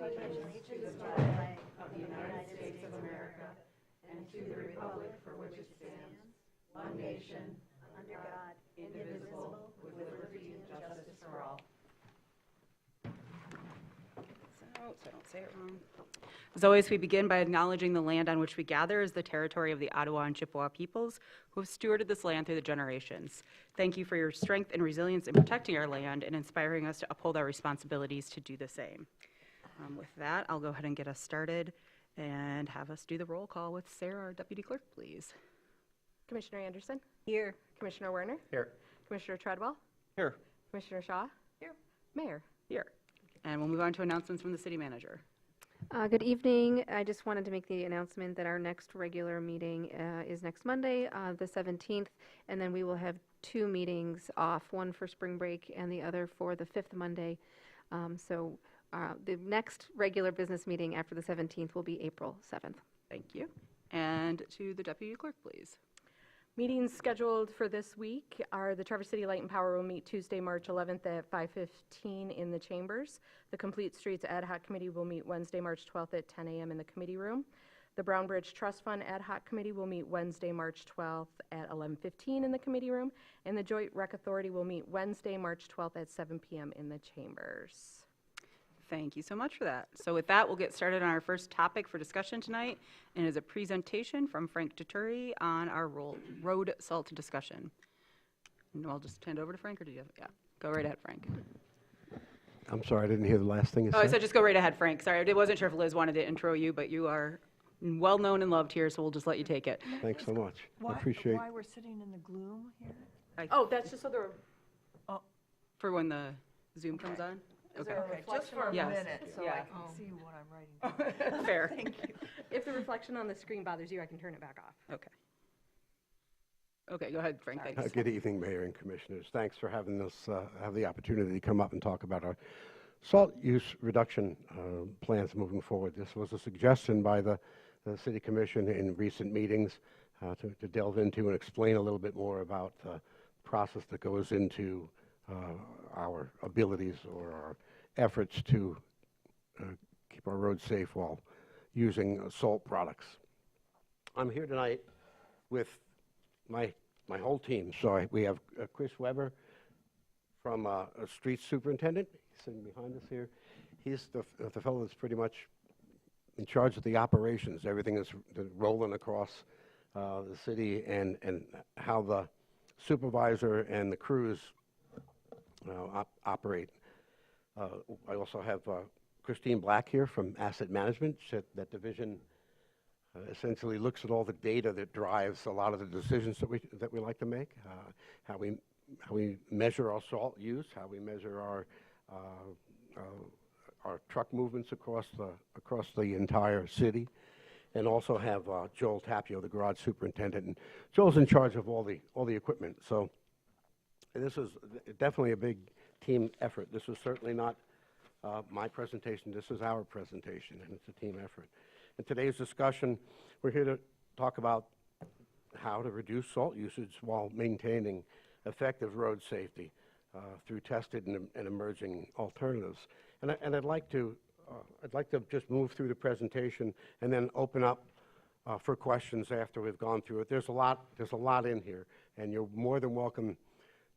allegiance to the flag of the United States of America and to the republic for which it stands, one nation, under God, indivisible, with liberty and justice for all. So I don't say it wrong. As always, we begin by acknowledging the land on which we gather as the territory of the Ottawa and Chippewa peoples who have stewarded this land through the generations. Thank you for your strength and resilience in protecting our land and inspiring us to uphold our responsibilities to do the same. With that, I'll go ahead and get us started and have us do the roll call with Sarah, our Deputy Clerk, please. Commissioner Anderson? Here. Commissioner Werner? Here. Commissioner Treadwell? Here. Commissioner Shaw? Here. Mayor? Here. And we'll move on to announcements from the City Manager. Good evening. I just wanted to make the announcement that our next regular meeting is next Monday, the 17th, and then we will have 2 meetings off, one for spring break and the other for the 5th Monday. So the next regular business meeting after the 17th will be April 7th. Thank you. And to the Deputy Clerk, please. Meetings scheduled for this week are the Traverse City Light and Power will meet Tuesday, March 11th at 5:15 in the Chambers. The Complete Streets Ad Hoc Committee will meet Wednesday, March 12th at 10 a.m. in the Committee Room. The Brown Bridge Trust Fund Ad Hoc Committee will meet Wednesday, March 12th at 11:15 in the Committee Room. And the Joint Rec Authority will meet Wednesday, March 12th at 7 p.m. in the Chambers. Thank you so much for that. So with that, we'll get started on our first topic for discussion tonight, and is a presentation from Frank Deturi on our road salt discussion. And I'll just hand over to Frank, or do you have, yeah, go right ahead, Frank. I'm sorry, I didn't hear the last thing you said. Oh, I said just go right ahead, Frank. Sorry, I wasn't sure if Liz wanted to intro you, but you are well-known and loved here, so we'll just let you take it. Thanks so much. I Why, appreciate why we're sitting in the gloom here? Oh, that's just so there For when the Zoom comes on? Okay. Okay, just for a Yes. minute, so I Yeah. can see what I'm writing down. Fair. Thank you. if the reflection on the screen bothers you, I can turn it back off. Okay. Okay, go ahead, Frank, thanks. Good evening, Mayor and Commissioners. Thanks for having us have the opportunity to come up and talk about our salt use reduction plans moving forward. This was a suggestion by the City Commission in recent meetings to delve into and explain a little bit more about the process that goes into our abilities or our efforts to keep our roads safe while using salt products. I'm here tonight with my whole team. So we have Chris Weber from a street superintendent. He's sitting behind us here. He's the fellow that's pretty much in charge of the operations. Everything is rolling across the city, and how the supervisor and the crews operate. I also have Christine Black here from Asset Management. That division essentially looks at all the data that drives a lot of the decisions that we like to make. How we measure our salt use, how we measure our truck movements across the entire city, and also have Joel Tapio, the garage superintendent. And Joel's in charge of all the equipment. So this is definitely a big team effort. This is certainly not my presentation. This is our presentation, and it's a team effort. In today's discussion, we're here to talk about how to reduce salt usage while maintaining effective road safety through tested and emerging alternatives. And I'd like to just move through the presentation and then open up for questions after we've gone through it. There's a lot in here, and you're more than welcome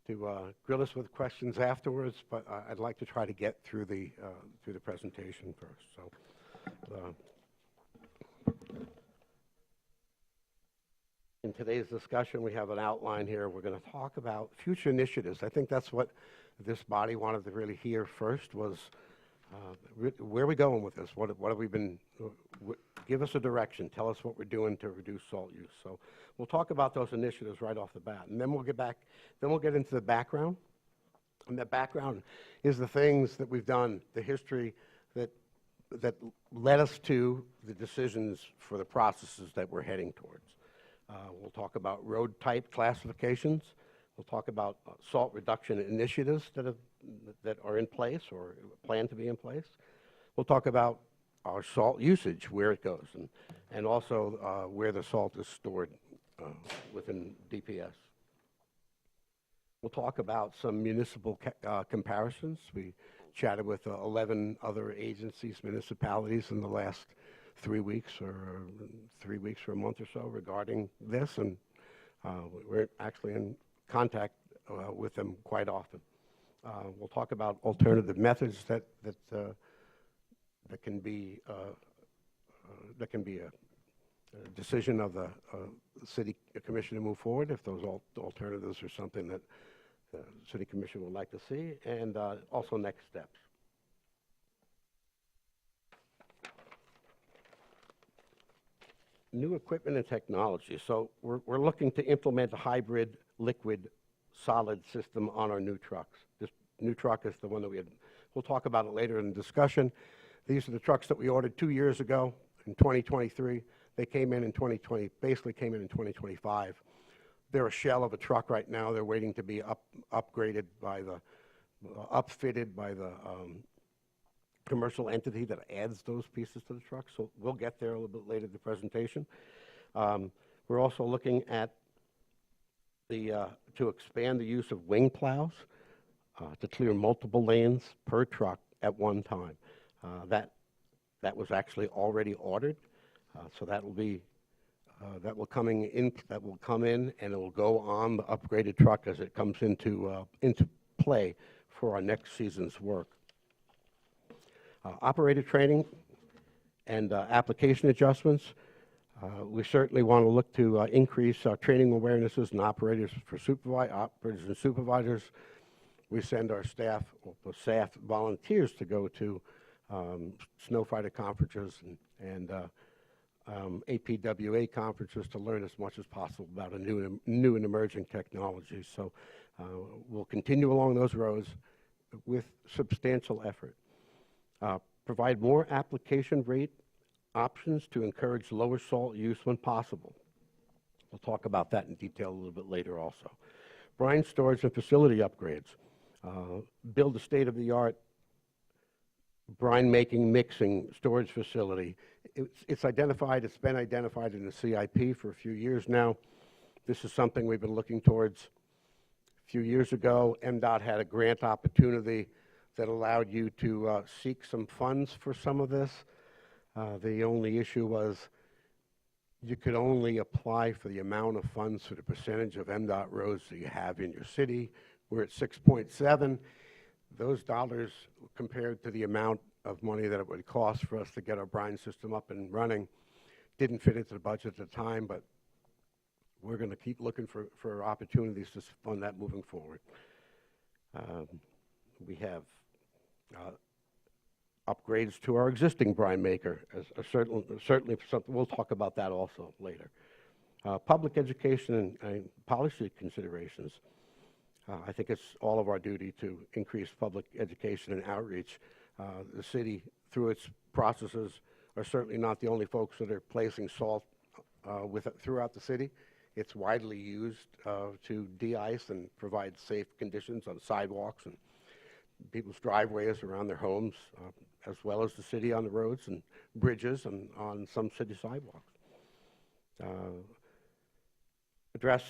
to grill us with questions afterwards. But I'd like to try to get through the presentation first. So. In today's discussion, we have an outline here. We're going to talk about future initiatives. I think that's what this body wanted to really hear first was where are we going with this? What have we been, give us a direction. Tell us what we're doing to reduce salt use. So we'll talk about those initiatives right off the bat. And then we'll get into the background. And the background is the things that we've done, the history that led us to the decisions for the processes that we're heading towards. We'll talk about road type classifications. We'll talk about salt reduction initiatives that are in place or plan to be in place. We'll talk about our salt usage, where it goes, and also where the salt is stored within DPS. We'll talk about some municipal comparisons. We chatted with 11 other agencies, municipalities in the last 3 weeks or 3 weeks or a month or so regarding this, and we're actually in contact with them quite often. We'll talk about alternative methods that can be a decision of the city commission to move forward if those alternatives are something that the city commission would like to see, and also next steps. New equipment and technology. So we're looking to implement a hybrid liquid solid system on our new trucks. This new truck is the one that we'll talk about it later in the discussion. These are the trucks that we ordered 2 years ago in 2023. They came in 2020, basically came in 2025. They're a shell of a truck right now. They're waiting to be upgraded by the, upfitted by the commercial entity that adds those pieces to the truck. So we'll get there a little bit later in the presentation. We're also looking at to expand the use of wing plows to clear multiple lanes per truck at one time. That was actually already ordered, so that will come in, and it will go on the upgraded truck as it comes into play for our next season's work. Operator training and application adjustments. We certainly want to look to increase our training awarenesses and operators and supervisors. We send our staff volunteers to go to snow fighter conferences and APWA conferences to learn as much as possible about a new and emerging technology. So we'll continue along those roads with substantial effort. Provide more application rate options to encourage lower salt use when possible. We'll talk about that in detail a little bit later also. Brine storage and facility upgrades. Build a state-of-the-art brine making, mixing, storage facility. It's been identified in the CIP for a few years now. This is something we've been looking towards. A few years ago, MDOT had a grant opportunity that allowed you to seek some funds for some of this. The only issue was you could only apply for the amount of funds for the percentage of MDOT roads that you have in your city. We're at 6.7. Those dollars compared to the amount of money that it would cost for us to get our brine system up and running didn't fit into the budget at the time, but we're going to keep looking for opportunities to fund that moving forward. We have upgrades to our existing brine maker, certainly something, we'll talk about that also later. Public education and policy considerations. I think it's all of our duty to increase public education and outreach. The city, through its processes, are certainly not the only folks that are placing salt throughout the city. It's widely used to de-ice and provide safe conditions on sidewalks and people's driveways around their homes, as well as the city on the roads and bridges and on some city sidewalks. Address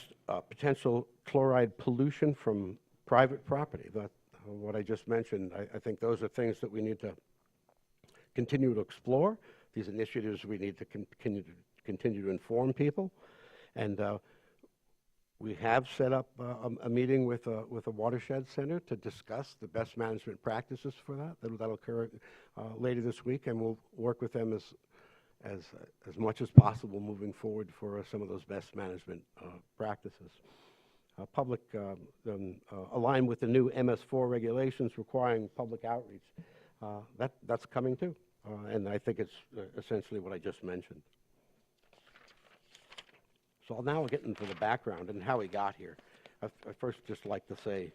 potential chloride pollution from private property. What I just mentioned, I think those are things that we need to continue to explore. These initiatives we need to continue to inform people. And we have set up a meeting with a watershed center to discuss the best management practices for that. That'll occur later this week, and we'll work with them as much as possible moving forward for some of those best management practices. Public align with the new MS4 regulations requiring public outreach. That's coming too, and I think it's essentially what I just mentioned. So now we'll get into the background and how we got here. I first just like to say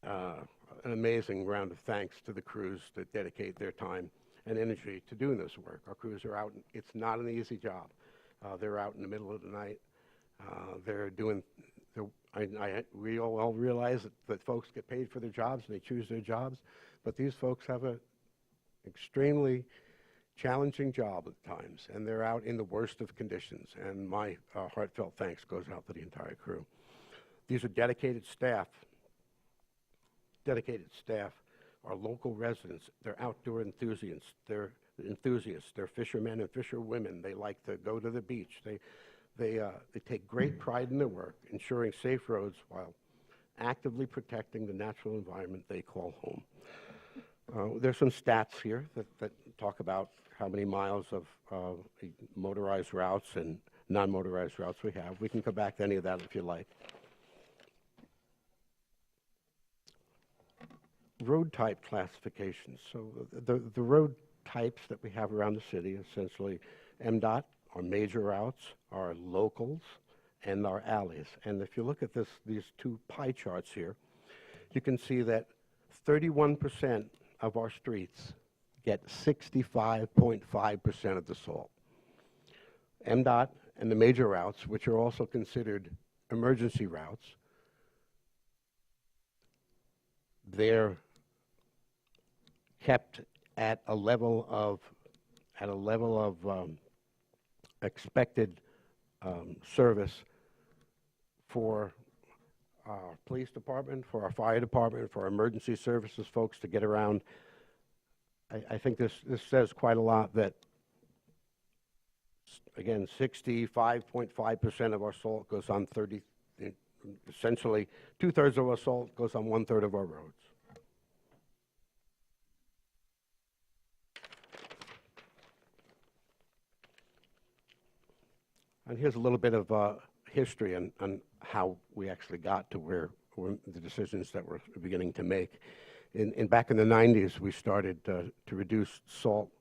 an amazing round of thanks to the crews that dedicate their time and energy to doing this work. Our crews are out. It's not an easy job. They're out in the middle of the night. We all realize that folks get paid for their jobs and they choose their jobs, but these folks have an extremely challenging job at times, and they're out in the worst of conditions, and my heartfelt thanks goes out to the entire crew. These are dedicated staff dedicated staff, our local residents. They're outdoor enthusiasts. They're fishermen and fisherwomen. They like to go to the beach. They take great pride in their work, ensuring safe roads while actively protecting the natural environment they call home. There's some stats here that talk about how many miles of motorized routes and non-motorized routes we have. We can come back to any of that if you like. Road type classifications. So the road types that we have around the city, essentially MDOT, our major routes, our locals, and our alleys. And if you look at these two pie charts here, you can see that 31% of our streets get 65.5% of the salt. MDOT and the major routes, which are also considered emergency routes, they're kept at a level of expected service for our police department, for our fire department, for our emergency services folks to get around. I think this says quite a lot that, again, 65.5% of our salt goes on essentially 2/3 of our salt goes on 1/3 of our roads. And here's a little bit of history on how we actually got to where the decisions that we're beginning to make. Back in the 90s, we started to reduce salt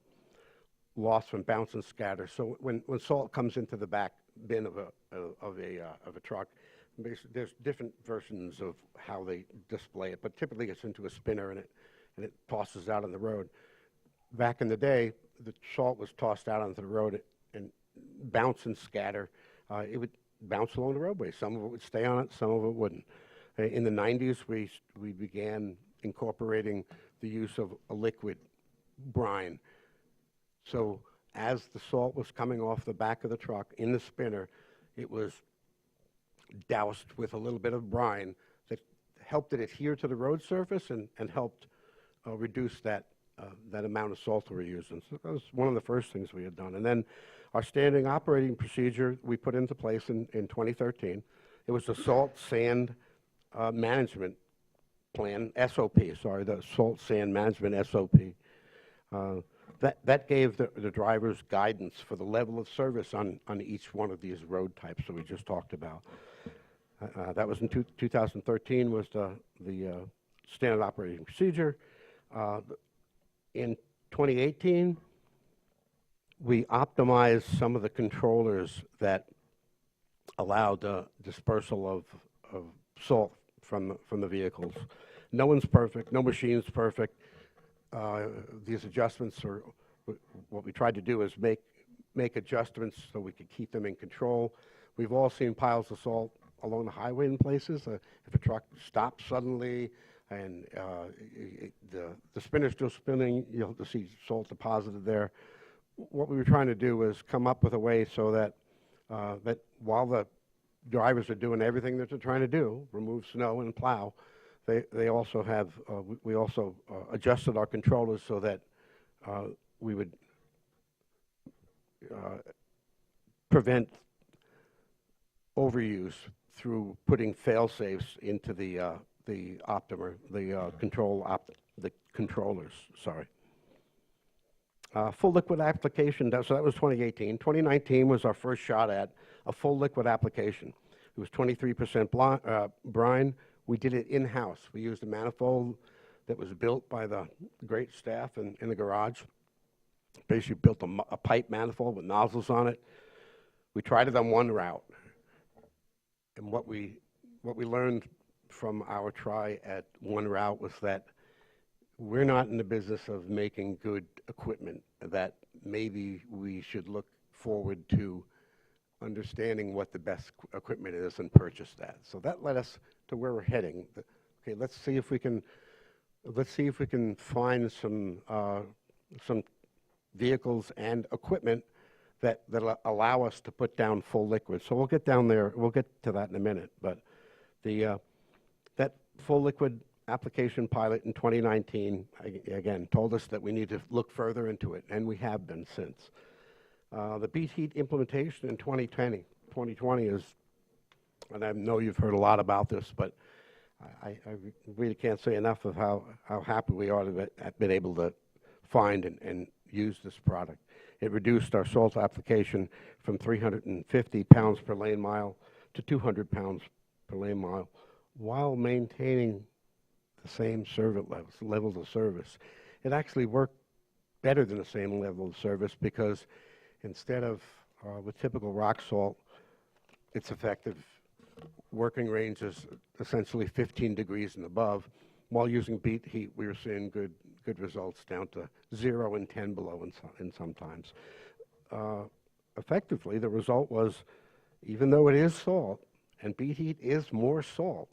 loss from bounce and scatter. So when salt comes into the back bin of a truck, there's different versions of how they display it, but typically it's into a spinner and it tosses out on the road. Back in the day, the salt was tossed out onto the road and bounce and scatter. It would bounce along the roadway. Some of it would stay on it, some of it wouldn't. In the 90s, we began incorporating the use of a liquid brine. So as the salt was coming off the back of the truck in the spinner, it was doused with a little bit of brine that helped it adhere to the road surface and helped reduce that amount of salt we were using. So that was one of the first things we had done. And then our standing operating procedure we put into place in 2013. It was the salt sand management plan, SOP, sorry, the salt sand management SOP. That gave the drivers guidance for the level of service on each one of these road types that we just talked about. That was in 2013 was the standard operating procedure. In 2018, we optimized some of the controllers that allowed dispersal of salt from the vehicles. No one's perfect. No machine's perfect. These adjustments are what we tried to do is make adjustments so we could keep them in control. We've all seen piles of salt along the highway in places. If a truck stops suddenly and the spinner's still spinning, you'll see salt deposited there. What we were trying to do was come up with a way so that that while the drivers are doing everything that they're trying to do, remove snow and plow, they also have, we also adjusted our controllers so that we would prevent overuse through putting fail-safes into the Optimer, the controllers, sorry. Full liquid application, so that was 2018. 2019 was our first shot at a full liquid application. It was 23% brine. We did it in-house. We used a manifold that was built by the great staff in the garage. Basically built a pipe manifold with nozzles on it. We tried it on one route. And what we learned from our try at one route was that we're not in the business of making good equipment, that maybe we should look forward to understanding what the best equipment is and purchase that. So that led us to where we're heading. Okay, let's see if we can find some vehicles and equipment that allow us to put down full liquid. So we'll get down there. We'll get to that in a minute. But that full liquid application pilot in 2019, again, told us that we need to look further into it, and we have been since. The Beat Heat implementation in 2020 is, and I know you've heard a lot about this, but I really can't say enough of how happy we are to have been able to find and use this product. It reduced our salt application from 350 pounds per lane mile to 200 pounds per lane mile, while maintaining the same service levels of service. It actually worked better than the same level of service because instead of with typical rock salt, its effective working range is essentially 15 degrees and above. While using Beat Heat, we were seeing good results down to 0 and 10 below in sometimes. Effectively, the result was, even though it is salt, and Beat Heat is more salt,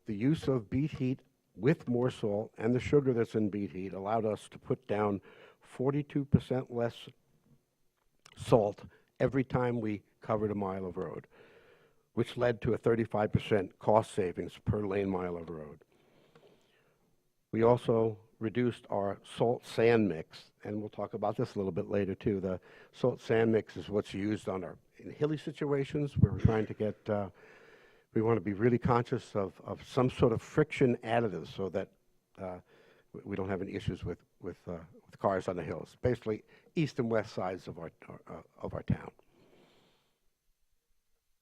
the use of Beat Heat with more salt and the sugar that's in Beat Heat allowed us to put down 42% less salt every time we covered a mile of road, which led to a 35% cost savings per lane mile of road. We also reduced our salt sand mix, and we'll talk about this a little bit later too. The salt sand mix is what's used on in hilly situations where we're trying to get, we want to be really conscious of some sort of friction additives so that we don't have any issues with cars on the hills. Basically, east and west sides of our town.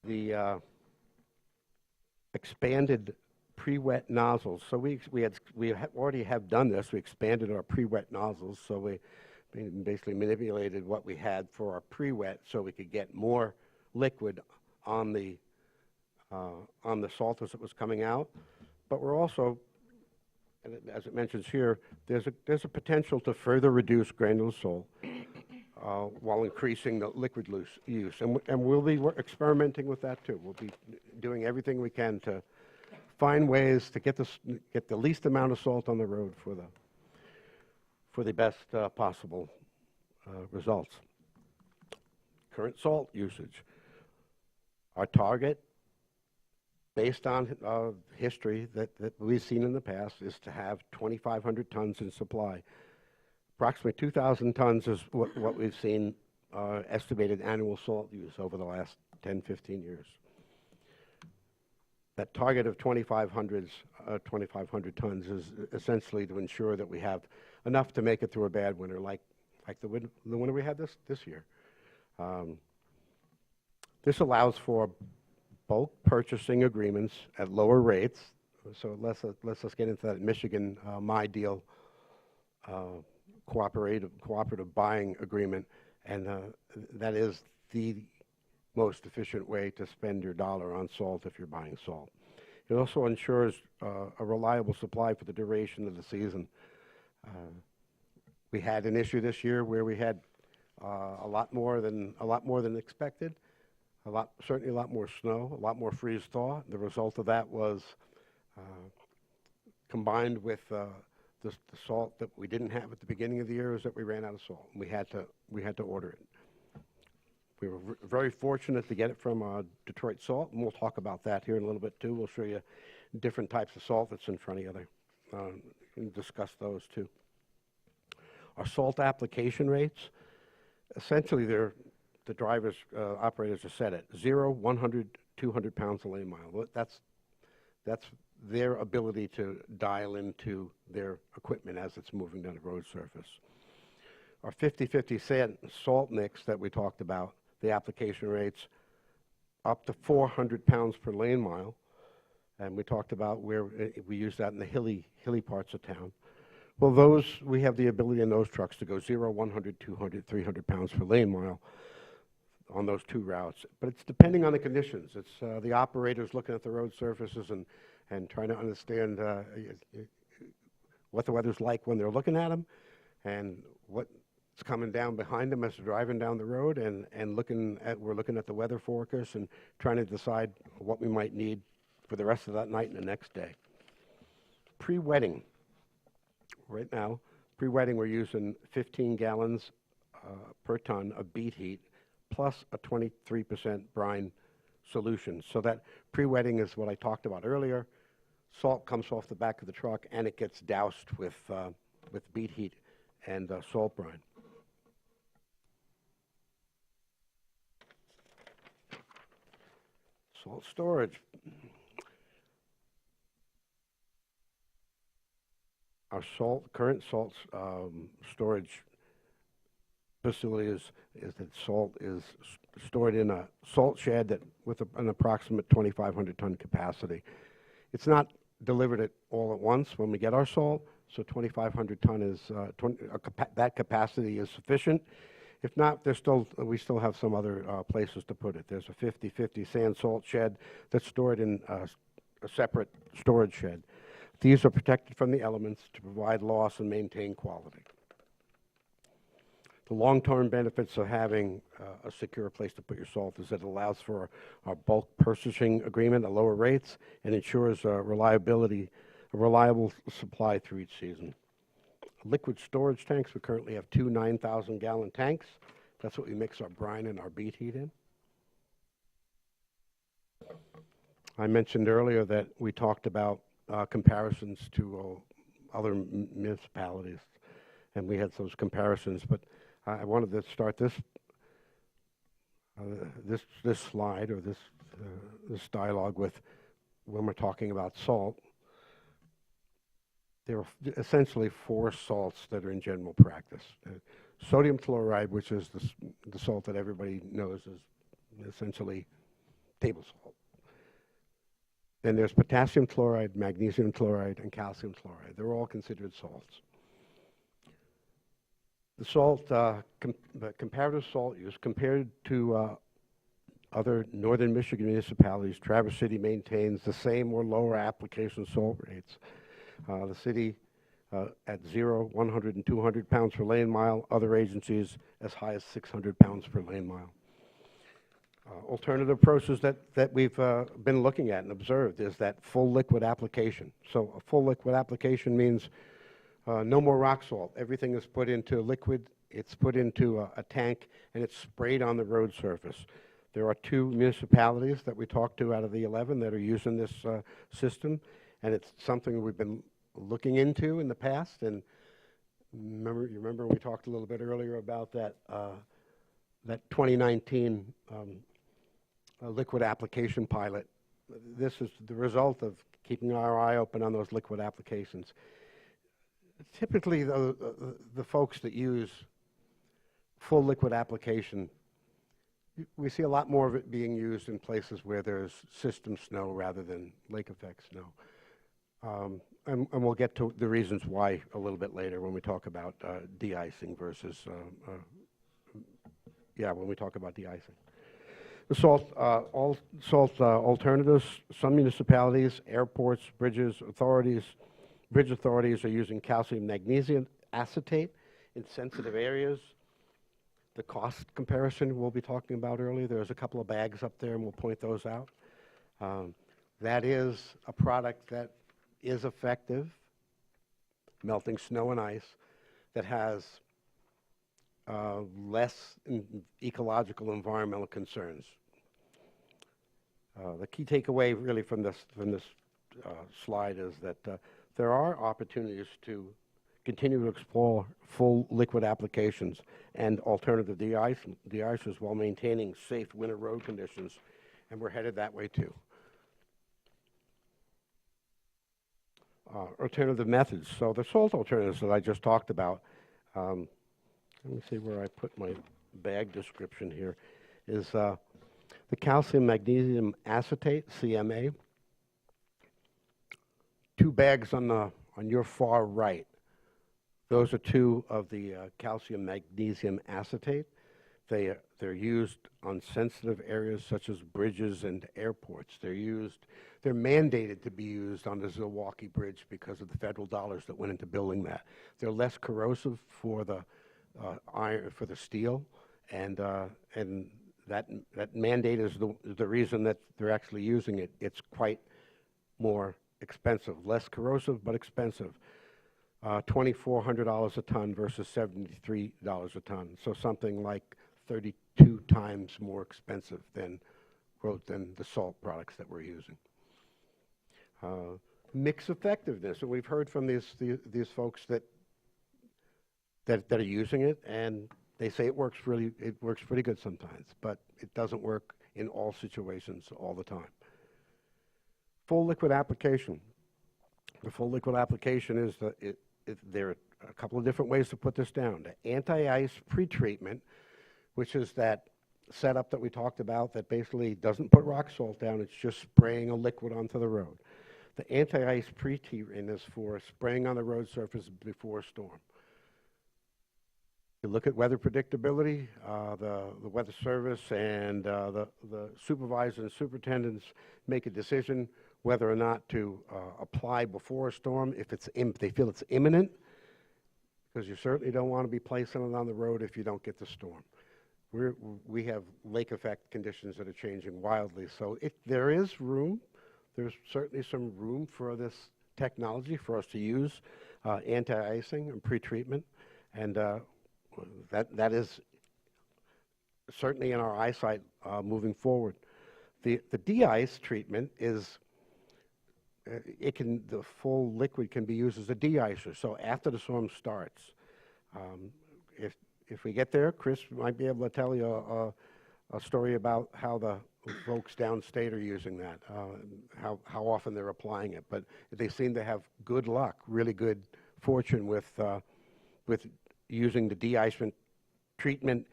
The expanded pre-wet nozzles. So we already have done this. We expanded our pre-wet nozzles. So we basically manipulated what we had for our pre-wet so we could get more liquid on the salt as it was coming out. But we're also, as it mentions here, there's a potential to further reduce granular salt while increasing the liquid use. And we'll be experimenting with that too. We'll be doing everything we can to find ways to get the least amount of salt on the road for the best possible results. Current salt usage. Our target, based on history that we've seen in the past, is to have 2,500 tons in supply. Approximately 2,000 tons is what we've seen estimated annual salt use over the last 10, 15 years. That target of 2,500 tons is essentially to ensure that we have enough to make it through a bad winter, like the winter we had this year. This allows for bulk purchasing agreements at lower rates. So let's get into that Michigan My Deal cooperative buying agreement, and that is the most efficient way to spend your dollar on salt if you're buying salt. It also ensures a reliable supply for the duration of the season. We had an issue this year where we had a lot more than expected. Certainly a lot more snow, a lot more freeze thaw. The result of that was combined with the salt that we didn't have at the beginning of the year, is that we ran out of salt, and we had to order it. We were very fortunate to get it from Detroit Salt, and we'll talk about that here in a little bit too. We'll show you different types of salt that's in front of you there, and discuss those too. Our salt application rates, essentially the drivers, operators are set at 0, 100, 200 pounds a lane mile. That's their ability to dial into their equipment as it's moving down the road surface. Our 50-50 salt mix that we talked about, the application rates up to 400 pounds per lane mile, and we talked about where we use that in the hilly parts of town. Well, we have the ability in those trucks to go 0, 100, 200, 300 pounds per lane mile on those two routes. But it's depending on the conditions. It's the operators looking at the road surfaces and trying to understand what the weather's like when they're looking at them, and what's coming down behind them as they're driving down the road, and we're looking at the weather forecast and trying to decide what we might need for the rest of that night and the next day. Pre-wetting. Right now, pre-wetting, we're using 15 gallons per ton of Beat Heat plus a 23% brine solution. So that pre-wetting is what I talked about earlier. Salt comes off the back of the truck, and it gets doused with beet heat and salt brine. Salt storage. Our current salt storage facility is that salt is stored in a salt shed with an approximate 2,500 ton capacity. It's not delivered it all at once when we get our salt, so 2,500 ton is that capacity is sufficient. If not, we still have some other places to put it. There's a 50/50 sand salt shed that's stored in a separate storage shed. These are protected from the elements to provide loss and maintain quality. The long-term benefits of having a secure place to put your salt is that it allows for our bulk purchasing agreement at lower rates and ensures a reliable supply through each season. Liquid storage tanks, we currently have two 9,000-gallon tanks. That's what we mix our brine and our beet heat in. I mentioned earlier that we talked about comparisons to other municipalities, and we had those comparisons, but I wanted to start this slide or this dialogue with when we're talking about salt. There are essentially four salts that are in general practice. Sodium chloride, which is the salt that everybody knows is essentially table salt. Then there's potassium chloride, magnesium chloride, and calcium chloride. They're all considered salts. The salt, the comparative salt use compared to other northern Michigan municipalities, Traverse City maintains the same or lower application salt rates. The city at 0, 100, and 200 pounds per lane mile. Other agencies as high as 600 pounds per lane mile. Alternative approaches that we've been looking at and observed is that full liquid application. So a full liquid application means no more rock salt. Everything is put into liquid. It's put into a tank, and it's sprayed on the road surface. There are 2 municipalities that we talked to out of the 11 that are using this system, and it's something we've been looking into in the past. And you remember we talked a little bit earlier about that 2019 liquid application pilot. This is the result of keeping our eye open on those liquid applications. Typically, the folks that use full liquid application, we see a lot more of it being used in places where there's system snow rather than lake effect snow. And we'll get to the reasons why a little bit later when we talk about de-icing versus, when we talk about de-icing. The salt alternatives, some municipalities, airports, bridge authorities are using calcium magnesium acetate in sensitive areas. The cost comparison we'll be talking about earlier, there's a couple of bags up there and we'll point those out. That is a product that is effective, melting snow and ice, that has less ecological environmental concerns. The key takeaway really from this slide is that there are opportunities to continue to explore full liquid applications and alternative de-icers while maintaining safe winter road conditions, and we're headed that way too. Alternative methods. So the salt alternatives that I just talked about, let me see where I put my bag description here, is the calcium magnesium acetate, CMA. 2 bags on your far right. Those are 2 of the calcium magnesium acetate. They're used on sensitive areas such as bridges and airports. They're mandated to be used on the Zilwaukee Bridge because of the federal dollars that went into building that. They're less corrosive for the iron, for the steel, and that mandate is the reason that they're actually using it. It's quite more expensive, less corrosive but expensive. $2,400 a ton versus $73 a ton. So something like 32 times more expensive than the salt products that we're using. mix effectiveness. And we've heard from these folks that are using it, and they say it works pretty good sometimes, but it doesn't work in all situations all the time. Full liquid application. The full liquid application is there are a couple of different ways to put this down. The anti-ice pretreatment, which is that setup that we talked about that basically doesn't put rock salt down, it's just spraying a liquid onto the road. The anti-ice pretreatment is for spraying on the road surface before a storm. You look at weather predictability, the weather service and the supervisors and superintendents make a decision whether or not to apply before a storm if they feel it's imminent, because you certainly don't want to be placing it on the road if you don't get the storm. We have lake effect conditions that are changing wildly, so there is room. There's certainly some room for this technology for us to use anti-icing and pretreatment, and that is certainly in our eyesight moving forward. The de-ice treatment is the full liquid can be used as a de-icer. So after the storm starts, if we get there, Chris might be able to tell you a story about how the folks downstate are using that, how often they're applying it. But they seem to have good luck, really good fortune with using the de-icing treatment,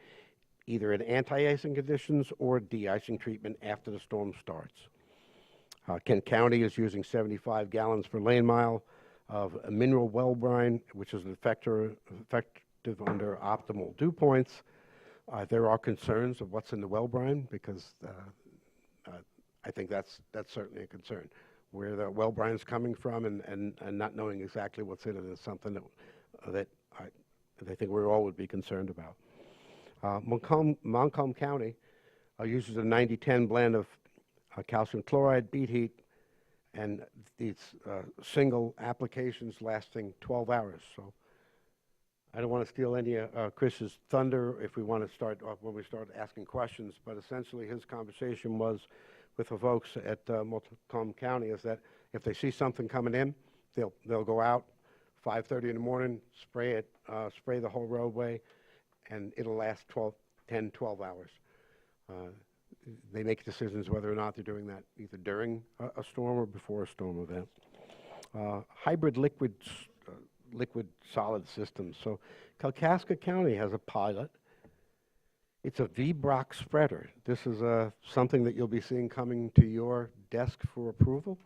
either in anti-icing conditions or de-icing treatment after the storm starts. Kent County is using 75 gallons per lane mile of a mineral well brine, which is effective under optimal dew points. There are concerns of what's in the well brine because I think that's certainly a concern. Where the well brine is coming from and not knowing exactly what's in it is something that I think we all would be concerned about. Montcalm County uses a 90-10 blend of calcium chloride, beet heat, and these single applications lasting 12 hours. So I don't want to steal any Chris's thunder if we want to start off when we start asking questions, but essentially his conversation was with the folks at Montcalm County is that if they see something coming in, they'll go out 5:30 in the morning, spray it, spray the whole roadway, and it'll last 10, 12 hours. They make decisions whether or not they're doing that either during a storm or before a storm event. Hybrid liquid solid systems. So Kalkaska County has a pilot. It's a VBROC spreader. This is something that you'll be seeing coming to your desk for approval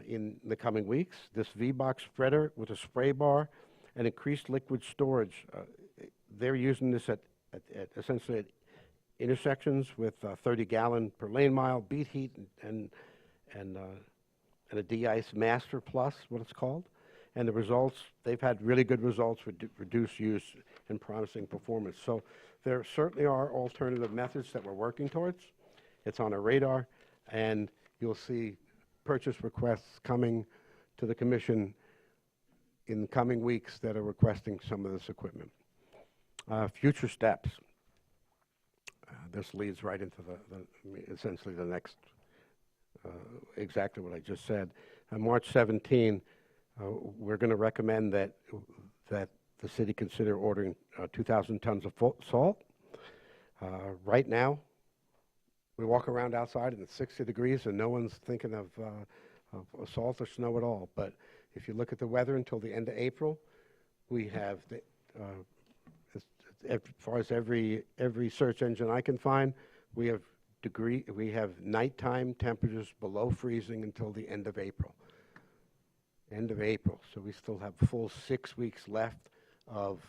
in the coming weeks. This VBROC spreader with a spray bar and increased liquid storage. They're using this at essentially at intersections with 30-gallon per lane mile, beet heat, and a de-ice master plus, what it's called. And the results, they've had really good results with reduced use and promising performance. So there certainly are alternative methods that we're working towards. It's on our radar, and you'll see purchase requests coming to the commission in the coming weeks that are requesting some of this equipment. Future steps. This leads right into essentially the next, exactly what I just said. On March 17, we're going to recommend that the city consider ordering 2,000 tons of salt. Right now, we walk around outside and it's 60 degrees and no one's thinking of salt or snow at all. But if you look at the weather until the end of April, we have as far as every search engine I can find, we have nighttime temperatures below freezing until the end of April. End of April. So we still have a full 6 weeks left of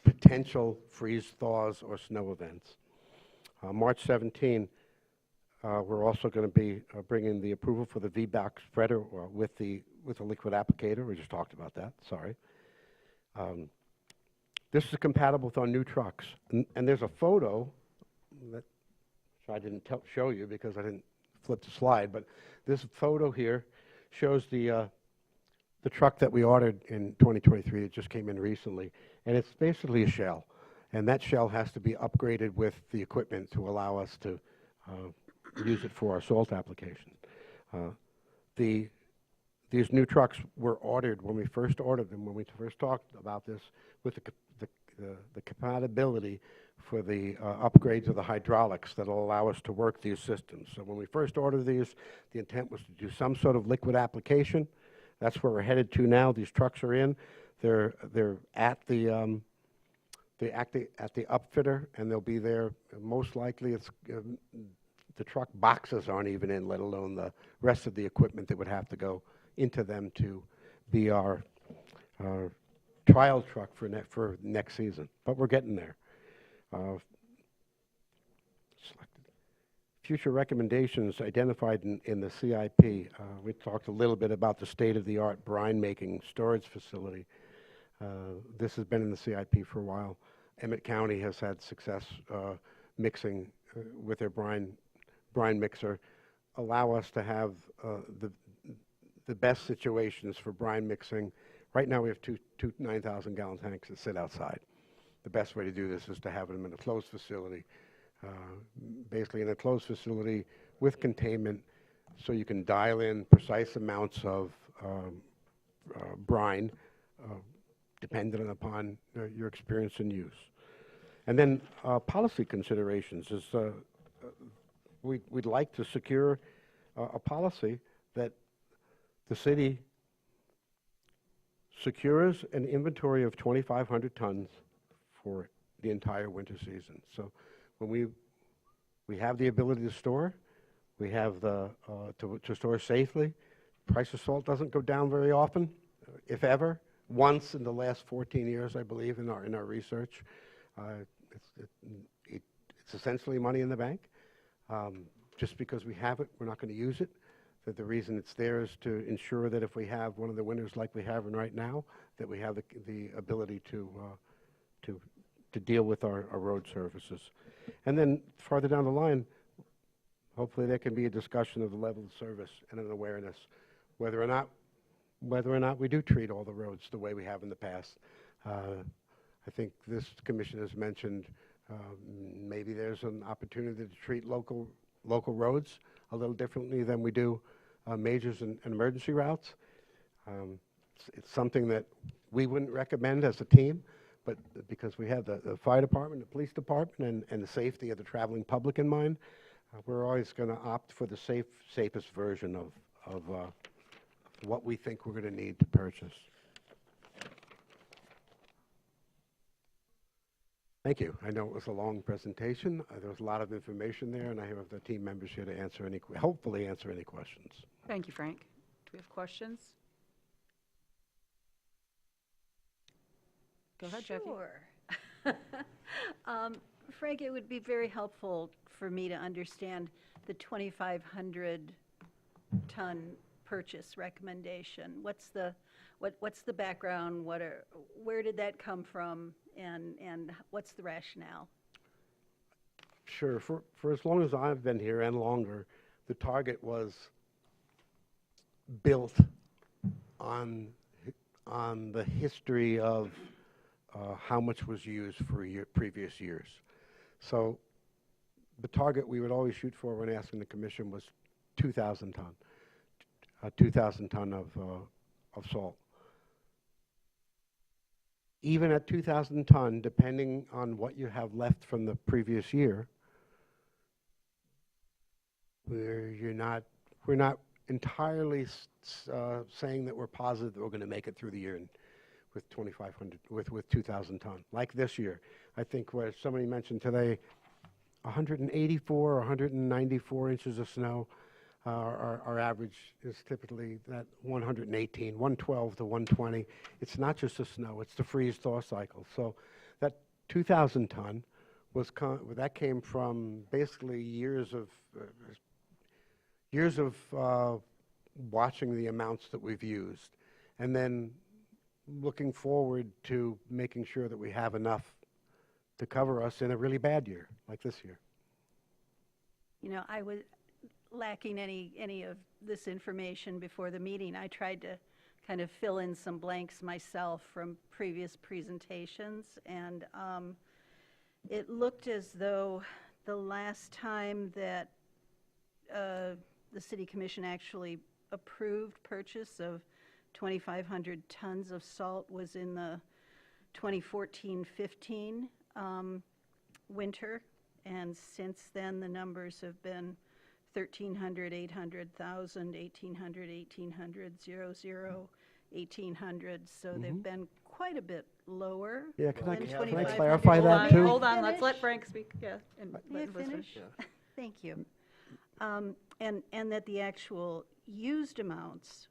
potential freeze thaws or snow events. March 17, we're also going to be bringing the approval for the VBROC spreader with the liquid applicator. We just talked about that. Sorry. This is compatible with our new trucks. And there's a photo that I didn't show you because I didn't flip the slide, but this photo here shows the truck that we ordered in 2023 that just came in recently. And it's basically a shell. And that shell has to be upgraded with the equipment to allow us to use it for our salt application. The these new trucks were ordered, when we first ordered them, when we first talked about this, with the compatibility for the upgrades of the hydraulics that will allow us to work these systems. So when we first ordered these, the intent was to do some sort of liquid application. That's where we're headed to now. These trucks are in. They're at the at the upfitter, and they'll be there. Most likely, it's the truck boxes aren't even in, let alone the rest of the equipment that would have to go into them to be our trial truck for next season. But we're getting there. Future recommendations identified in the CIP. We talked a little bit about the state-of-the-art brine-making storage facility. This has been in the CIP for a while. Emmett County has had success mixing with their brine mixer. Allow us to have the best situations for brine mixing. Right now we have two 9,000-gallon tanks that sit outside. The best way to do this is to have them in a closed facility, basically in a closed facility with containment, so you can dial in precise amounts of brine dependent upon your experience and use. And then policy considerations is we'd like to secure a policy that the city secures an inventory of 2,500 tons for the entire winter season. So when we have the ability to store, we have the to store safely. Price of salt doesn't go down very often, if ever. Once in the last 14 years, I believe, in our research. It's essentially money in the bank. Just because we have it, we're not going to use it. That the reason it's there is to ensure that if we have one of the winters like we have right now, that we have the ability to deal with our road services. And then farther down the line, hopefully there can be a discussion of the level of service and an awareness, whether or not we do treat all the roads the way we have in the past. I think this commission has mentioned maybe there's an opportunity to treat local roads a little differently than we do majors and emergency routes. It's something that we wouldn't recommend as a team, but because we have the fire department, the police department, and the safety of the traveling public in mind, we're always going to opt for the safest version of what we think we're going to need to purchase. Thank you. I know it was a long presentation. There was a lot of information there, and I have the team members here to answer hopefully answer any questions. Thank you, Frank. Do we have questions? Go ahead, Jackie. Sure. Frank, it would be very helpful for me to understand the 2,500 ton purchase recommendation. What's the background? Where did that come from? And what's the rationale? Sure. For as long as I've been here and longer, the target was built on the history of how much was used for previous years. So the target we would always shoot for when asking the commission was 2,000 ton, 2,000 ton of salt. Even at 2,000 ton, depending on what you have left from the previous year, we're not entirely saying that we're positive that we're going to make it through the year with 2,500, with 2,000 ton. Like this year, I think where somebody mentioned today, 184 or 194 inches of snow. Our average is typically that 118, 112 to 120. It's not just the snow; it's the freeze-thaw cycle. So that 2,000 ton that came from basically years of watching the amounts that we've used, and then looking forward to making sure that we have enough to cover us in a really bad year like this year. You know, I was lacking any of this information before the meeting. I tried to kind of fill in some blanks myself from previous presentations, and it looked as though the last time that the City Commission actually approved purchase of 2,500 tons of salt was in the 2014-15 winter, and since then, the numbers have been 1,300, 800,000, 1,800, 1,800, 00, 1,800, so they've been quite a bit lower. Yeah, can I than can I 2,500. clarify Hold that on, too? hold on, let's Finish? let Frank speak, yeah. And May I let Liz finish? Thank you. And that the actual used amounts,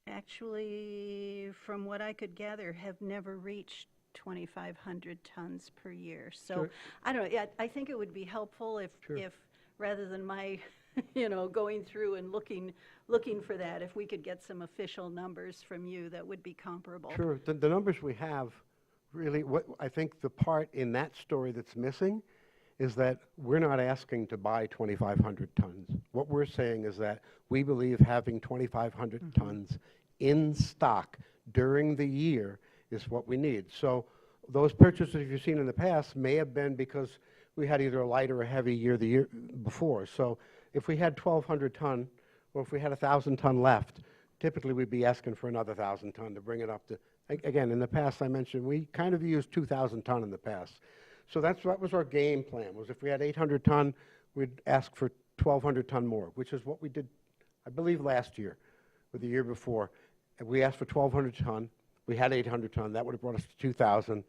actually, from what I could gather, have never reached 2,500 tons per year. So, Sure. I don't know, yeah, I think it would be helpful if, rather than my, going through and looking for that, if we could get some official numbers from you that would be comparable. Sure. The numbers we have, really, what I think the part in that story that's missing is that we're not asking to buy 2,500 tons. What we're saying is that we believe having 2,500 tons in stock during the year is what we need. So those purchases you've seen in the past may have been because we had either a light or a heavy year the year before. So if we had 1,200 ton, or if we had 1,000 ton left, typically we'd be asking for another 1,000 ton to bring it up to, again, in the past I mentioned, we kind of used 2,000 ton in the past. So that was our game plan, was if we had 800 ton, we'd ask for 1,200 ton more, which is what we did, I believe, last year or the year before. And we asked for 1,200 ton, we had 800 ton, that would have brought us to 2,000.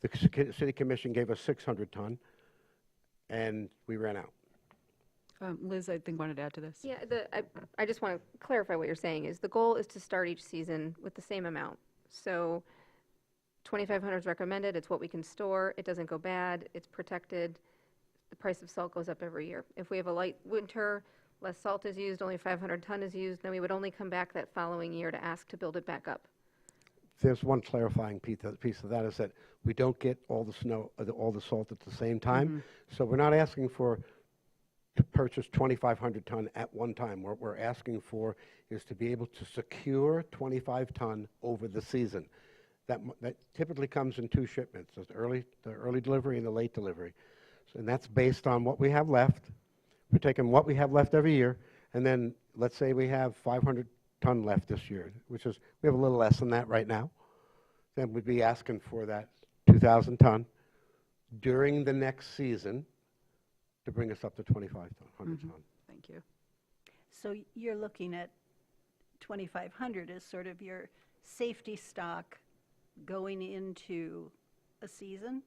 The city commission gave us 600 ton, and we ran out. Liz, I think wanted to add to this. Yeah, I just want to clarify what you're saying is the goal is to start each season with the same amount. So 2,500 is recommended, it's what we can store, it doesn't go bad, it's protected. The price of salt goes up every year. If we have a light winter, less salt is used, only 500 ton is used, then we would only come back that following year to ask to build it back up. There's one clarifying piece of that is that we don't get all the snow, all the salt at the same time. So we're not asking to purchase 2,500 ton at one time. What we're asking for is to be able to secure 25 ton over the season. That typically comes in two shipments, the early delivery and the late delivery. So, and that's based on what we have left. We're taking what we have left every year, and then let's say we have 500 ton left this year, which is, we have a little less than that right now. Then we'd be asking for that 2,000 ton during the next season to bring us up to 2,500 ton. Thank you. So you're looking at 2,500 as sort of your safety stock going into a season?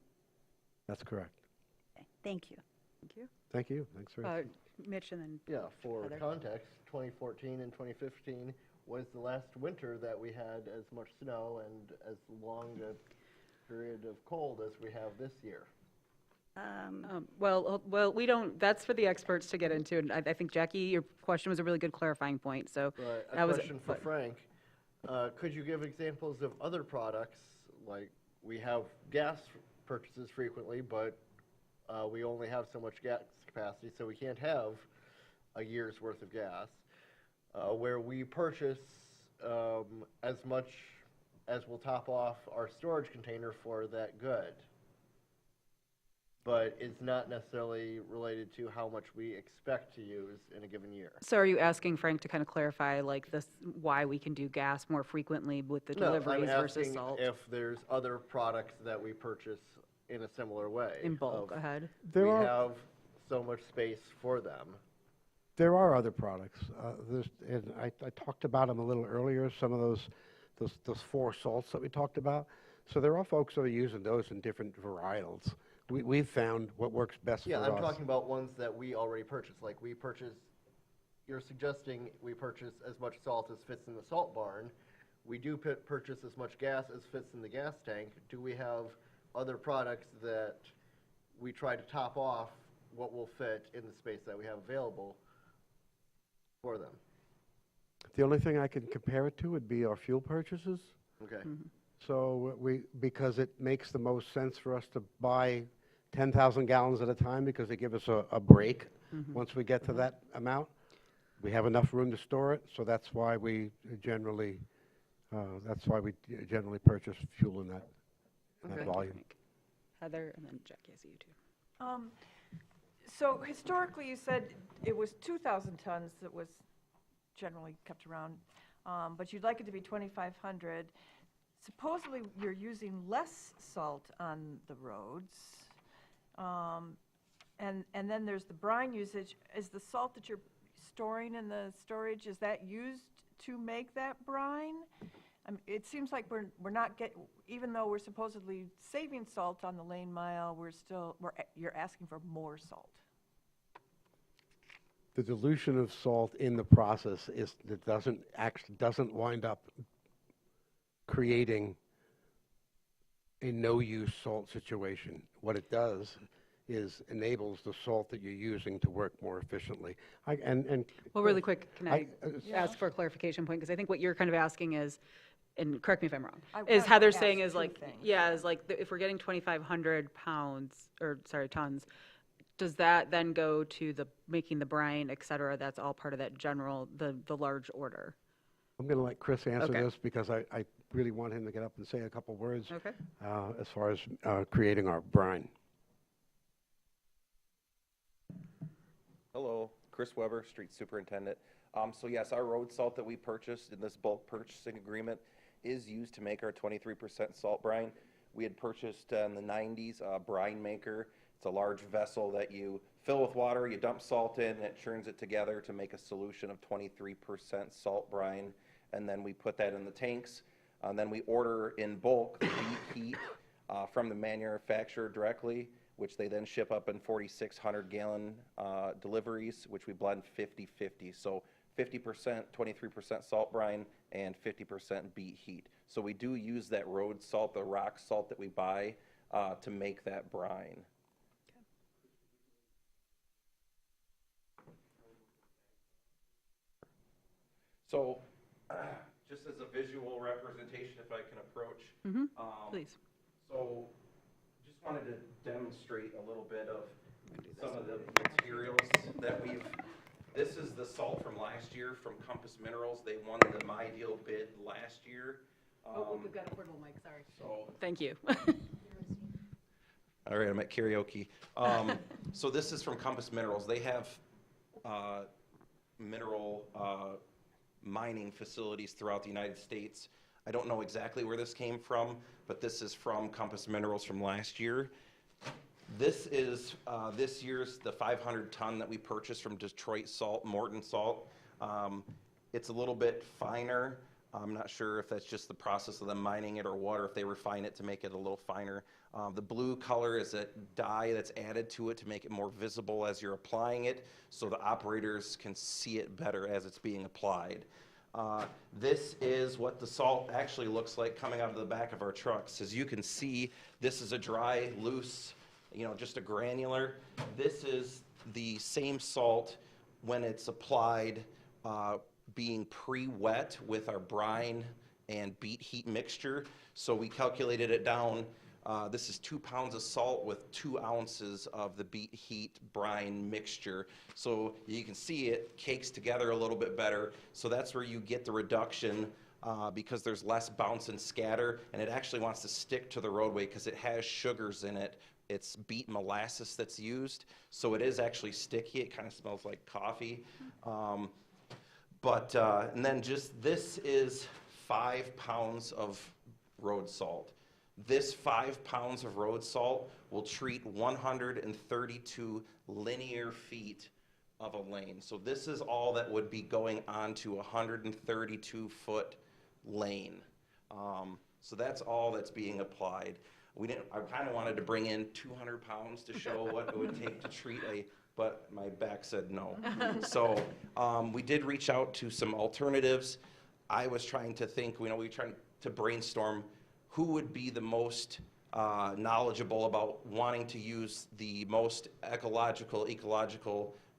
That's correct. Okay, thank you. Thank you. Thank you. Thanks for Mitch and then. Yeah, for Heather. context, 2014 and 2015 was the last winter that we had as much snow and as long a period of cold as we have this year. Well, we don't, that's for the experts to get into, and I think, Jackie, your question was a really good clarifying point, so. But that a was- question for but- Frank, could you give examples of other products, like we have gas purchases frequently, but we only have so much gas capacity, so we can't have a year's worth of gas, where we purchase as much as will top off our storage container for that good, but it's not necessarily related to how much we expect to use in a given year. So are you asking Frank to kind of clarify, like, this, why we can do gas more frequently with the deliveries No, I'm versus asking salt? if there's other products that we purchase in a similar way. In bulk, of ahead? There we are- have so much space for them. There are other products. And I talked about them a little earlier, some of those four salts that we talked about. So there are folks that are using those in different varietals. We've found what works best for Yeah, us. I'm talking about ones that we already purchase, like we purchase, you're suggesting we purchase as much salt as fits in the salt barn. We do purchase as much gas as fits in the gas tank. Do we have other products that we try to top off what will fit in the space that we have available for them? The only thing I can compare it to would be our fuel purchases. Okay. So because it makes the most sense for us to buy 10,000 gallons at a time because they give us a break once we get to that amount. We have enough room to store it, so that's why we generally purchase fuel in that Okay. volume. Frank. Heather, and then Jackie, I see you too. So historically, you said it was 2,000 tons that was generally kept around. But you'd like it to be 2,500. Supposedly, you're using less salt on the roads. And then there's the brine usage. Is the salt that you're storing in the storage, is that used to make that brine? It seems like we're not even though we're supposedly saving salt on the lane mile, you're asking for more salt. The dilution of salt in the process doesn't wind up creating a no-use salt situation. What it does is enables the salt that you're using to work more efficiently. Well, really quick, can I Yeah. ask for a clarification point? Because I think what you're kind of asking is, and correct me if I'm wrong, I is wanted Heather's to saying ask is two like, things. is like, if we're getting 2,500 tons, does that then go to the, making the brine, et cetera? That's all part of that general, the large order? I'm going to let Chris answer Okay. this because I really want him to get up and say a couple words Okay. as far as creating our brine. Hello, Chris Weber, Street Superintendent. So yes, our road salt that we purchased in this bulk purchasing agreement is used to make our 23% salt brine. We had purchased in the 90s a brine maker. It's a large vessel that you fill with water, you dump salt in, and it churns it together to make a solution of 23% salt brine. And then we put that in the tanks. And then we order in bulk the beet heat from the manufacturer directly, which they then ship up in 4,600 gallon deliveries, which we blend 50-50. So 50%, 23% salt brine, and 50% beet heat. So we do use that road salt, the rock salt that we buy, to make that brine. So just as a visual representation, if I can approach. Please. So, just wanted to demonstrate a little bit of some of the materials that this is the salt from last year from Compass Minerals. They won the My Deal bid last year. We've got a portable mic, sorry. So, Thank you. all right, I'm at karaoke. So this is from Compass Minerals. They have mineral mining facilities throughout the United States. I don't know exactly where this came from, but this is from Compass Minerals from last year. This is this year's the 500 ton that we purchased from Detroit Salt, Morton Salt. It's a little bit finer. I'm not sure if that's just the process of them mining it or what, or if they refine it to make it a little finer. The blue color is a dye that's added to it to make it more visible as you're applying it, so the operators can see it better as it's being applied. This is what the salt actually looks like coming out of the back of our trucks. As you can see, this is a dry, loose, just a granular. This is the same salt when it's applied being pre-wet with our brine and beet heat mixture. So we calculated it down. This is 2 pounds of salt with 2 ounces of the beet heat brine mixture. So you can see it cakes together a little bit better. So that's where you get the reduction because there's less bounce and scatter, and it actually wants to stick to the roadway because it has sugars in it. It's beet molasses that's used, so it is actually sticky. It kind of smells like coffee. And then this is 5 pounds of road salt. This 5 pounds of road salt will treat 132 linear feet of a lane. So this is all that would be going onto a 132-foot lane. So that's all that's being applied. I kind of wanted to bring in 200 pounds to show what it would take to treat but my back said no. So we did reach out to some alternatives. I was trying to think, we were trying to brainstorm who would be the most knowledgeable about wanting to use the most ecological,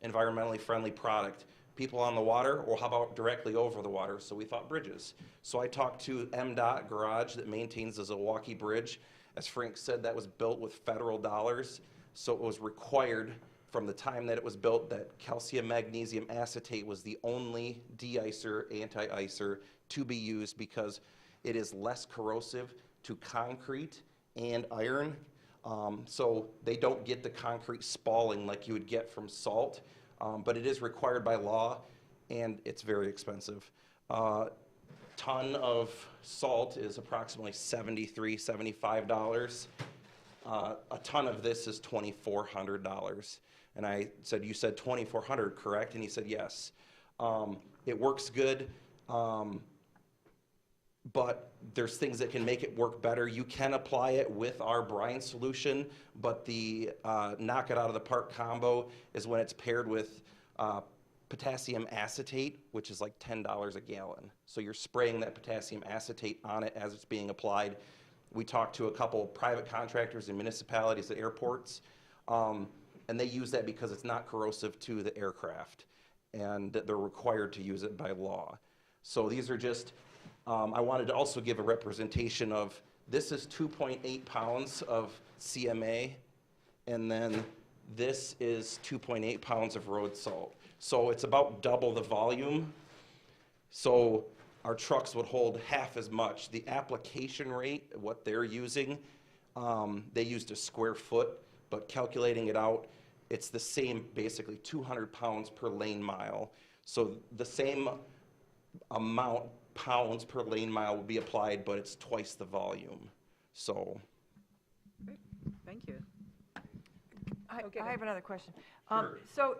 environmentally friendly product. People on the water, or how about directly over the water? So we thought bridges. So I talked to MDOT Garage that maintains the Zilwaukee Bridge. As Frank said, that was built with federal dollars, so it was required from the time that it was built that calcium magnesium acetate was the only de-icer, anti-icer to be used because it is less corrosive to concrete and iron. So they don't get the concrete spalling like you would get from salt, but it is required by law. and it's very expensive. Ton of salt is approximately $73, $75. A ton of this is $2,400. And I said, you said $2,400, correct? And he said, yes. It works good, but there's things that can make it work better. You can apply it with our brine solution, but the knock it out of the park combo is when it's paired with potassium acetate, which is like $10 a gallon. So you're spraying that potassium acetate on it as it's being applied. We talked to a couple private contractors and municipalities at airports, and they use that because it's not corrosive to the aircraft, and they're required to use it by law. So these are just, I wanted to also give a representation of, this is 2.8 pounds of CMA, and then this is 2.8 pounds of road salt. So it's about double the volume. So our trucks would hold half as much. The application rate, what they're using, they used a square foot, but calculating it out, it's the same, basically 200 pounds per lane mile. So the same amount, pounds per lane mile will be applied, but it's twice the volume. So. Great, thank you. I have another question. Sure. So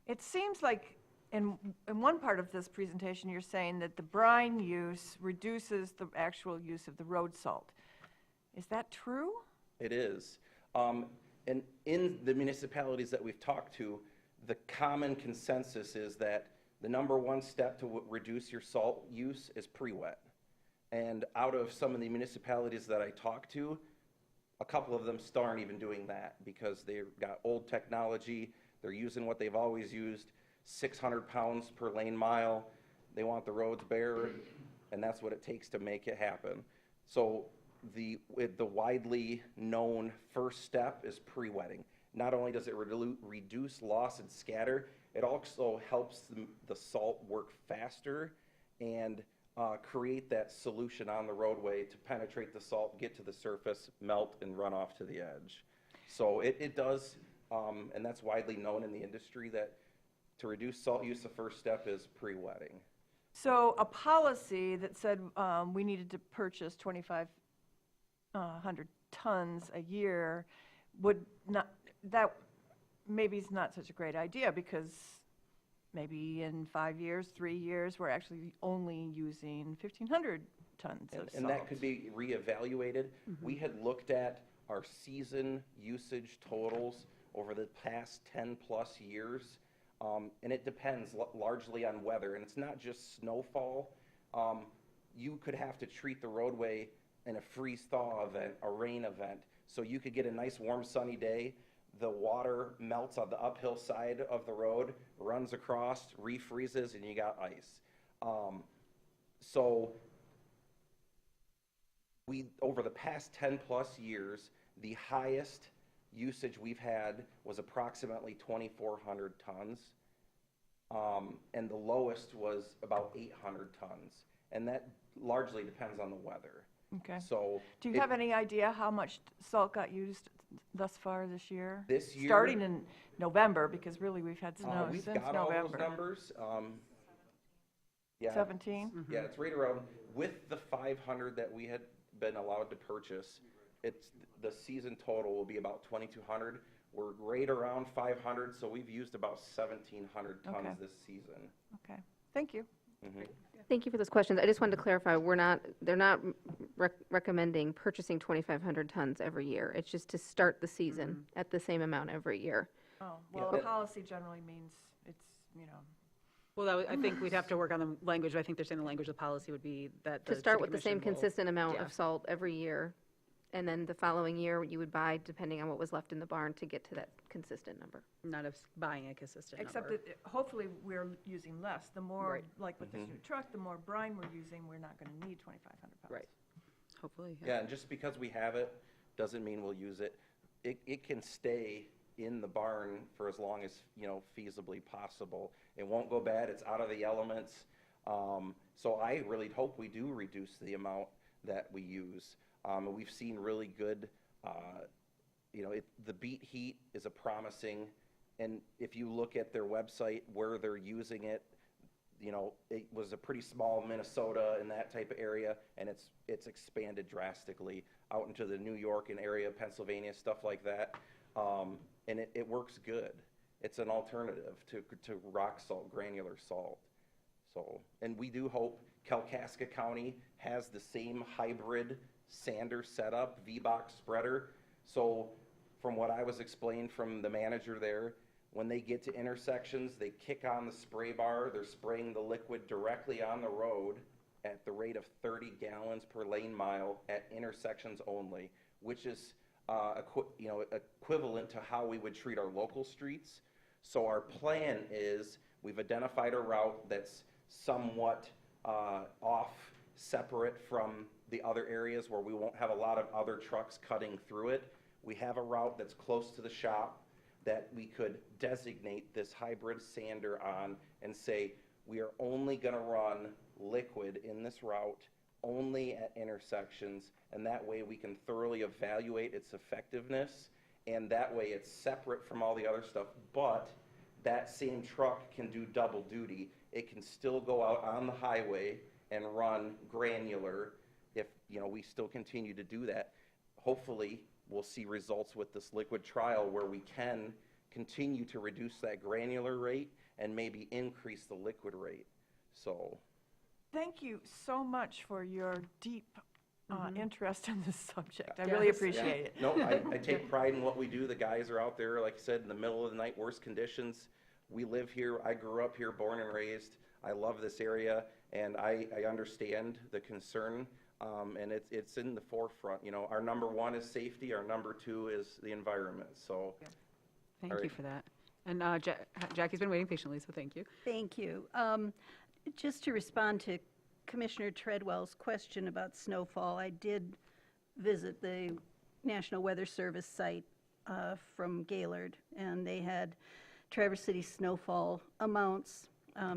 it seems like in one part of this presentation, you're saying that the brine use reduces the actual use of the road salt. Is that true? It is. And in the municipalities that we've talked to, the common consensus is that the number one step to reduce your salt use is pre-wet. And out of some of the municipalities that I talked to, a couple of them still aren't even doing that because they've got old technology. They're using what they've always used, 600 pounds per lane mile. They want the roads bare, and that's what it takes to make it happen. So the widely known first step is pre-wetting. Not only does it reduce loss and scatter, it also helps the salt work faster and create that solution on the roadway to penetrate the salt, get to the surface, melt, and run off to the edge. So it does, and that's widely known in the industry, that to reduce salt use, the first step is pre-wetting. So a policy that said we needed to purchase 2,500 tons a year would not, that maybe is not such a great idea, because maybe in 5 years, 3 years, we're actually only using 1,500 tons of salt. And that could be reevaluated. We had looked at our season usage totals over the past 10 plus years, and it depends largely on weather. And it's not just snowfall. You could have to treat the roadway in a freeze-thaw event, a rain event. So you could get a nice warm sunny day, the water melts on the uphill side of the road, runs across, refreezes, and you got ice. So over the past 10 plus years, the highest usage we've had was approximately 2,400 tons, and the lowest was about 800 tons. And that largely depends on the weather. Okay. So Do you have any idea how much salt got used thus far this year? This year? Starting in November, because really we've had snow we've since got all those November. numbers. Yeah. 17? Yeah, it's right around, with the 500 that we had been allowed to purchase, the season total will be about 2,200. We're right around 500, so we've used about 1,700 tons Okay. this season. Okay, thank you. Thank you for those questions. I just wanted to clarify, they're not recommending purchasing 2,500 tons every year. It's just to start the season at the same amount every year. Oh, well, Yeah. a policy generally means it's, Well, I think we'd have to work on the language. I think they're saying the language of policy would be that To the start city with the same commission will- consistent amount yeah. of salt every year, and then the following year, you would buy, depending on what was left in the barn, to get to that consistent number. Not of buying a consistent except number. that hopefully we're using less. The more, Right. like with this new truck, the more brine we're using, we're not going to need 2,500 pounds. Right. Hopefully, Yeah, and just because we have it, doesn't mean we'll use it. It can stay in the barn for as long as, feasibly possible. It won't go bad, it's out of the elements. So I really hope we do reduce the amount that we use. And we've seen really good, the beet heat is a promising, And if you look at their website where they're using it, it was a pretty small Minnesota and that type of area, and it's expanded drastically out into the New York and area, Pennsylvania, stuff like that. And it works good. It's an alternative to rock salt, granular salt. So, and we do hope Kalkaska County has the same hybrid sander setup, V-Box spreader. So from what I was explained from the manager there, when they get to intersections, they kick on the spray bar, they're spraying the liquid directly on the road at the rate of 30 gallons per lane mile at intersections only, which is equivalent to how we would treat our local streets. So our plan is, we've identified a route that's somewhat off, separate from the other areas where we won't have a lot of other trucks cutting through it. We have a route that's close to the shop that we could designate this hybrid sander on and say, we are only going to run liquid in this route, only at intersections, and that way we can thoroughly evaluate its effectiveness, and that way it's separate from all the other stuff, but that same truck can do double duty. It can still go out on the highway and run granular if, we still continue to do that. Hopefully, we'll see results with this liquid trial where we can continue to reduce that granular rate and maybe increase the liquid rate. So, Thank you so much for your deep interest in this subject. I really appreciate it. No, I take pride in what we do. The guys are out there, like I said, in the middle of the night, worst conditions. We live here. I grew up here, born and raised. I love this area, and I understand the concern, and it's in the forefront. Our number one is safety. Our number two is the environment. So, Thank All you right. for that. And Jackie's been waiting patiently, so thank you. Thank you. Just to respond to Commissioner Treadwell's question about snowfall, I did visit the National Weather Service site from Gaylord, and they had Traverse City snowfall amounts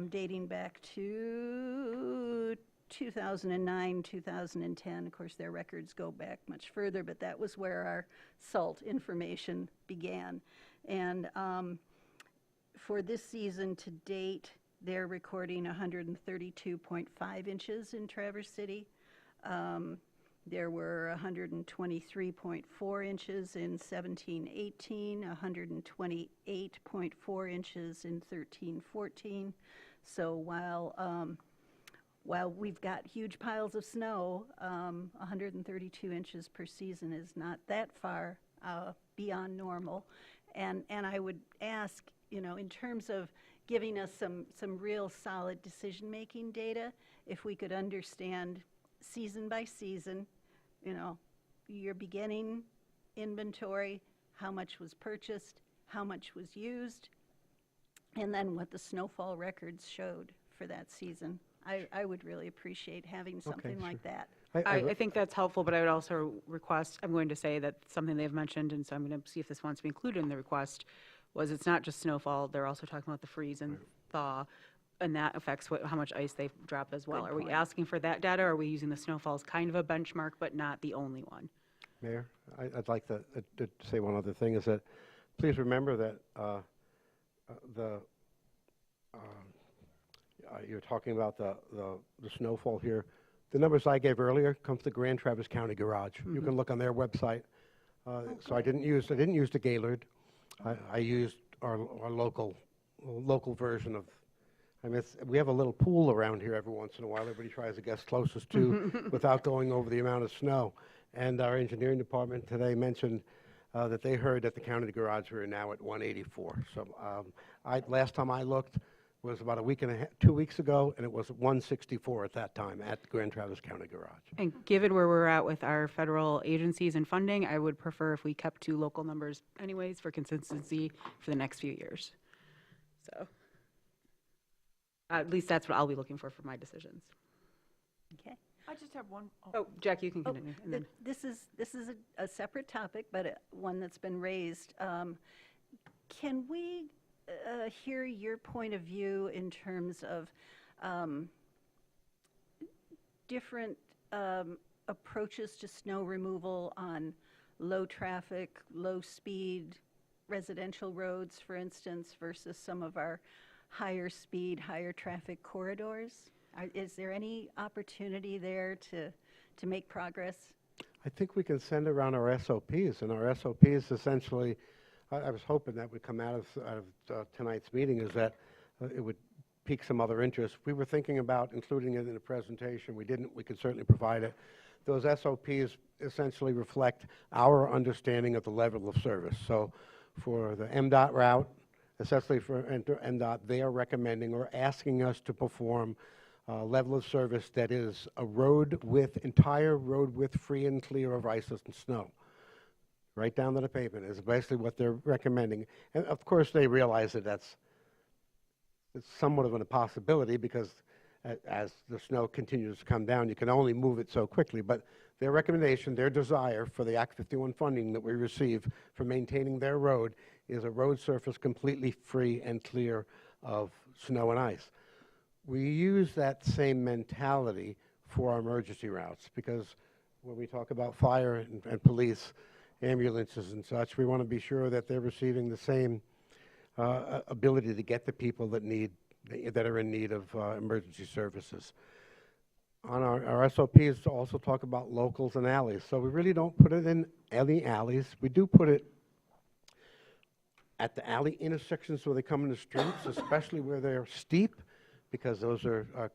dating back to 2009, 2010. Of course, their records go back much further, but that was where our salt information began. And for this season to date, they're recording 132.5 inches in Traverse City. There were 123.4 inches in 17-18, 128.4 inches in 13-14. So while we've got huge piles of snow, 132 inches per season is not that far beyond normal. And I would ask, in terms of giving us some real solid decision-making data, if we could understand season by season, your beginning inventory, how much was purchased, how much was used, and then what the snowfall records showed for that season. I would really appreciate having something like that. I think that's helpful, but I would also request, I'm going to say that something they've mentioned, and so I'm going to see if this wants to be included in the request, was it's not just snowfall, they're also talking about the freeze and thaw, and that affects how much ice they drop as well. Good Are we point. asking for that data, or are we using the snowfall as kind of a benchmark, but not the only one? Mayor, I'd like to say one other thing, is that please remember that you're talking about the snowfall here. The numbers I gave earlier come from the Grand Traverse County Garage. You can look on their website. So I didn't use the Gaylord. I used our local version of. We have a little pool around here every once in a while. Everybody tries to guess closest to without going over the amount of snow. And our engineering department today mentioned that they heard that the county garage were now at 184. So last time I looked was about 2 weeks ago, and it was 164 at that time at the Grand Traverse County Garage. And given where we're at with our federal agencies and funding, I would prefer if we kept to local numbers anyways for consistency for the next few years. So at least that's what I'll be looking for my decisions. Okay. I just have one. Oh, Jackie, you can continue. And then, This is a separate topic, but one that's been raised. Can we hear your point of view in terms of different approaches to snow removal on low traffic, low speed residential roads, for instance, versus some of our higher speed, higher traffic corridors? Is there any opportunity there to make progress? I think we can send around our SOPs, and our SOPs essentially, I was hoping that would come out of tonight's meeting, is that it would pique some other interest. We were thinking about including it in the presentation. We didn't. We can certainly provide it. Those SOPs essentially reflect our understanding of the level of service. So for the MDOT route, essentially for MDOT, they are recommending or asking us to perform a level of service that is a road width, entire road width free and clear of ice and snow. Right down to the pavement is basically what they're recommending. And of course, they realize that it's somewhat of an impossibility because as the snow continues to come down, you can only move it so quickly. But their recommendation, their desire for the Act 51 funding that we receive for maintaining their road is a road surface completely free and clear of snow and ice. We use that same mentality for our emergency routes because when we talk about fire and police, ambulances and such, we want to be sure that they're receiving the same ability to get the people that are in need of emergency services. On our SOPs also talk about locals and alleys. So we really don't put it in any alleys. We do put it at the alley intersections where they come in the streets, especially where they're steep, because those are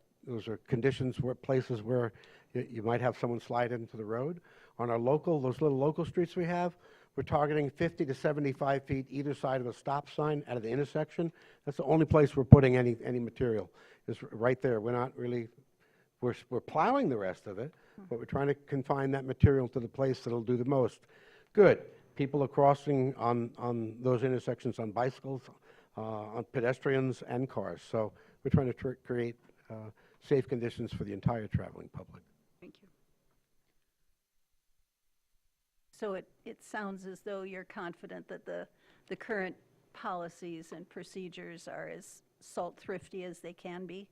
conditions where places where you might have someone slide into the road. On our those little local streets we have, we're targeting 50 to 75 feet either side of a stop sign out of the intersection. That's the only place we're putting any material, is right there. We're not really, we're plowing the rest of it, but we're trying to confine that material to the place that'll do the most. Good. People are crossing on those intersections on bicycles, on pedestrians and cars. So we're trying to create safe conditions for the entire traveling public. Thank you. So it sounds as though you're confident that the current policies and procedures are as salt thrifty as they can be?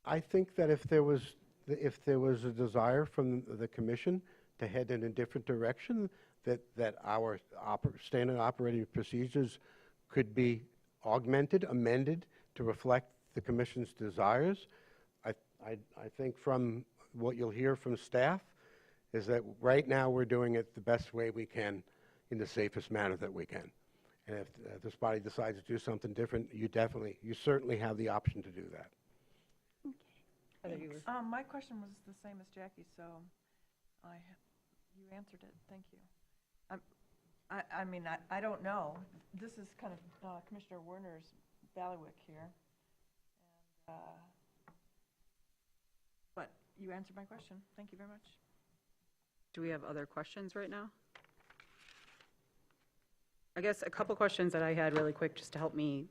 I think that if there was a desire from the commission to head in a different direction, that our standard operating procedures could be augmented, amended to reflect the commission's desires. I think from what you'll hear from staff is that right now we're doing it the best way we can in the safest manner that we can. And if this body decides to do something different, you certainly have the option to do that. My question was the same as Jackie, so you answered it. Thank you. I mean, I don't know. This is kind of Commissioner Werner's bailiwick here. And, but you answered my question. Thank you very much. Do we have other questions right now? I guess a couple questions that I had really quick just to help me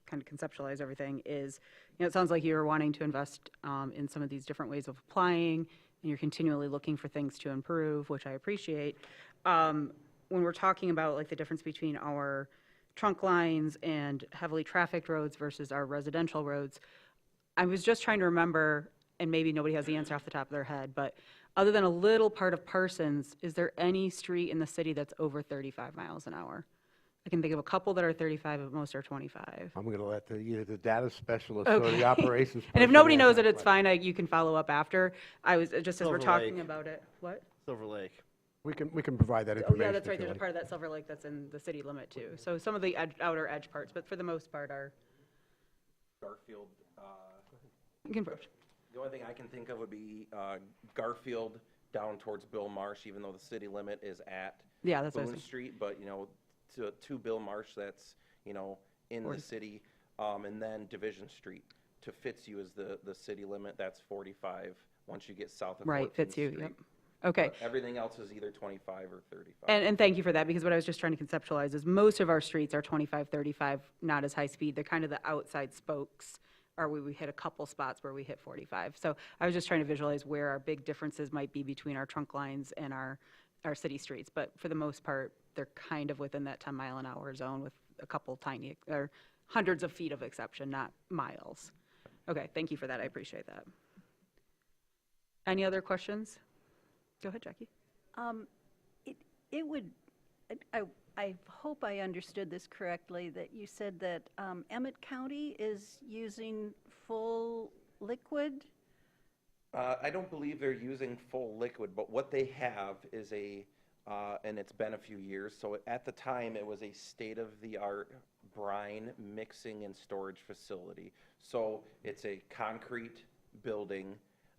kind of conceptualize everything is, it sounds like you're wanting to invest in some of these different ways of applying, and you're continually looking for things to improve, which I appreciate. When we're talking about like the difference between our trunk lines and heavily trafficked roads versus our residential roads, I was just trying to remember, and maybe nobody has the answer off the top of their head, but other than a little part of Parsons, is there any street in the city that's over 35 miles an hour? I can think of a couple that are 35, but most are 25. I'm going to let either the data specialist or the operations And if person nobody answer knows that it, it's question. fine. You can follow up after. I was, just as we're Silver talking Lake. about it. What? Silver Lake. We can provide that Oh, information. yeah, that's right. if you There's a like. part of that Silver Lake that's in the city limit too. So some of the outer edge parts, but for the most part are, Garfield, you can, the only thing I can think of would be Garfield down towards Bill Marsh, even though the city limit is at yeah, that's what I was Boone thinking. Street, but, to Bill Marsh, that's, in the city. And then Division Street to Fitzhugh is the city limit, that's 45, once you get south of 14th Right, Fitzhugh, Street. yep. Okay. But everything else is either 25 or 35. And thank you for that, because what I was just trying to conceptualize is most of our streets are 25, 35, not as high speed. They're kind of the outside spokes, or we hit a couple spots where we hit 45. So I was just trying to visualize where our big differences might be between our trunk lines and our city streets. But for the most part, they're kind of within that 10-mile-an-hour zone with a couple tiny, or hundreds of feet of exception, not miles. Okay, thank you for that. I appreciate that. Any other questions? Go ahead, Jackie. It would, I hope I understood this correctly, that you said that Emmett County is using full liquid? I don't believe they're using full liquid, but what they have is and it's been a few years, so at the time, it was a state-of-the-art brine mixing and storage facility. So it's a concrete building,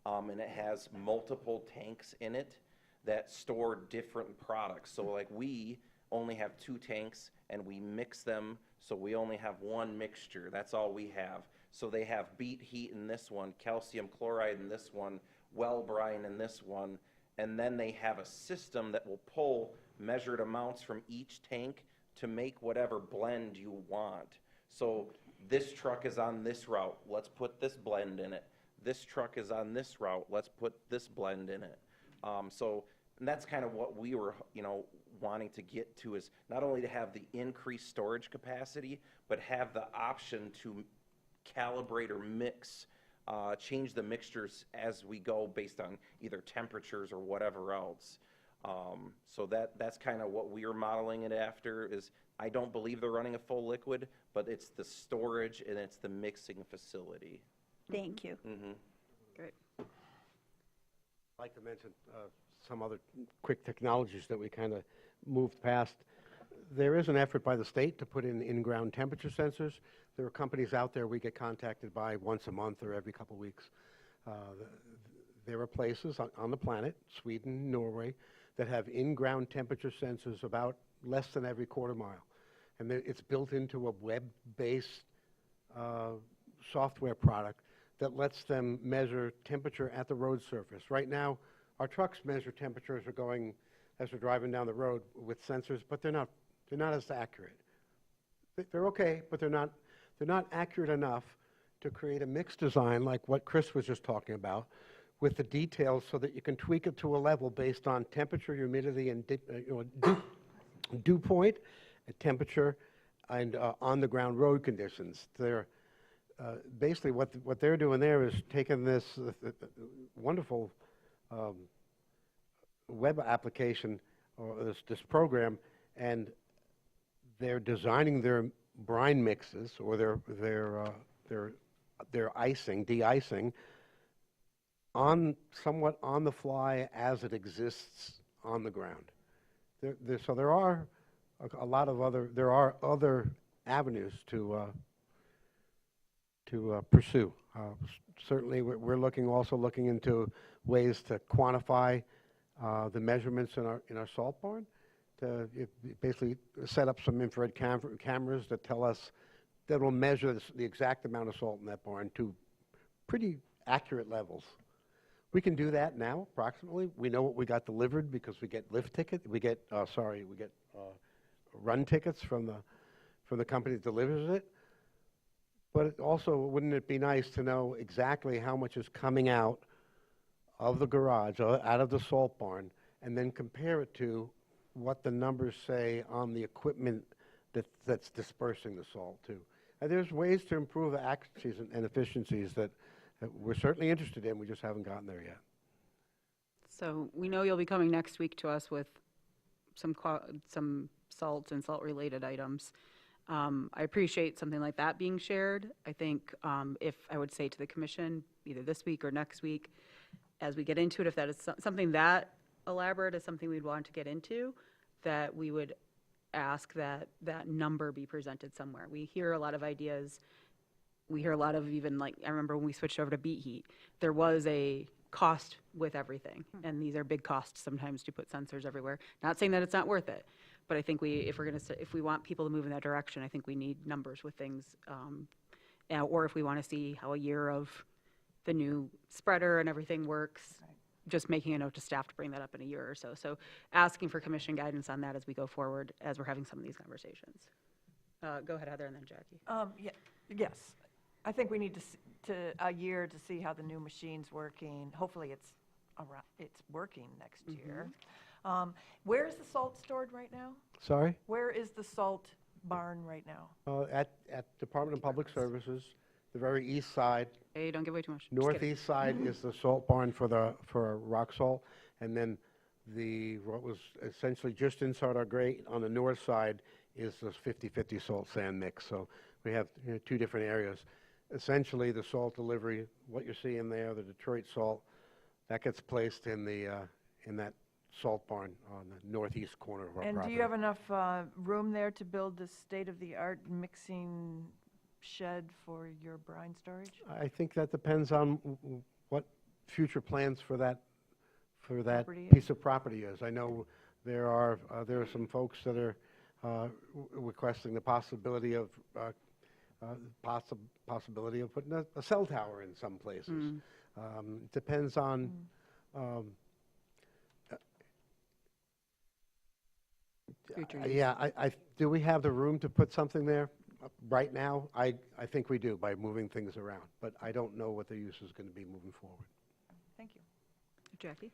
and it has multiple tanks in it that store different products. So like we only have 2 tanks, and we mix them, so we only have one mixture. That's all we have. So they have beet heat in this one, calcium chloride in this one, well brine in this one, and then they have a system that will pull measured amounts from each tank to make whatever blend you want. So this truck is on this route, let's put this blend in it. This truck is on this route, let's put this blend in it. And that's kind of what we were, wanting to get to, is not only to have the increased storage capacity, but have the option to calibrate or mix, change the mixtures as we go based on either temperatures or whatever else. So that's kind of what we are modeling it after. Is I don't believe they're running a full liquid, but it's the storage and it's the mixing facility. Thank you. Great. I'd like to mention some other quick technologies that we kind of moved past. There is an effort by the state to put in in-ground temperature sensors. There are companies out there we get contacted by once a month or every couple weeks. There are places on the planet, Sweden, Norway, that have in-ground temperature sensors about less than every quarter mile. And it's built into a web-based software product that lets them measure temperature at the road surface. Right now, our trucks measure temperatures as we're driving down the road with sensors, but they're not as accurate. They're okay, but they're not accurate enough to create a mix design like what Chris was just talking about, with the details so that you can tweak it to a level based on temperature, humidity, and dew point, temperature, and on-the-ground road conditions. They're basically what they're doing there is taking this wonderful web application or this program, and they're designing their brine mixes or their icing, de-icing, somewhat on the fly as it exists on the ground. So there are a lot of other avenues to pursue. Certainly, we're also looking into ways to quantify the measurements in our salt barn, to basically set up some infrared cameras that will measure the exact amount of salt in that barn to pretty accurate levels. We can do that now, approximately. We know what we got delivered because we get lift tickets. We get run tickets from the company that delivers it. But wouldn't it be nice to know exactly how much is coming out of the garage, out of the salt barn, and then compare it to what the numbers say on the equipment that's dispersing the salt too. And there's ways to improve the accuracies and efficiencies that we're certainly interested in. We just haven't gotten there yet. So we know you'll be coming next week to us with some salt and salt-related items. I appreciate something like that being shared. I think if I would say to the commission, either this week or next week, as we get into it, if that is something that elaborate is something we'd want to get into, that we would ask that that number be presented somewhere. We hear a lot of ideas. We hear a lot of even, like, I remember when we switched over to beet heat, there was a cost with everything. And these are big costs sometimes to put sensors everywhere. Not saying that it's not worth it, but I think if we want people to move in that direction, I think we need numbers with things. Or if we want to see how a year of the new spreader and everything works, just making a note to staff to bring that up in a year or so. So asking for commission guidance on that as we go forward, as we're having some of these conversations. Go ahead, Heather, and then Jackie. Yes. I think we need a year to see how the new machine's working. Hopefully it's working next year. Where is the salt stored right now? Sorry? Where is the salt barn right now? At Department of Public Services, the very east side. Hey, don't give away too much. Just kidding. Northeast side is the salt barn for rock salt, and then what was essentially just inside our grate on the north side is this 50/50 salt sand mix. So we have, you know, two different areas. Essentially, the salt delivery, what you're seeing there, the Detroit salt, that gets placed in that salt barn on the northeast corner of our And do property. you have enough room there to build the state-of-the-art mixing shed for your brine storage? I think that depends on what future plans for that Property piece of property is. I know there are some folks that are requesting the possibility of putting a cell tower in some places. Depends on Future use. yeah. Do we have the room to put something there right now? I think we do by moving things around, but I don't know what the use is going to be moving forward. Thank you. Jackie?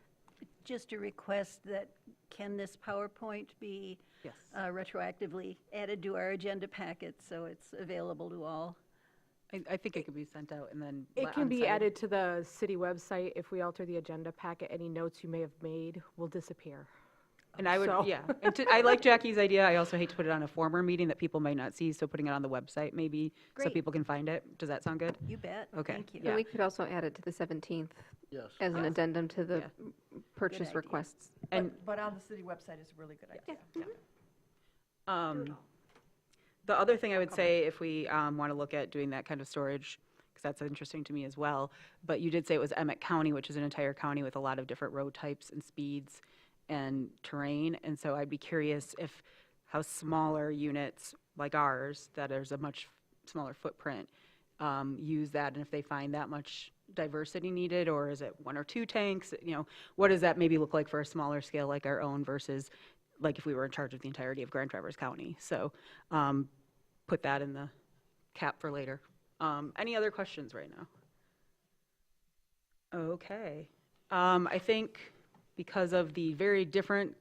Just a request that, can this PowerPoint be Yes. retroactively added to our agenda packet so it's available to all? I think it could be sent out and then. It let can on be site. added to the city website. If we alter the agenda packet, any notes you may have made will disappear. And I would, So- yeah, and I like Jackie's idea. I also hate to put it on a former meeting that people might not see, so putting it on the website maybe, so Great. people can find it. Does that sound good? You bet. Okay. Thank you. Yeah. And we could also add it to the 17th Yes. as an addendum to the purchase idea. requests. And But on the city website is a really good idea. the other thing I would say, if we want to look at doing that kind of storage, because that's interesting to me as well, but you did say it was Emmett County, which is an entire county with a lot of different road types and speeds and terrain, and so I'd be curious if how smaller units like ours, that there's a much smaller footprint, use that, and if they find that much diversity needed, or is it one or two tanks? You know, what does that maybe look like for a smaller scale like our own versus like if we were in charge of the entirety of Grand Traverse County? So put that in the cap for later. Any other questions right now? Okay. I think because of the very different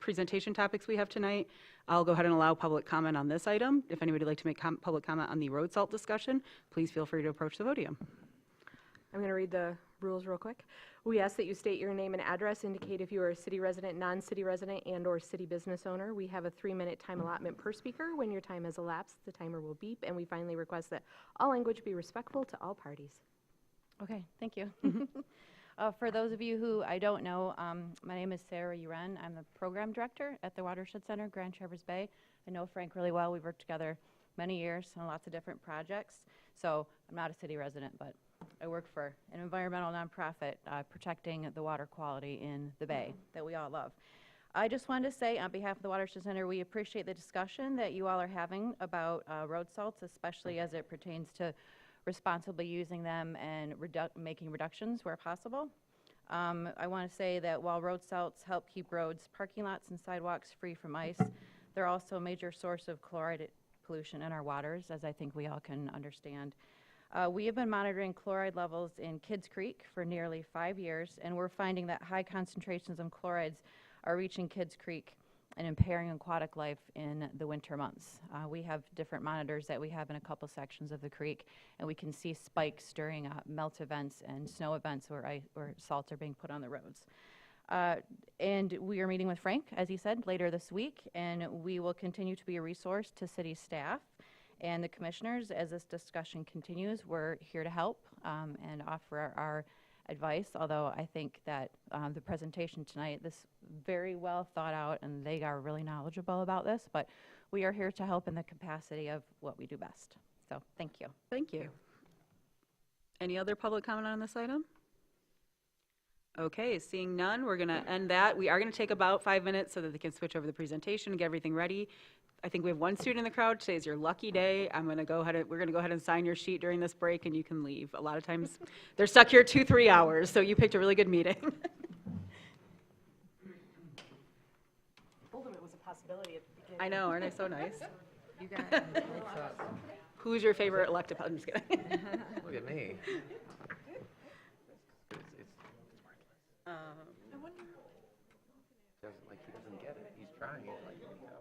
presentation topics we have tonight, I'll go ahead and allow public comment on this item. If anybody would like to make public comment on the road salt discussion, please feel free to approach the podium. I'm going to read the rules real quick. We ask that you state your name and address, indicate if you are a city resident, non-city resident, and/or city business owner. We have a 3-minute time allotment per speaker. When your time has elapsed, the timer will beep, and we finally request that all language be respectful to all parties. Okay, thank you. For those of you who I don't know, my name is Sarah Uren. I'm the program director at the Watershed Center, Grand Traverse Bay. I know Frank really well. We've worked together many years on lots of different projects. So I'm not a city resident, but I work for an environmental nonprofit protecting the water quality in the Bay that we all love. I just wanted to say on behalf of the Watershed Center, we appreciate the discussion that you all are having about road salts, especially as it pertains to responsibly using them and making reductions where possible. I want to say that while road salts help keep roads, parking lots, and sidewalks free from ice, they're also a major source of chloride pollution in our waters, as I think we all can understand. We have been monitoring chloride levels in Kids Creek for nearly 5 years, and we're finding that high concentrations of chlorides are reaching Kids Creek and impairing aquatic life in the winter months. We have different monitors that we have in a couple sections of the creek, and we can see spikes during melt events and snow events where salts are being put on the roads. And we are meeting with Frank, as he said, later this week, and we will continue to be a resource to city staff and the commissioners as this discussion continues. We're here to help and offer our advice, although I think that the presentation tonight, this very well thought out, and they are really knowledgeable about this, but we are here to help in the capacity of what we do best. So thank you. Thank you. Any other public comment on this item? Okay, seeing none, we're going to end that. We are going to take about 5 minutes so that they can switch over the presentation and get everything ready. I think we have one student in the crowd. Today is your lucky day. We're going to go ahead and sign your sheet during this break, and you can leave. A lot of times, they're stuck here 2-3 hours, so you picked a really good meeting. Told him it was a possibility at the beginning. I know, aren't I so nice? Who's your favorite elected? I'm just kidding. Look at me. He doesn't get it. He's trying. Like, you know.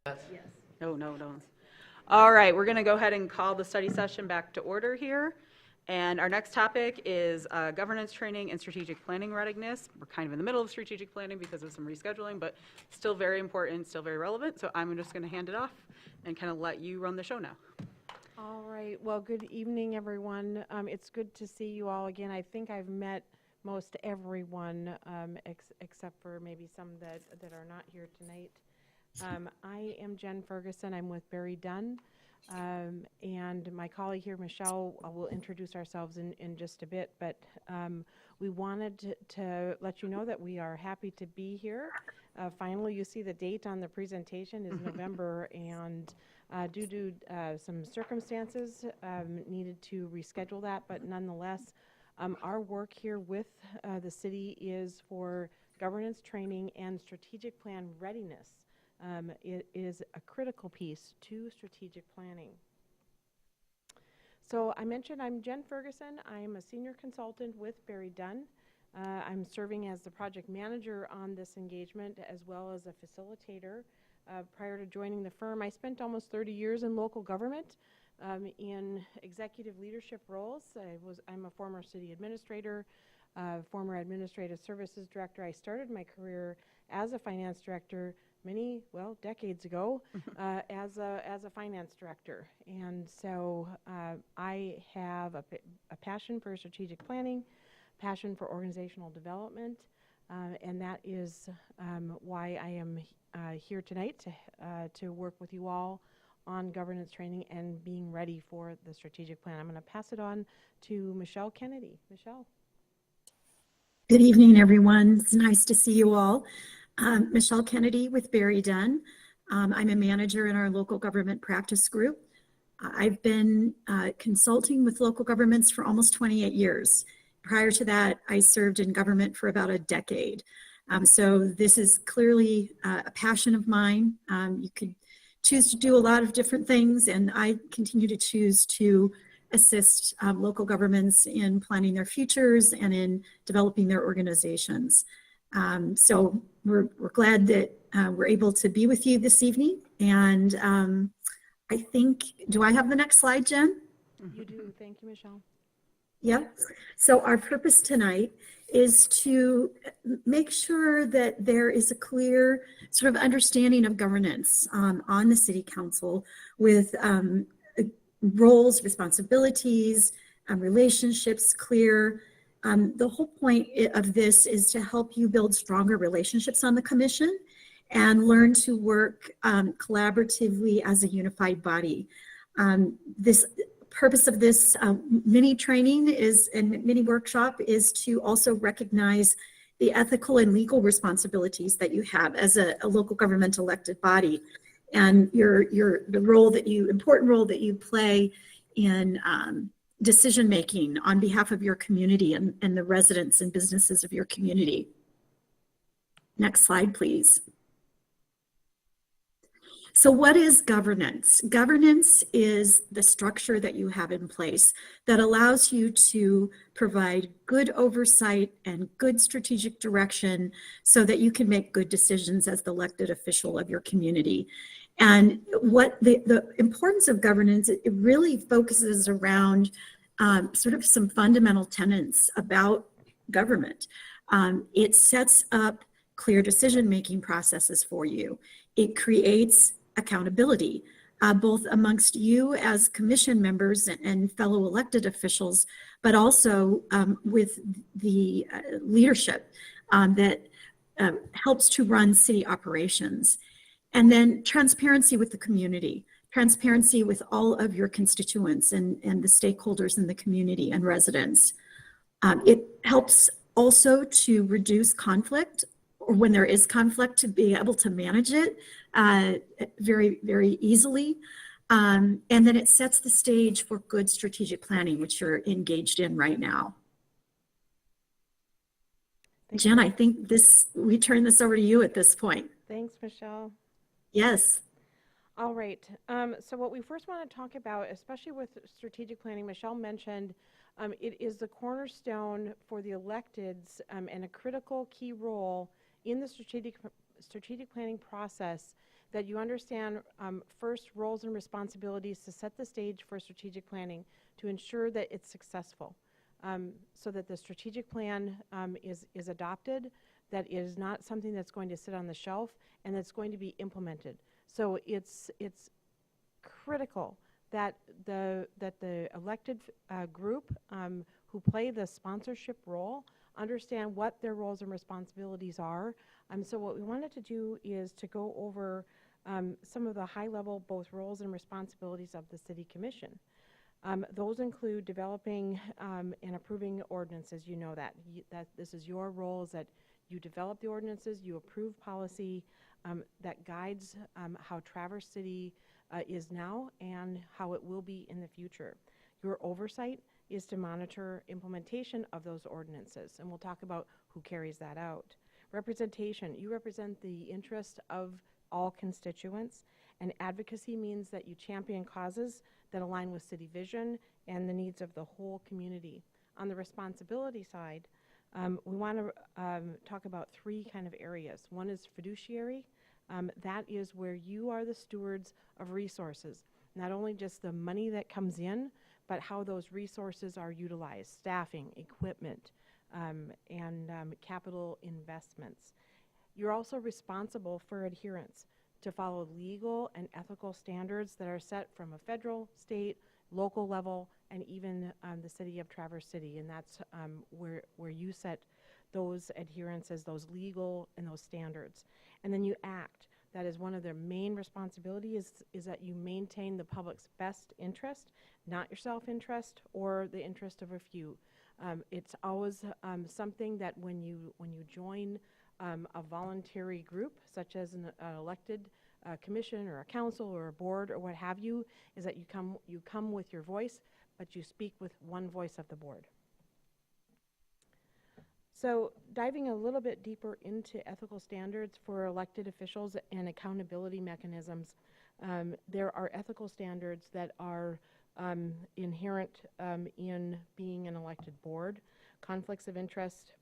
No, no, no. All right, we're going to go ahead and call the study session back to order here. And our next topic is governance training and strategic planning readiness. We're kind of in the middle of strategic planning because of some rescheduling, but still very important, still very relevant. So I'm just going to hand it off and kind of let you run the show now. All right, well, good evening, everyone. It's good to see you all again. I think I've met most everyone, except for maybe some that are not here tonight. I am Jen Ferguson. I'm with Barry Dunn. And my colleague here, Michelle, will introduce ourselves in just a bit, but we wanted to let you know that we are happy to be here. Finally, you see the date on the presentation is November, and due to some circumstances, needed to reschedule that, but nonetheless, our work here with the city is for governance training and strategic plan readiness. It is a critical piece to strategic planning. So I mentioned I'm Jen Ferguson. I'm a senior consultant with Barry Dunn. I'm serving as the project manager on this engagement as well as a facilitator. Prior to joining the firm, I spent almost 30 years in local government in executive leadership roles. I'm a former city administrator, former administrative services director. I started my career as a finance director decades ago, as a finance director. And so I have a passion for strategic planning, passion for organizational development, and that is why I am here tonight to work with you all on governance training and being ready for the strategic plan. I'm going to pass it on to Michelle Kennedy. Michelle. Good evening, everyone. It's nice to see you all. Michelle Kennedy with Barry Dunn. I'm a manager in our local government practice group. I've been consulting with local governments for almost 28 years. Prior to that, I served in government for about a decade. So this is clearly a passion of mine. You could choose to do a lot of different things, and I continue to choose to assist local governments in planning their futures and in developing their organizations. So we're glad that we're able to be with you this evening. And I think, do I have the next slide, Jen? You do. Thank you, Michelle. Yeah. So our purpose tonight is to make sure that there is a clear sort of understanding of governance on the City Council with roles, responsibilities, relationships clear. The whole point of this is to help you build stronger relationships on the commission and learn to work collaboratively as a unified body. This purpose of this mini training and mini workshop is to also recognize the ethical and legal responsibilities that you have as a local government elected body, and the important role that you play in decision making on behalf of your community and the residents and businesses of your community. Next slide, please. So what is governance? Governance is the structure that you have in place that allows you to provide good oversight and good strategic direction so that you can make good decisions as the elected official of your community. And what the importance of governance, it really focuses around sort of some fundamental tenets about government. It sets up clear decision-making processes for you. It creates accountability, both amongst you as commission members and fellow elected officials, but also with the leadership that helps to run city operations. And then transparency with the community, transparency with all of your constituents and the stakeholders in the community and residents. It helps also to reduce conflict, or when there is conflict, to be able to manage it very, very easily. And then it sets the stage for good strategic planning, which you're engaged in right now. Jen, I think we turn this over to you at this point. Thanks, Michelle. Yes. All right. So what we first want to talk about, especially with strategic planning, Michelle mentioned it is the cornerstone for the electeds and a critical key role in the strategic planning process that you understand first roles and responsibilities to set the stage for strategic planning to ensure that it's successful, so that the strategic plan is adopted, that it is not something that's going to sit on the shelf, and that's going to be implemented. So it's critical that the elected group who play the sponsorship role understand what their roles and responsibilities are. So what we wanted to do is to go over some of the high-level both roles and responsibilities of the City Commission. Those include developing and approving ordinances. You know that this is your role, is that you develop the ordinances, you approve policy that guides how Traverse City is now and how it will be in the future. Your oversight is to monitor implementation of those ordinances, and we'll talk about who carries that out. Representation, you represent the interest of all constituents, and advocacy means that you champion causes that align with city vision and the needs of the whole community. On the responsibility side, we want to talk about three kind of areas. One is fiduciary. That is where you are the stewards of resources, not only just the money that comes in, but how those resources are utilized, staffing, equipment, and capital investments. You're also responsible for adherence, to follow legal and ethical standards that are set from a federal, state, local level, and even the city of Traverse City. And that's where you set those adherences, those legal and those standards. And then you act. That is one of their main responsibilities, is that you maintain the public's best interest, not your self-interest or the interest of a few. It's always something that when you join a voluntary group, such as an elected commission or a council or a board or what have you, is that you come with your voice, but you speak with one voice of the board. So diving a little bit deeper into ethical standards for elected officials and accountability mechanisms, there are ethical standards that are inherent in being an elected board. Conflicts of interest,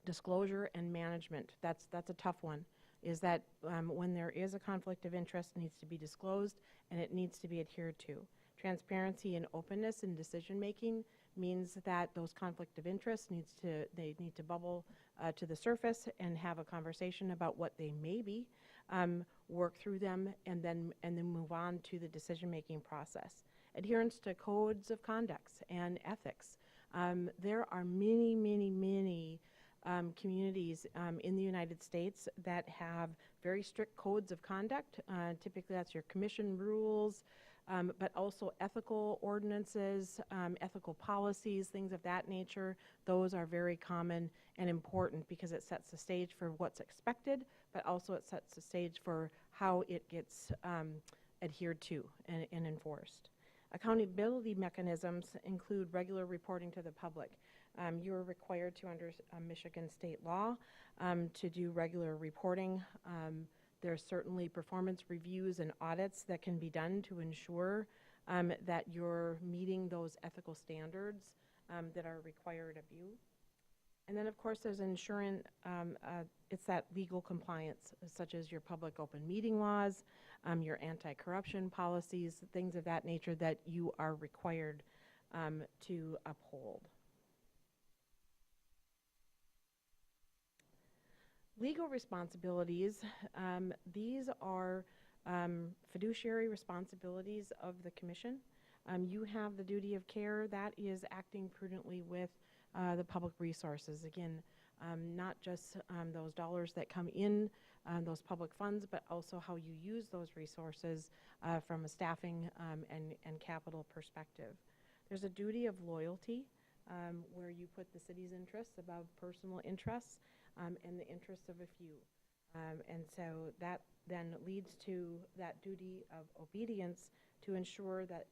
disclosure, and management. That's a tough one, is that when there is a conflict of interest, it needs to be disclosed and it needs to be adhered to. Transparency and openness in decision making means that those conflict of interest need to bubble to the surface and have a conversation about what they may be, work through them, and then move on to the decision making process. Adherence to codes of conduct and ethics. There are many communities in the United States that have very strict codes of conduct. Typically that's your commission rules, but also ethical ordinances, ethical policies, things of that nature. Those are very common and important because it sets the stage for what's expected, but also it sets the stage for how it gets adhered to and enforced. Accountability mechanisms include regular reporting to the public. You are required to, under Michigan state law, to do regular reporting. There's certainly performance reviews and audits that can be done to ensure that you're meeting those ethical standards that are required of you. And then, of course, there's ensuring it's that legal compliance, such as your public open meeting laws, your anti-corruption policies, things of that nature that you are required to uphold. Legal responsibilities, these are fiduciary responsibilities of the commission. You have the duty of care, that is acting prudently with the public resources. Again, not just those dollars that come in, those public funds, but also how you use those resources from a staffing and capital perspective. There's a duty of loyalty where you put the city's interests above personal interests and the interests of a few. And so that then leads to that duty of obedience to ensure that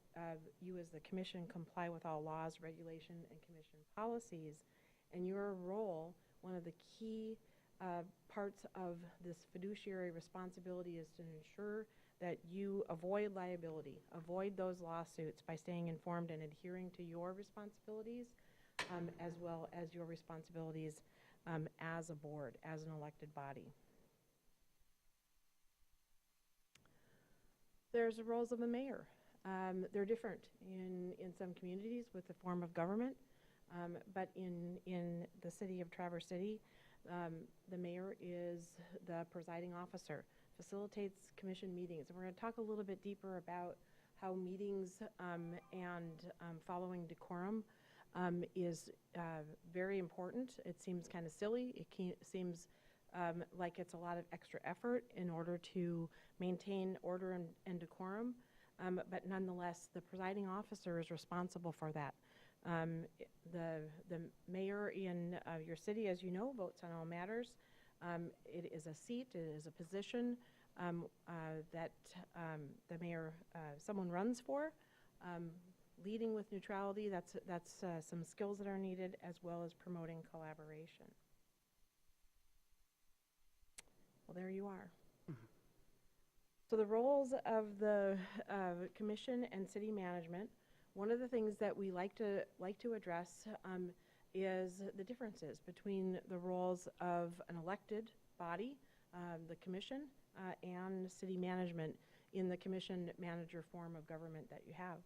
you as the commission comply with all laws, regulation, and commission policies. And your role, one of the key parts of this fiduciary responsibility, is to ensure that you avoid liability, avoid those lawsuits by staying informed and adhering to your responsibilities, as well as your responsibilities as a board, as an elected body. There's the roles of the mayor. They're different in some communities with the form of government, but in the city of Traverse City, the mayor is the presiding officer, facilitates commission meetings. And we're going to talk a little bit deeper about how meetings and following decorum is very important. It seems kind of silly. It seems like it's a lot of extra effort in order to maintain order and decorum, but nonetheless, the presiding officer is responsible for that. The mayor in your city, as you know, votes on all matters. It is a seat, it is a position that the mayor, someone runs for. Leading with neutrality, that's some skills that are needed, as well as promoting collaboration. Well, there you are. So the roles of the commission and city management, one of the things that we like to address is the differences between the roles of an elected body, the commission, and city management in the commission manager form of government that you have.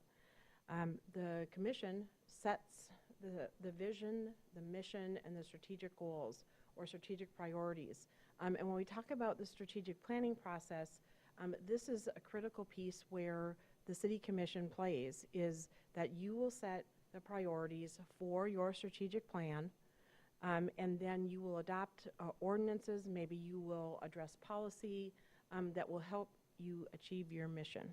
The commission sets the vision, the mission, and the strategic goals or strategic priorities. And when we talk about the strategic planning process, this is a critical piece where the city commission plays, is that you will set the priorities for your strategic plan, and then you will adopt ordinances, maybe you will address policy that will help you achieve your mission.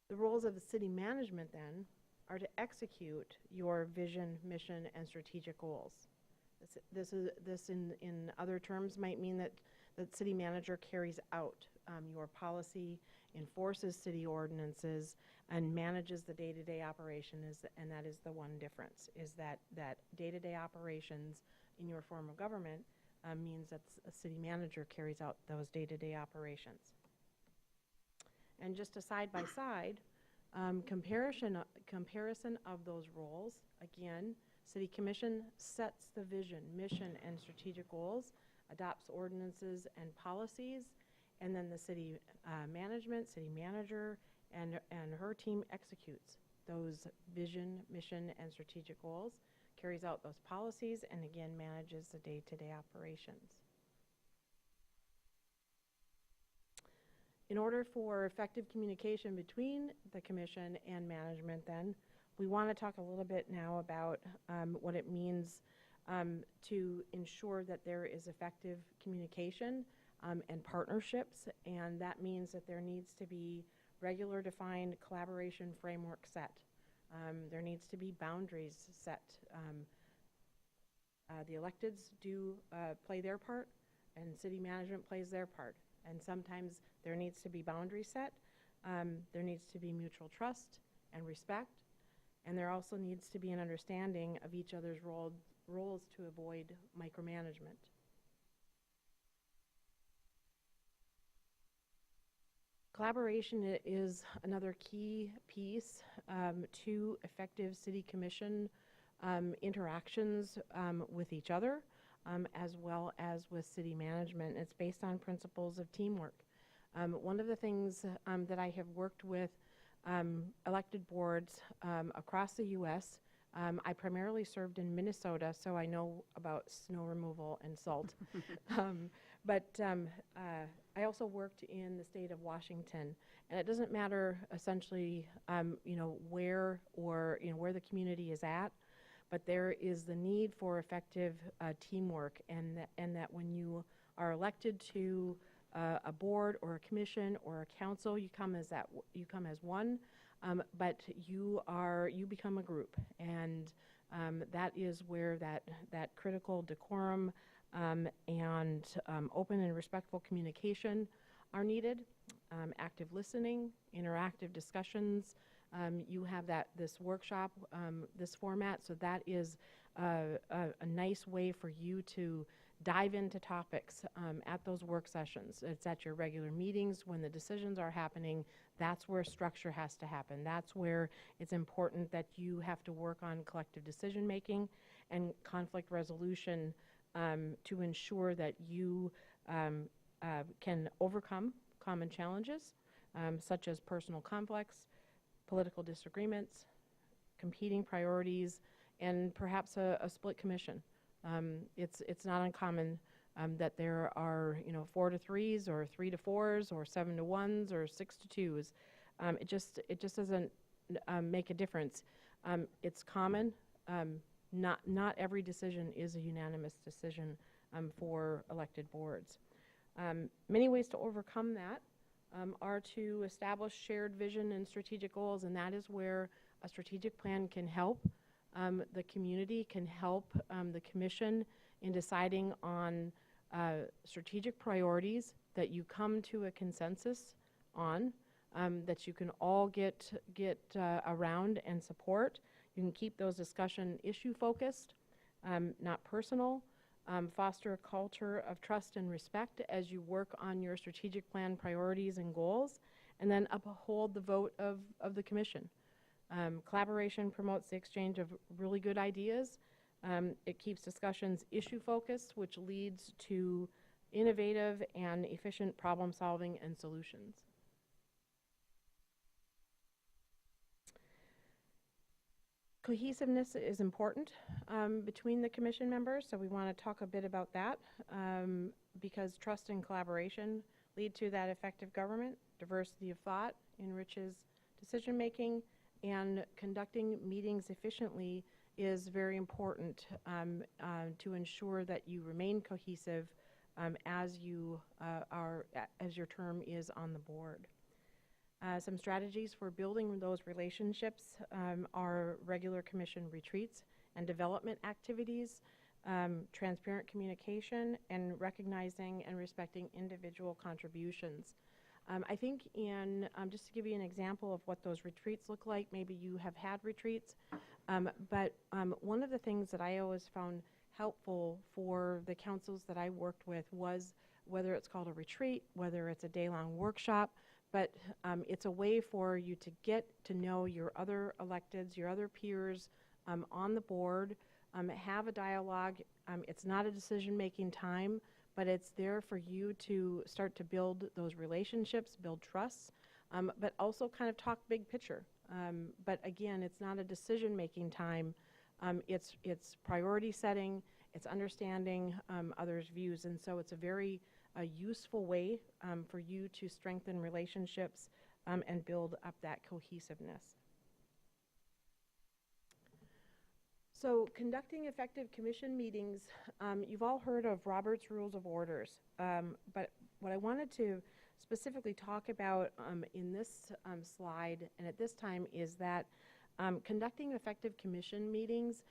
The roles of the city management then are to execute your vision, mission, and strategic goals. This in other terms might mean that the city manager carries out your policy, enforces city ordinances, and manages the day-to-day operation. And that is the one difference, is that day-to-day operations in your form of government means that a city manager carries out those day-to-day operations. And just a side-by-side comparison of those roles, again, City Commission sets the vision, mission, and strategic goals, adopts ordinances and policies, and then the city management, city manager, and her team executes those vision, mission, and strategic goals, carries out those policies, and again manages the day-to-day operations. In order for effective communication between the commission and management then, we want to talk a little bit now about what it means to ensure that there is effective communication and partnerships, and that means that there needs to be regular defined collaboration framework set. There needs to be boundaries set. The electeds do play their part, and city management plays their part. And sometimes there needs to be boundaries set, there needs to be mutual trust and respect, and there also needs to be an understanding of each other's roles to avoid micromanagement. Collaboration is another key piece to effective city commission interactions with each other, as well as with city management. It's based on principles of teamwork. One of the things that I have worked with elected boards across the U.S., I primarily served in Minnesota, so I know about snow removal and salt. But I also worked in the state of Washington, and it doesn't matter essentially, where the community is at, but there is the need for effective teamwork, and that when you are elected to a board or a commission or a council, you come as one, but you become a group, and that is where that critical decorum and open and respectful communication are needed. Active listening, interactive discussions. You have this workshop, this format, so that is a nice way for you to dive into topics at those work sessions. It's at your regular meetings when the decisions are happening. That's where structure has to happen. That's where it's important that you have to work on collective decision making and conflict resolution to ensure that you can overcome common challenges, such as personal conflicts, political disagreements, competing priorities, and perhaps a split commission. It's not uncommon that there are 4 to 3s or 3 to 4s or 7 to 1s or 6 to 2s. It just doesn't make a difference. It's common. Not every decision is a unanimous decision for elected boards. Many ways to overcome that are to establish shared vision and strategic goals, and that is where a strategic plan can help. The community can help the commission in deciding on strategic priorities that you come to a consensus on, that you can all get around and support. You can keep those discussion issue focused, not personal. Foster a culture of trust and respect as you work on your strategic plan priorities and goals, and then uphold the vote of the commission. Collaboration promotes the exchange of really good ideas. It keeps discussions issue focused, which leads to innovative and efficient problem solving and solutions. Cohesiveness is important between the commission members, so we want to talk a bit about that because trust and collaboration lead to that effective government. Diversity of thought enriches decision making, and conducting meetings efficiently is very important to ensure that you remain cohesive as your term is on the board. Some strategies for building those relationships are regular commission retreats and development activities, transparent communication, and recognizing and respecting individual contributions. I think just to give you an example of what those retreats look like, maybe you have had retreats, but one of the things that I always found helpful for the councils that I worked with was, whether it's called a retreat, whether it's a day-long workshop, but it's a way for you to get to know your other electeds, your other peers on the board, have a dialogue. It's not a decision-making time, but it's there for you to start to build those relationships, build trust, but also kind of talk big picture. But again, it's not a decision-making time. It's priority setting, it's understanding others' views, and so it's a very useful way for you to strengthen relationships and build up that cohesiveness. So conducting effective commission meetings, you've all heard of Robert's Rules of Orders, but what I wanted to specifically talk about in this slide and at this time is that conducting effective commission meetings,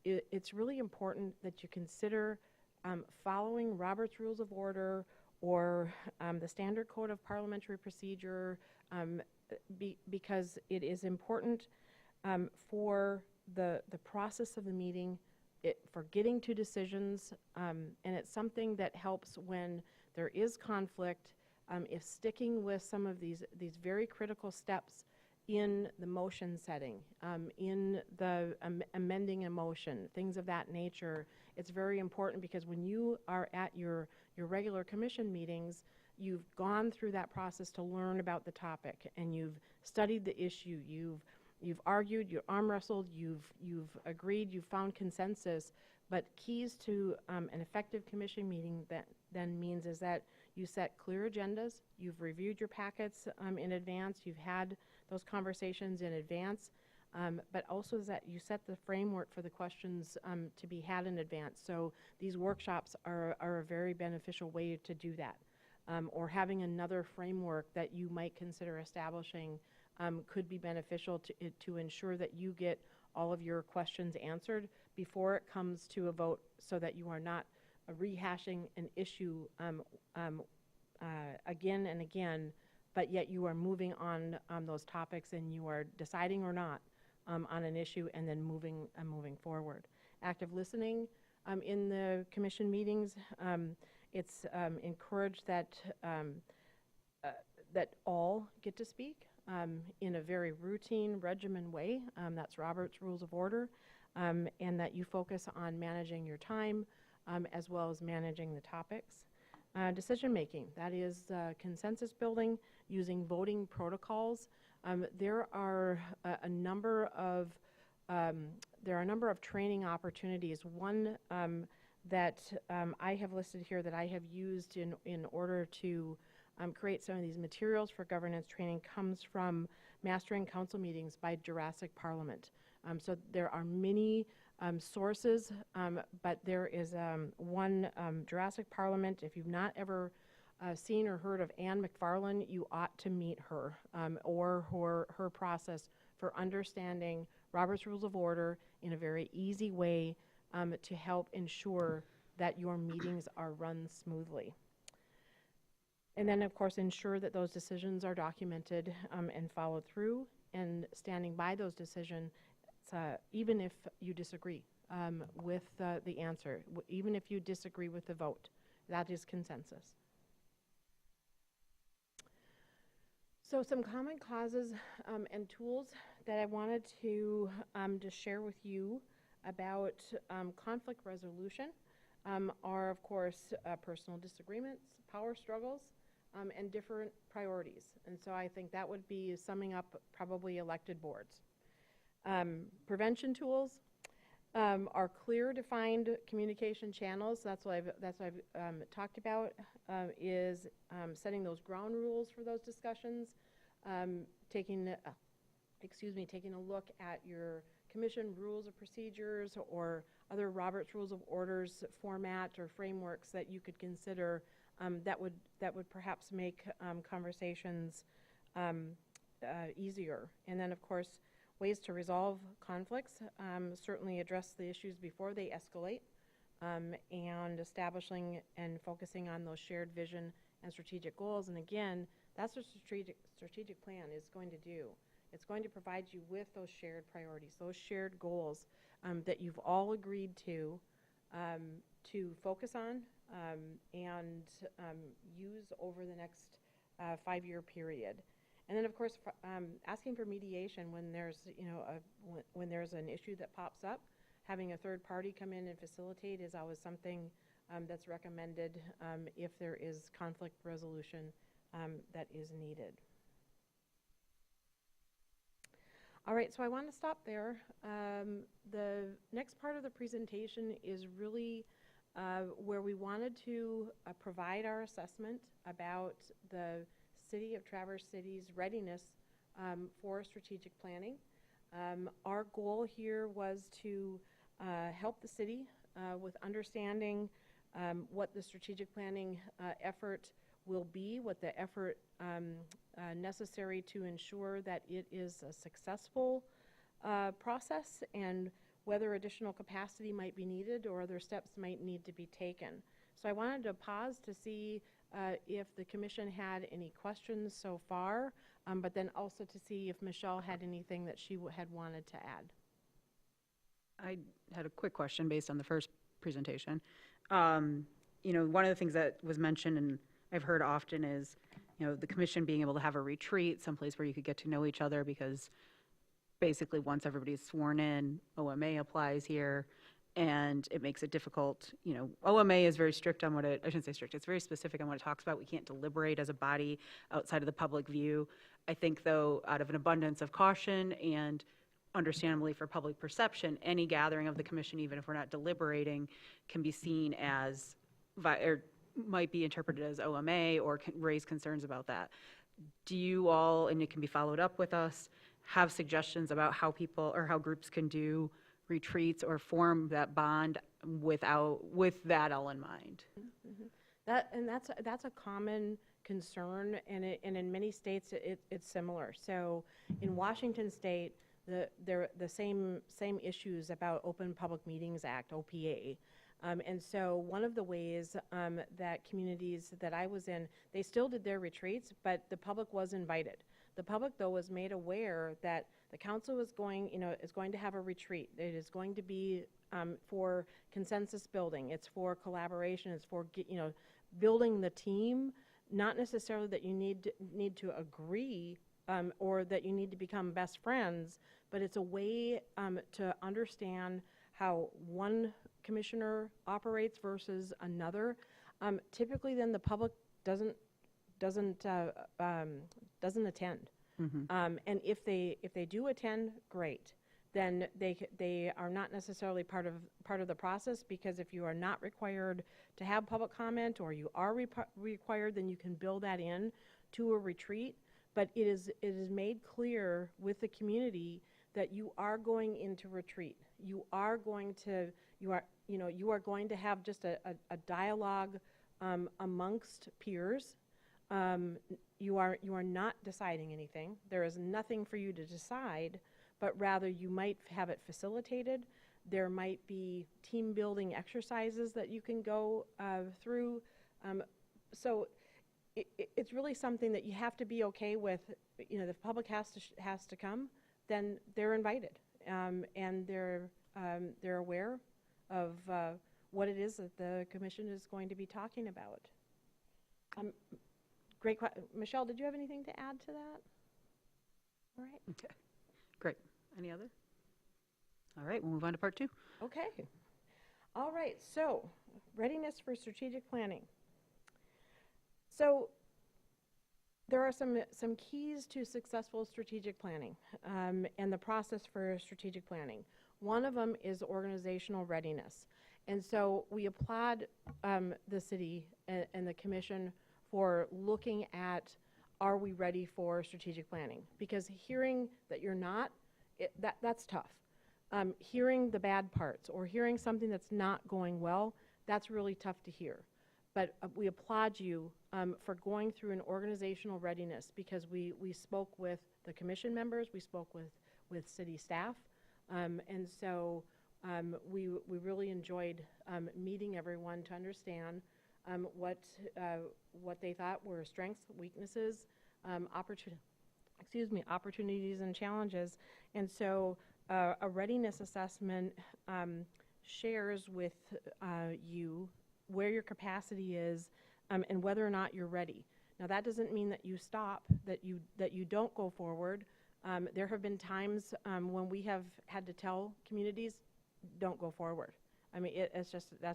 it's really important that you consider following Robert's Rules of Order or the Standard Code of Parliamentary Procedure because it is important for the process of the meeting, for getting to decisions, and it's something that helps when there is conflict, if sticking with some of these very critical steps in the motion setting, in the amending a motion, things of that nature. It's very important because when you are at your regular commission meetings, you've gone through that process to learn about the topic, and you've studied the issue, you've argued, you arm wrestled, you've agreed, you've found consensus. But keys to an effective commission meeting that then means is that you set clear agendas, you've reviewed your packets in advance, you've had those conversations in advance, but also that you set the framework for the questions to be had in advance. So these workshops are a very beneficial way to do that. Or having another framework that you might consider establishing could be beneficial to ensure that you get all of your questions answered before it comes to a vote, so that you are not rehashing an issue again and again, but yet you are moving on those topics and you are deciding or not on an issue and then moving forward. Active listening in the commission meetings, it's encouraged that that all get to speak in a very routine, regimen way. That's Robert's Rules of Order, and that you focus on managing your time, as well as managing the topics. Decision-making, that is consensus building using voting protocols. There are a number of training opportunities. One that I have listed here that I have used in order to create some of these materials for governance training comes from Mastering Council Meetings by Jurassic Parliament. So there are many sources, but there is one Jurassic Parliament. If you've not ever seen or heard of Anne McFarlane, you ought to meet her or her process for understanding Robert's Rules of Order in a very easy way to help ensure that your meetings are run smoothly. And then, of course, ensure that those decisions are documented and followed through, and standing by those decisions, even if you disagree with the answer, even if you disagree with the vote. That is consensus. So some common causes and tools that I wanted to just share with you about conflict resolution are, of course, personal disagreements, power struggles, and different priorities. And so I think that would be summing up probably elected boards. Prevention tools are clear, defined communication channels. That's what I've talked about. Is setting those ground rules for those discussions. Taking a look at your commission rules of procedures or other Robert's Rules of Orders format or frameworks that you could consider that would perhaps make conversations easier. And then, of course, ways to resolve conflicts, certainly address the issues before they escalate, and establishing and focusing on those shared vision and strategic goals. And again, that's what strategic plan is going to do. It's going to provide you with those shared priorities, those shared goals that you've all agreed to focus on and use over the next 5-year period. And then, of course, asking for mediation when there's, when there's an issue that pops up. Having a third party come in and facilitate is always something that's recommended if there is conflict resolution that is needed. All right, so I want to stop there. The next part of the presentation is really where we wanted to provide our assessment about the City of Traverse City's readiness for strategic planning. Our goal here was to help the city with understanding what the strategic planning effort will be, what the effort necessary to ensure that it is a successful process, and whether additional capacity might be needed or other steps might need to be taken. So I wanted to pause to see if the commission had any questions so far, but then also to see if Michelle had anything that she had wanted to add. I had a quick question based on the first presentation. One of the things that was mentioned and I've heard often is, the commission being able to have a retreat, someplace where you could get to know each other, because basically once everybody's sworn in, OMA applies here, and it makes it difficult. OMA is very strict on I shouldn't say strict, it's very specific on what it talks about. We can't deliberate as a body outside of the public view. I think, though, out of an abundance of caution and understandably for public perception, any gathering of the commission, even if we're not deliberating, can be seen as, or might be interpreted as OMA or can raise concerns about that. Do you all, and it can be followed up with us, have suggestions about how people or how groups can do retreats or form that bond with that all in mind? Mm-hmm. That's a common concern, and in many states it's similar. So in Washington State, the same issues about Open Public Meetings Act, OPA. And so one of the ways that communities that I was in, they still did their retreats, but the public was invited. The public, though, was made aware that the council is going to have a retreat. It is going to be for consensus building. It's for collaboration. It's for building the team. Not necessarily that you need to agree or that you need to become best friends, but it's a way to understand how one commissioner operates versus another, typically then the public doesn't attend. And if they do attend, great. Then they are not necessarily part of the process, because if you are not required to have public comment, or you are required, then you can build that in to a retreat. But it is made clear with the community that you are going into retreat. You are going to have just a dialogue amongst peers. You are not deciding anything. There is nothing for you to decide, but rather you might have it facilitated. There might be team building exercises that you can go through. So it's really something that you have to be okay with. You know, the public has to come, then they're invited, and they're aware of what it is that the commission is going to be talking about. Great question. Michelle, did you have anything to add to that? All right. Okay, great. Any other? All right, we'll move on to part 2. Okay. All right, so readiness for strategic planning. So there are some keys to successful strategic planning and the process for strategic planning. One of them is organizational readiness. And so we applaud the city and the commission for looking at, are we ready for strategic planning? Because hearing that you're not, that's tough. Hearing the bad parts or hearing something that's not going well, that's really tough to hear. But we applaud you for going through an organizational readiness, because we spoke with the commission members, we spoke with city staff, and so we really enjoyed meeting everyone to understand what they thought were strengths, weaknesses, opportunities and challenges. And so a readiness assessment shares with you where your capacity is and whether or not you're ready. Now that doesn't mean that you stop, that you don't go forward. There have been times when we have had to tell communities, don't go forward. I mean, that's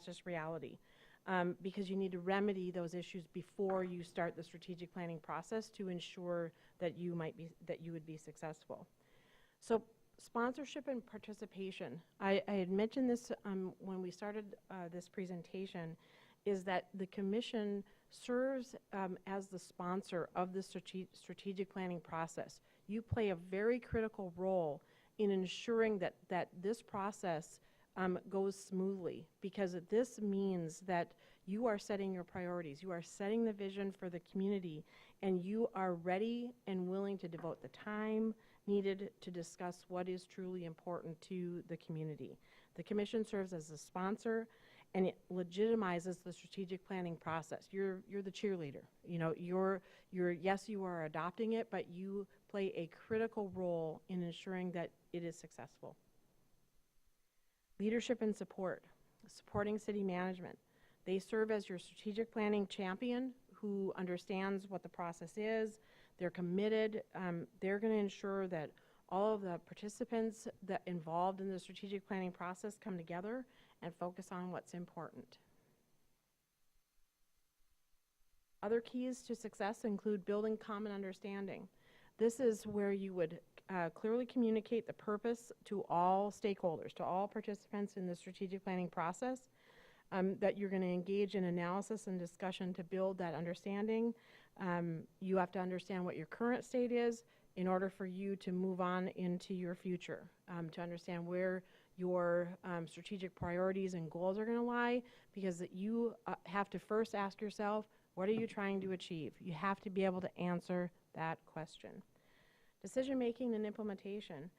just reality. Because you need to remedy those issues before you start the strategic planning process to ensure that you would be successful. So sponsorship and participation. I had mentioned this when we started this presentation, is that the commission serves as the sponsor of the strategic planning process. You play a very critical role in ensuring that this process goes smoothly, because this means that you are setting your priorities, you are setting the vision for the community, and you are ready and willing to devote the time needed to discuss what is truly important to the community. The commission serves as a sponsor, and it legitimizes the strategic planning process. You're the cheerleader. You know, yes, you are adopting it, but you play a critical role in ensuring that it is successful. Leadership and support, supporting city management. They serve as your strategic planning champion who understands what the process is. They're committed. They're going to ensure that all of the participants that involved in the strategic planning process come together and focus on what's important. Other keys to success include building common understanding. This is where you would clearly communicate the purpose to all stakeholders, to all participants in the strategic planning process, that you're going to engage in analysis and discussion to build that understanding. You have to understand what your current state is in order for you to move on into your future, to understand where your strategic priorities and goals are going to lie, because you have to first ask yourself, what are you trying to achieve? You have to be able to answer that question. Decision-making and implementation.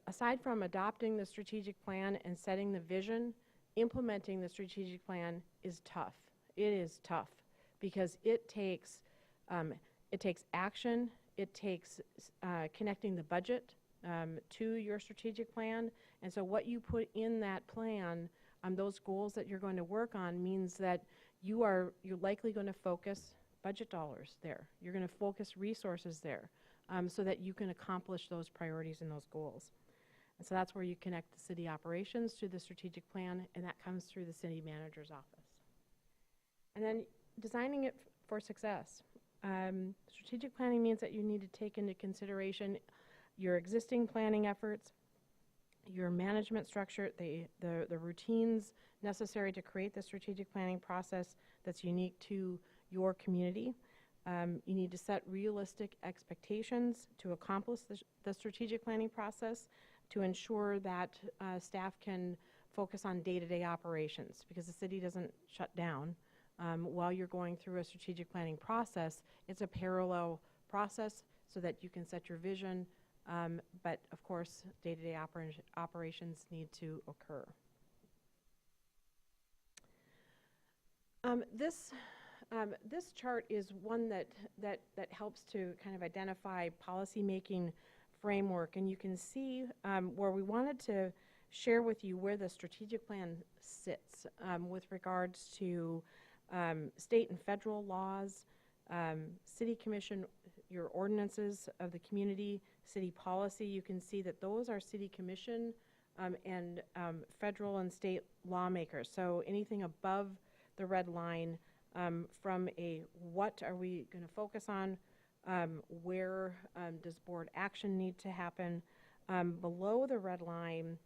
Aside from adopting the strategic plan and setting the vision, implementing the strategic plan is tough. It is tough because it takes action. It takes connecting the budget to your strategic plan. And so what you put in that plan, those goals that you're going to work on, means that you're likely going to focus budget dollars there. You're going to focus resources there so that you can accomplish those priorities and those goals. And so that's where you connect the city operations to the strategic plan, and that comes through the city manager's office. And then designing it for success. Strategic planning means that you need to take into consideration your existing planning efforts, your management structure, the routines necessary to create the strategic planning process that's unique to your community. You need to set realistic expectations to accomplish the strategic planning process to ensure that staff can focus on day-to-day operations, because the city doesn't shut down. While you're going through a strategic planning process, it's a parallel process so that you can set your vision, but of course, day-to-day operations need to occur. This chart is one that helps to kind of identify policy-making framework, and you can see where we wanted to share with you where the strategic plan sits with regards to state and federal laws, city commission, your ordinances of the community, city policy. You can see that those are city commission and federal and state lawmakers. So anything above the red line from a what are we going to focus on, where does board action need to happen, below the red line,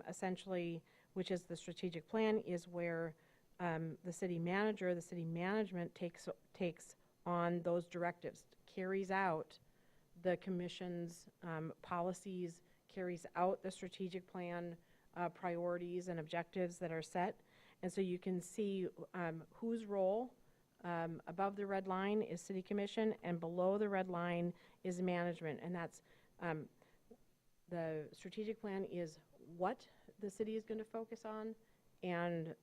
essentially, which is the strategic plan, is where the city manager, the city management takes on those directives, carries out the commission's policies, carries out the strategic plan priorities and objectives that are set. And so you can see whose role above the red line is city commission, and below the red line is management. And that's the strategic plan is what the city is going to focus on, and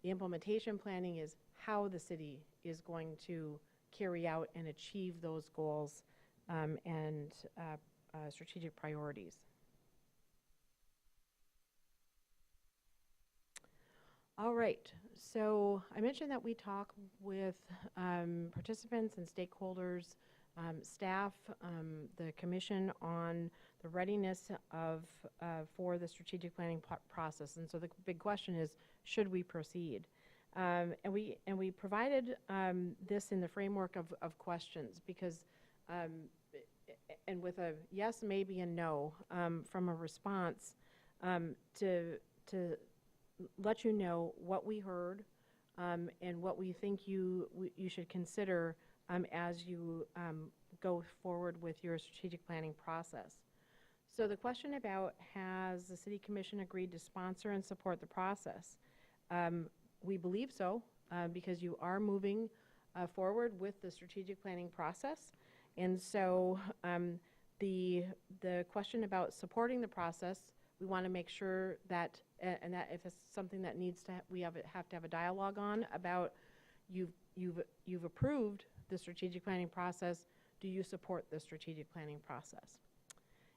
the implementation planning is how the city is going to carry out and achieve those goals and strategic priorities. All right, so I mentioned that we talk with participants and stakeholders, staff, the commission on the readiness of for the strategic planning process. And so the big question is, should we proceed? And we provided this in the framework of questions, because and with a yes, maybe, and no from a response to let you know what we heard and what we think you should consider as you go forward with your strategic planning process. So the question about, has the City Commission agreed to sponsor and support the process? We believe so, because you are moving forward with the strategic planning process. And so the question about supporting the process, we want to make sure that, and that if it's something that needs to, we have to have a dialogue on about, you've approved the strategic planning process. Do you support the strategic planning process?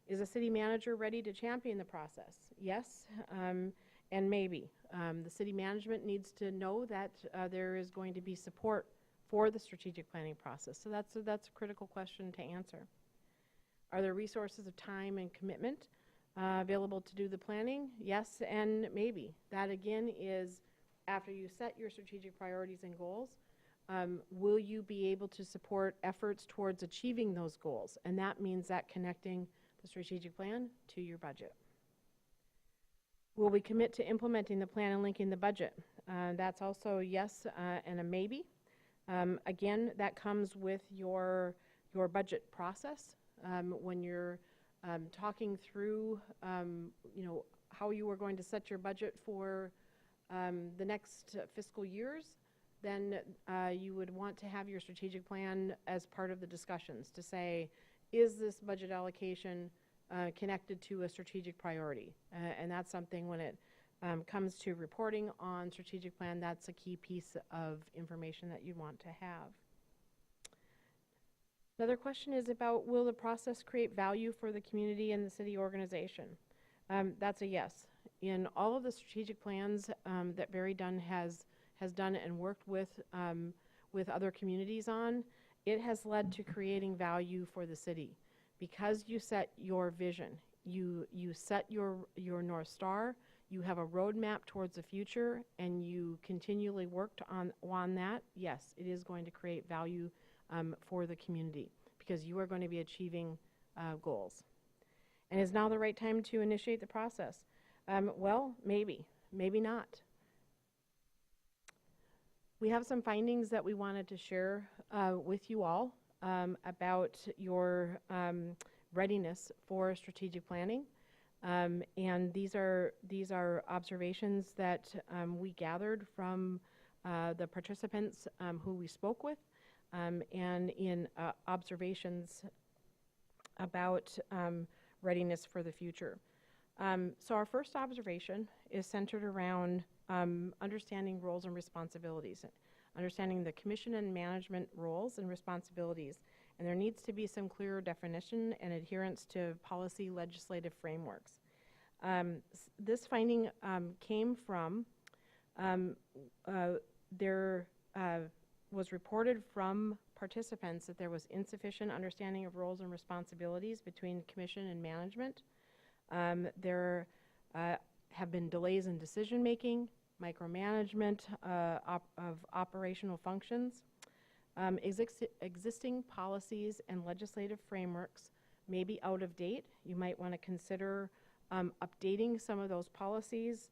Is the city manager ready to champion the process? Yes, and maybe. The city management needs to know that there is going to be support for the strategic planning process. So that's a critical question to answer. Are there resources of time and commitment available to do the planning? Yes, and maybe. That again is after you set your strategic priorities and goals, will you be able to support efforts towards achieving those goals? And that means that connecting the strategic plan to your budget. Will we commit to implementing the plan and linking the budget? That's also yes and a maybe. Again, that comes with your budget process when you're talking through, how you are going to set your budget for the next fiscal years. Then you would want to have your strategic plan as part of the discussions to say, is this budget allocation connected to a strategic priority? And that's something when it comes to reporting on strategic plan, that's a key piece of information that you want to have. Another question is about, will the process create value for the community and the city organization? That's a yes. In all of the strategic plans that Barry Dunn has done and worked with other communities on, it has led to creating value for the city. Because you set your vision you set your North Star, you have a roadmap towards the future, and you continually worked on that, yes, it is going to create value for the community because you are going to be achieving goals. And is now the right time to initiate the process? Well, maybe not. We have some findings that we wanted to share with you all about your readiness for strategic planning. And these are observations that we gathered from the participants who we spoke with, and in observations about readiness for the future. So our first observation is centered around understanding roles and responsibilities, understanding the commission and management roles and responsibilities. And there needs to be some clearer definition and adherence to policy legislative frameworks. This finding came from, there was reported from participants that there was insufficient understanding of roles and responsibilities between commission and management. There have been delays in decision-making, micromanagement of operational functions. Existing policies and legislative frameworks may be out of date. You might want to consider updating some of those policies,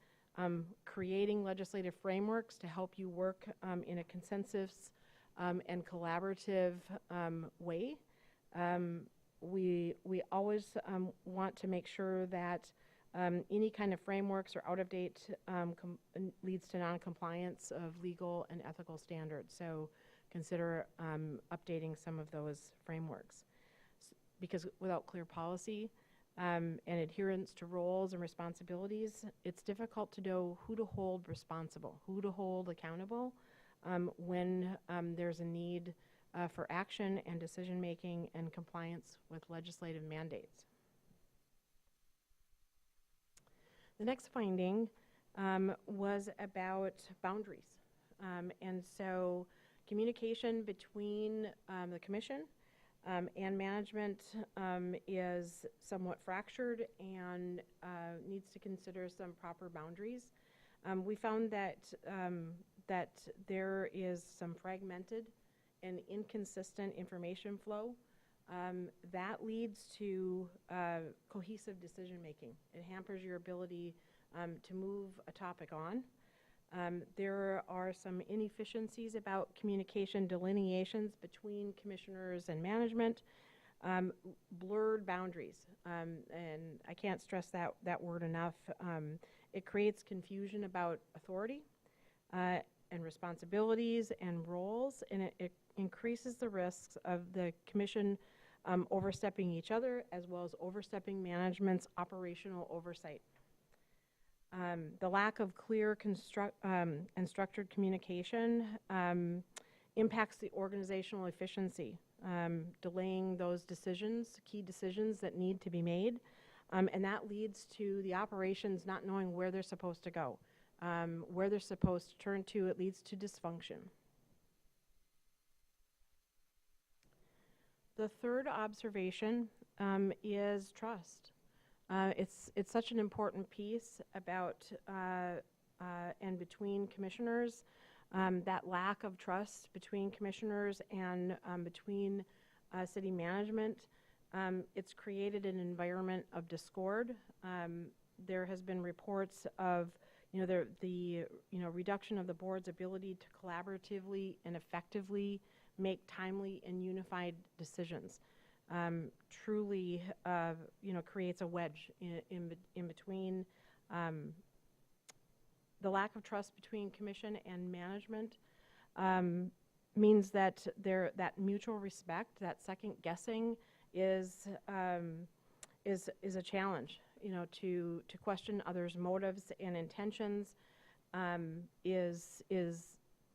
creating legislative frameworks to help you work in a consensus and collaborative way. We always want to make sure that any kind of frameworks are out of date leads to non-compliance of legal and ethical standards. So consider updating some of those frameworks. Because without clear policy and adherence to roles and responsibilities, it's difficult to know who to hold responsible, who to hold accountable when there's a need for action and decision-making and compliance with legislative mandates. The next finding was about boundaries. And so communication between the commission and management is somewhat fractured and needs to consider some proper boundaries. We found that there is some fragmented and inconsistent information flow that leads to cohesive decision-making. It hampers your ability to move a topic on. There are some inefficiencies about communication delineations between commissioners and management, blurred boundaries, and I can't stress that word enough. It creates confusion about authority and responsibilities and roles, and it increases the risks of the commission overstepping each other as well as overstepping management's operational oversight. The lack of clear and structured communication impacts the organizational efficiency, delaying those decisions, key decisions that need to be made, and that leads to the operations not knowing where they're supposed to go, where they're supposed to turn to. It leads to dysfunction. The third observation is trust. It's such an important piece about and between commissioners, that lack of trust between commissioners and between city management. It's created an environment of discord. There has been reports of the reduction of the board's ability to collaboratively and effectively make timely and unified decisions. Truly creates a wedge in between. The lack of trust between commission and management means that that mutual respect, that second guessing, is a challenge. To question others' motives and intentions is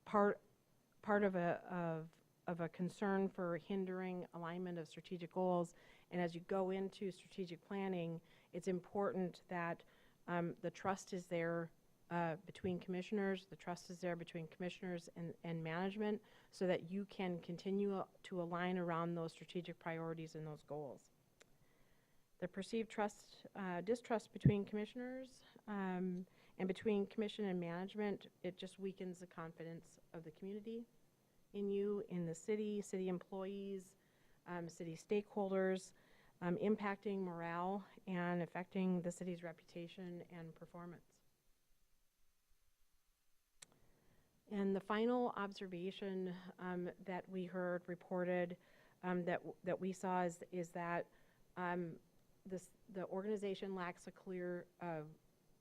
part of a concern for hindering alignment of strategic goals. And as you go into strategic planning, it's important that the trust is there between commissioners, the trust is there between commissioners and management, so that you can continue to align around those strategic priorities and those goals. the perceived distrust between commissioners and between commission and management, it just weakens the confidence of the community in you, in the city employees, city stakeholders, impacting morale and affecting the city's reputation and performance. And the final observation that we heard reported that we saw is that the organization lacks a clear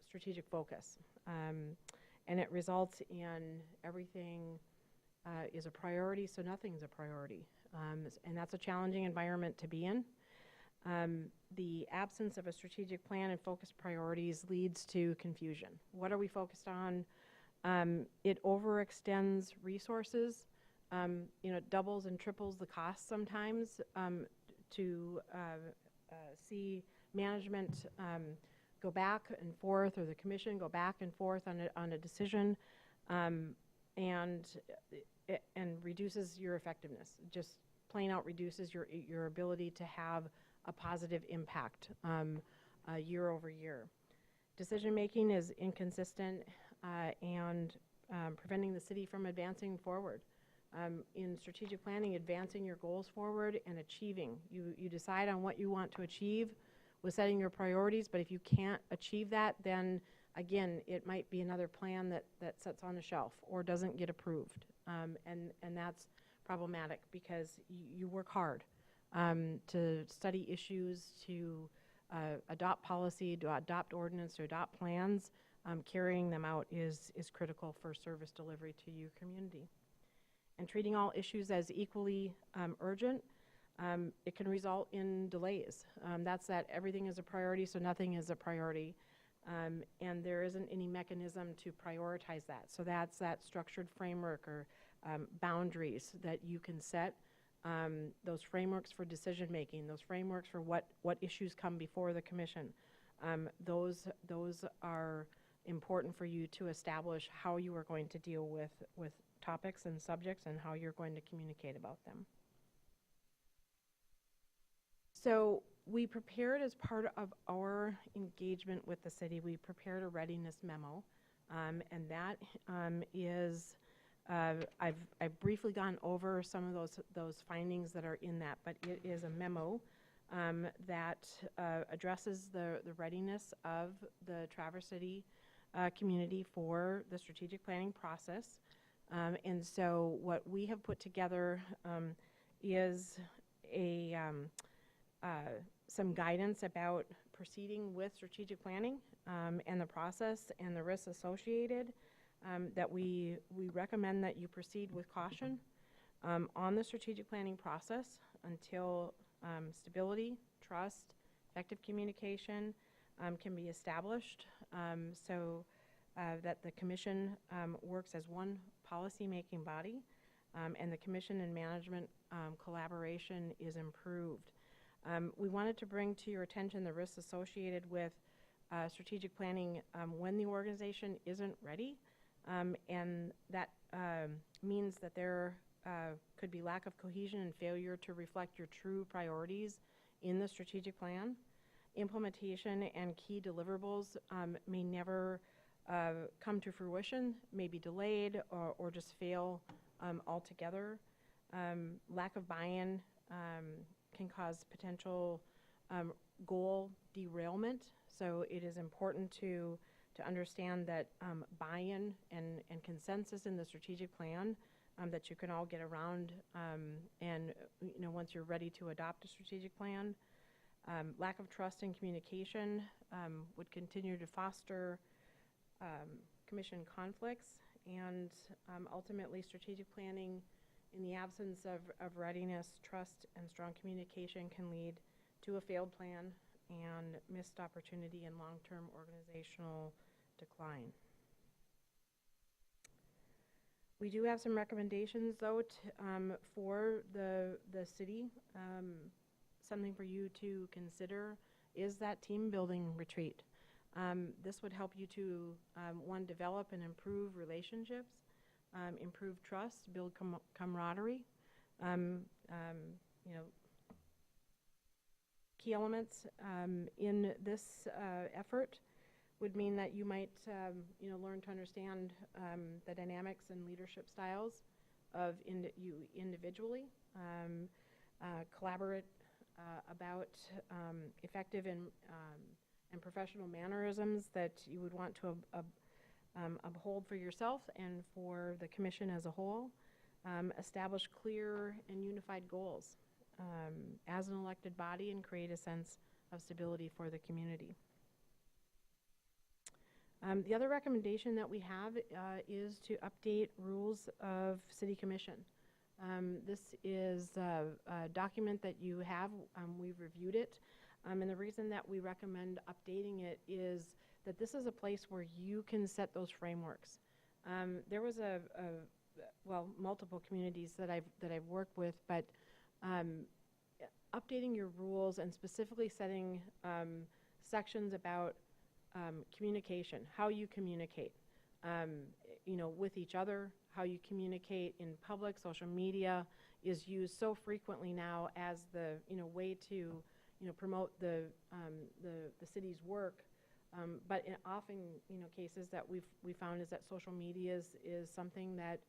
strategic focus, and it results in everything is a priority, so nothing's a priority, and that's a challenging environment to be in. The absence of a strategic plan and focused priorities leads to confusion. What are we focused on? It overextends resources. It doubles and triples the cost sometimes to see management go back and forth, or the commission go back and forth on a decision, and reduces your effectiveness. Just plain out reduces your ability to have a positive impact year over year. Decision making is inconsistent and preventing the city from advancing forward. In strategic planning, advancing your goals forward and achieving. You decide on what you want to achieve with setting your priorities, but if you can't achieve that, then again, it might be another plan that sits on the shelf or doesn't get approved. And that's problematic because you work hard to study issues, to adopt policy, to adopt ordinance, to adopt plans. Carrying them out is critical for service delivery to your community. And treating all issues as equally urgent, it can result in delays. That's that everything is a priority, so nothing is a priority. And there isn't any mechanism to prioritize that. So that's that structured framework or boundaries that you can set, those frameworks for decision making, those frameworks for what issues come before the commission. Those are important for you to establish how you are going to deal with topics and subjects and how you're going to communicate about them. So we prepared, as part of our engagement with the city, we prepared a readiness memo, and that is, I've briefly gone over some of those findings that are in that, but it is a memo that addresses the readiness of the Traverse City community for the strategic planning process. And so what we have put together is some guidance about proceeding with strategic planning and the process and the risks associated, that we recommend that you proceed with caution on the strategic planning process until stability, trust, effective communication can be established, so that the commission works as one policy-making body, and the commission and management collaboration is improved. We wanted to bring to your attention the risks associated with strategic planning when the organization isn't ready, and that means that there could be lack of cohesion and failure to reflect your true priorities in the strategic plan. Implementation and key deliverables may never come to fruition, may be delayed, or just fail altogether. Lack of buy-in can cause potential goal derailment, so it is important to understand that buy-in and consensus in the strategic plan that you can all get around, and once you're ready to adopt a strategic plan. Lack of trust and communication would continue to foster commission conflicts, and ultimately strategic planning, in the absence of readiness, trust, and strong communication, can lead to a failed plan and missed opportunity and long-term organizational decline. We do have some recommendations, though, for the city. Something for you to consider is that team building retreat. This would help you to, one, develop and improve relationships, improve trust, build key elements in this effort would mean that you might, learn to understand the dynamics and leadership styles of you individually, collaborate about effective and professional mannerisms that you would want to uphold for yourself and for the commission as a whole. Establish clear and unified goals as an elected body and create a sense of stability for the community. The other recommendation that we have is to update rules of city commission. This is a document that you have. We've reviewed it. And the reason that we recommend updating it is that this is a place where you can set those frameworks. There was multiple communities that I've worked with, but updating your rules and specifically setting sections about communication, how you communicate, with each other, how you communicate in public. Social media is used so frequently now as the way to promote the city's work. But often cases that we found is that social media is something that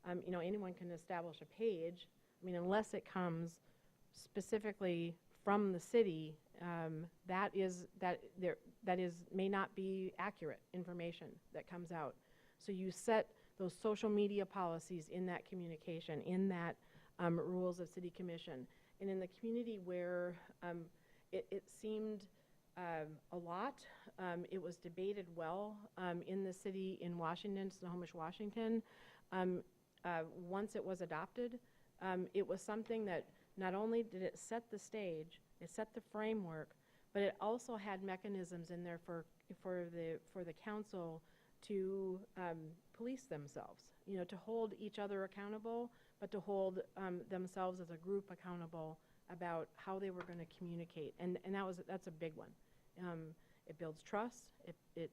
anyone can establish a page. I mean, unless it comes specifically from the city, that may not be accurate information that comes out. So you set those social media policies in that communication, in that rules of city commission. And in the community where it seemed a lot, it was debated well in the city in Washington, Snohomish, Washington. Once it was adopted, it was something that not only did it set the stage, it set the framework, but it also had mechanisms in there for the council to police themselves, to hold each other accountable, but to hold themselves as a group accountable about how they were going to communicate. And that's a big one. It builds trust, it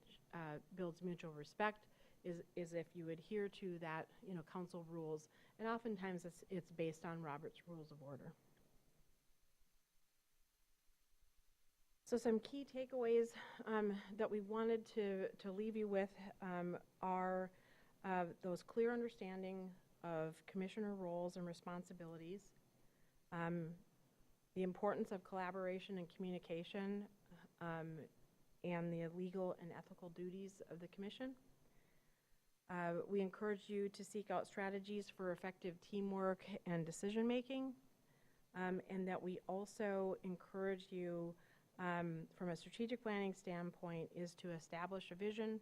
builds mutual respect, is if you adhere to that, council rules. And oftentimes it's based on Robert's Rules of Order. So some key takeaways that we wanted to leave you with are those clear understanding of commissioner roles and responsibilities, the importance of collaboration and communication, and the legal and ethical duties of the commission. We encourage you to seek out strategies for effective teamwork and decision-making, and that we also encourage you from a strategic planning standpoint is to establish a vision,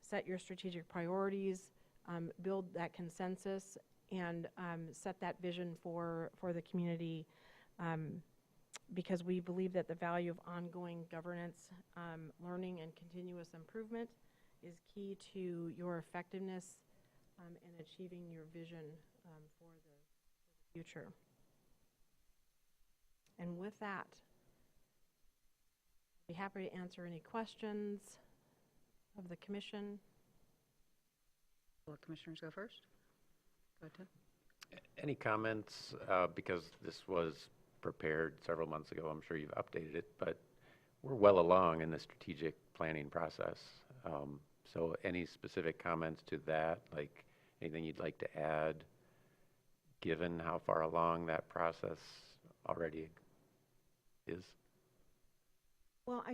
set your strategic priorities, build that consensus, and set that vision for the community, because we believe that the value of ongoing governance, learning, and continuous improvement is key to your effectiveness in achieving your vision for the future. And with that, I'd be happy to answer any questions of the commission. Will commissioners go first? Go ahead, Tim. Any comments, because this was prepared several months ago, I'm sure you've updated it, but we're well along in the strategic planning process. So any specific comments to that, like anything you'd like to add, given how far along that process already is? Well,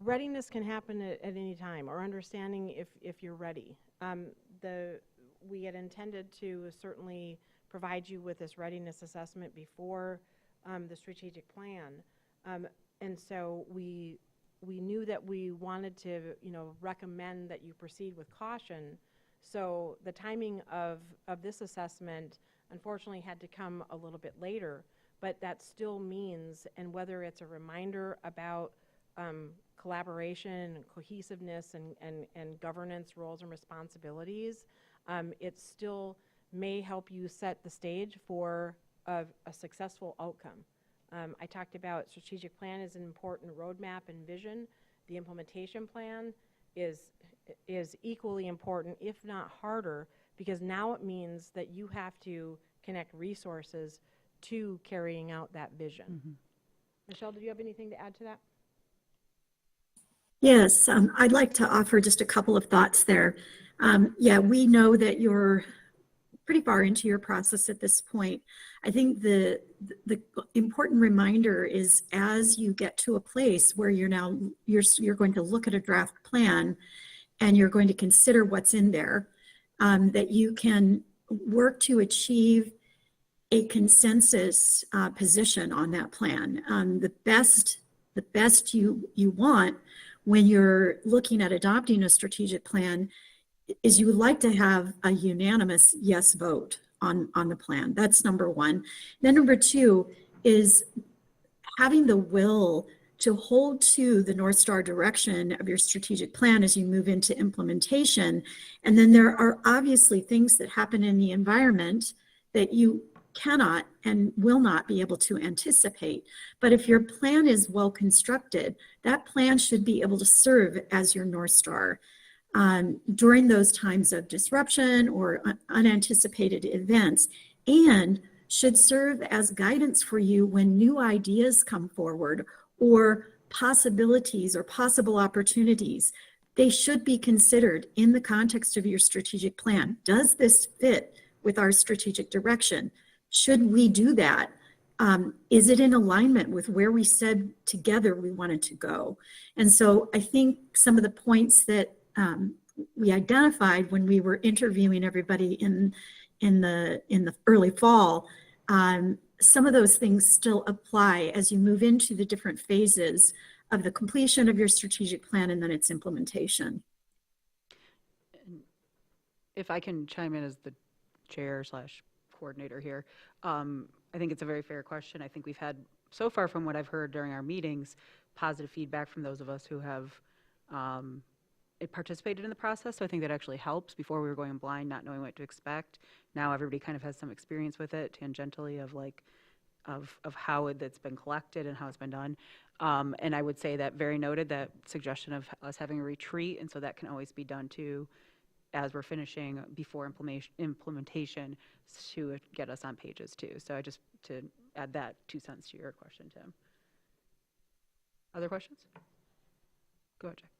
readiness can happen at any time, or understanding if you're ready. We had intended to certainly provide you with this readiness assessment before the strategic plan, and so we knew that we wanted to, recommend that you proceed with caution. So the timing of this assessment, unfortunately, had to come a little bit later. But that still means, and whether it's a reminder about collaboration and cohesiveness and governance roles and responsibilities, it still may help you set the stage for a successful outcome. I talked about strategic plan is an important roadmap and vision. The implementation plan is equally important, if not harder, because now it means that you have to connect resources to carrying out that vision. Michelle, do you have anything to add to that? Yes, I'd like to offer just a couple of thoughts there. Yeah, we know that you're pretty far into your process at this point. I think the important reminder is as you get to a place where you're going to look at a draft plan and you're going to consider what's in there, that you can work to achieve a consensus position on that plan. The best you want when you're looking at adopting a strategic plan is you would like to have a unanimous yes vote on the plan. That's number one. Then number two is having the will to hold to the North Star direction of your strategic plan as you move into implementation. And then there are obviously things that happen in the environment that you cannot and will not be able to anticipate. But if your plan is well constructed, that plan should be able to serve as your North Star during those times of disruption or unanticipated events, and should serve as guidance for you when new ideas come forward or possibilities or possible opportunities. They should be considered in the context of your strategic plan. Does this fit with our strategic direction? Should we do that? Is it in alignment with where we said together we wanted to go? And so I think some of the points that we identified when we were interviewing everybody in the early fall, some of those things still apply as you move into the different phases of the completion of your strategic plan and then its implementation. If I can chime in as the chair/coordinator here, I think it's a very fair question. I think we've had, so far from what I've heard during our meetings, positive feedback from those of us who have participated in the process. So I think that actually helps. Before we were going blind, not knowing what to expect. Now everybody kind of has some experience with it tangentially of how that's been collected and how it's been done. And I would say that very noted, that suggestion of us having a retreat, and so that can always be done too as we're finishing before implementation to get us on pages too. So I just to add that 2 cents to your question, Tim. Other questions? Go ahead, Jack.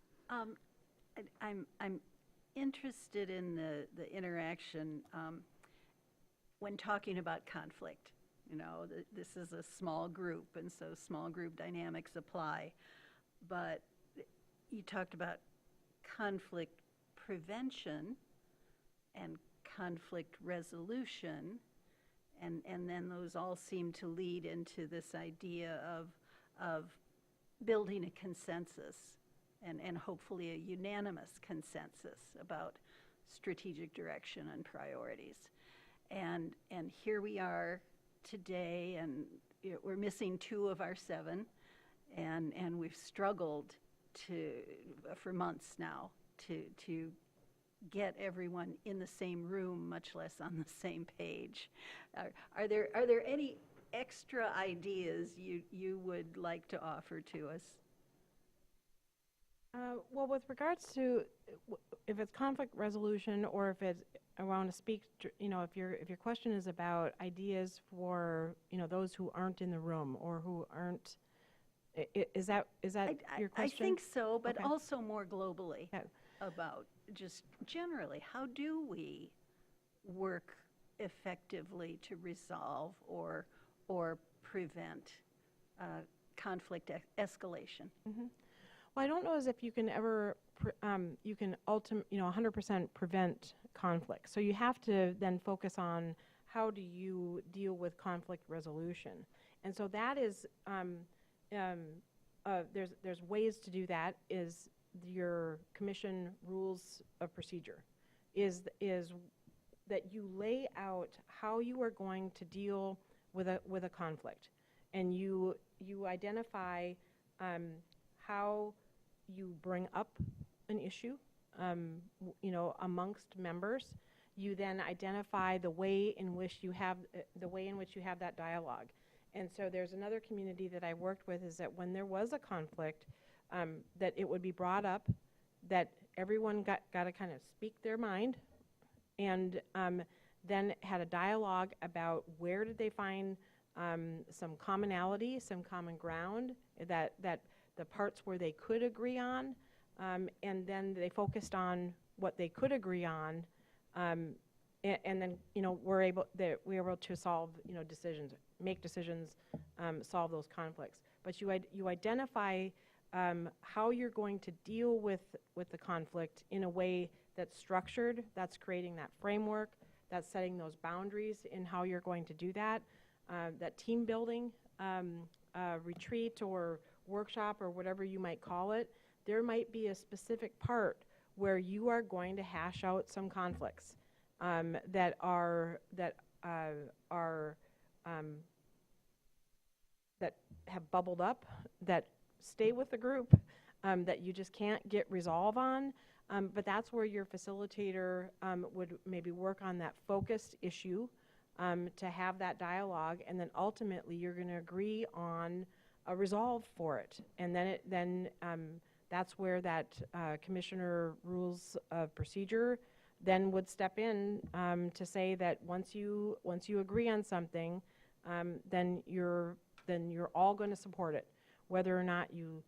I'm interested in the interaction when talking about conflict. You know, this is a small group, and so small group dynamics apply. But you talked about conflict prevention and conflict resolution, and then those all seem to lead into this idea of building a consensus and hopefully a unanimous consensus about strategic direction and priorities. And here we are today, and we're missing 2 of our 7, and we've struggled for months now to get everyone in the same room, much less on the same page. Are there any extra ideas you would like to offer to us? Well, with regards to if it's conflict resolution, or if it's, I want to speak, if your question is about ideas for, those who aren't in the room or who aren't, is that your question? I think so, but Okay. also more globally Yeah. about just generally, how do we work effectively to resolve or prevent conflict escalation? Mm-hmm. Well, I don't know as if you can ever, you can 100% prevent conflict. So you have to then focus on how do you deal with conflict resolution. And so that is, there's ways to do that. Is your commission rules of procedure, is that you lay out how you are going to deal with a conflict, and you identify how you bring up an issue, amongst members. You then identify the way in which you have that dialogue. And so there's another community that I worked with, is that when there was a conflict, that it would be brought up, that everyone got to kind of speak their mind, and then had a dialogue about where did they find some commonality, some common ground, that the parts where they could agree on, and then they focused on what they could agree on, and then, you know, we're able to solve, you know, decisions, make decisions, solve those conflicts. But you identify how you're going to deal with the conflict in a way that's structured, that's creating that framework, that's setting those boundaries in how you're going to do that. That team building retreat or workshop or whatever you might call it, there might be a specific part where you are going to hash out some conflicts that have bubbled up, that stay with the group, that you just can't get resolve on. But that's where your facilitator would maybe work on that focused issue to have that dialogue, and then ultimately you're going to agree on a resolve for it. And then that's where that commissioner rules of procedure then would step in to say that once you agree on something, then you're all going to support it, whether or not you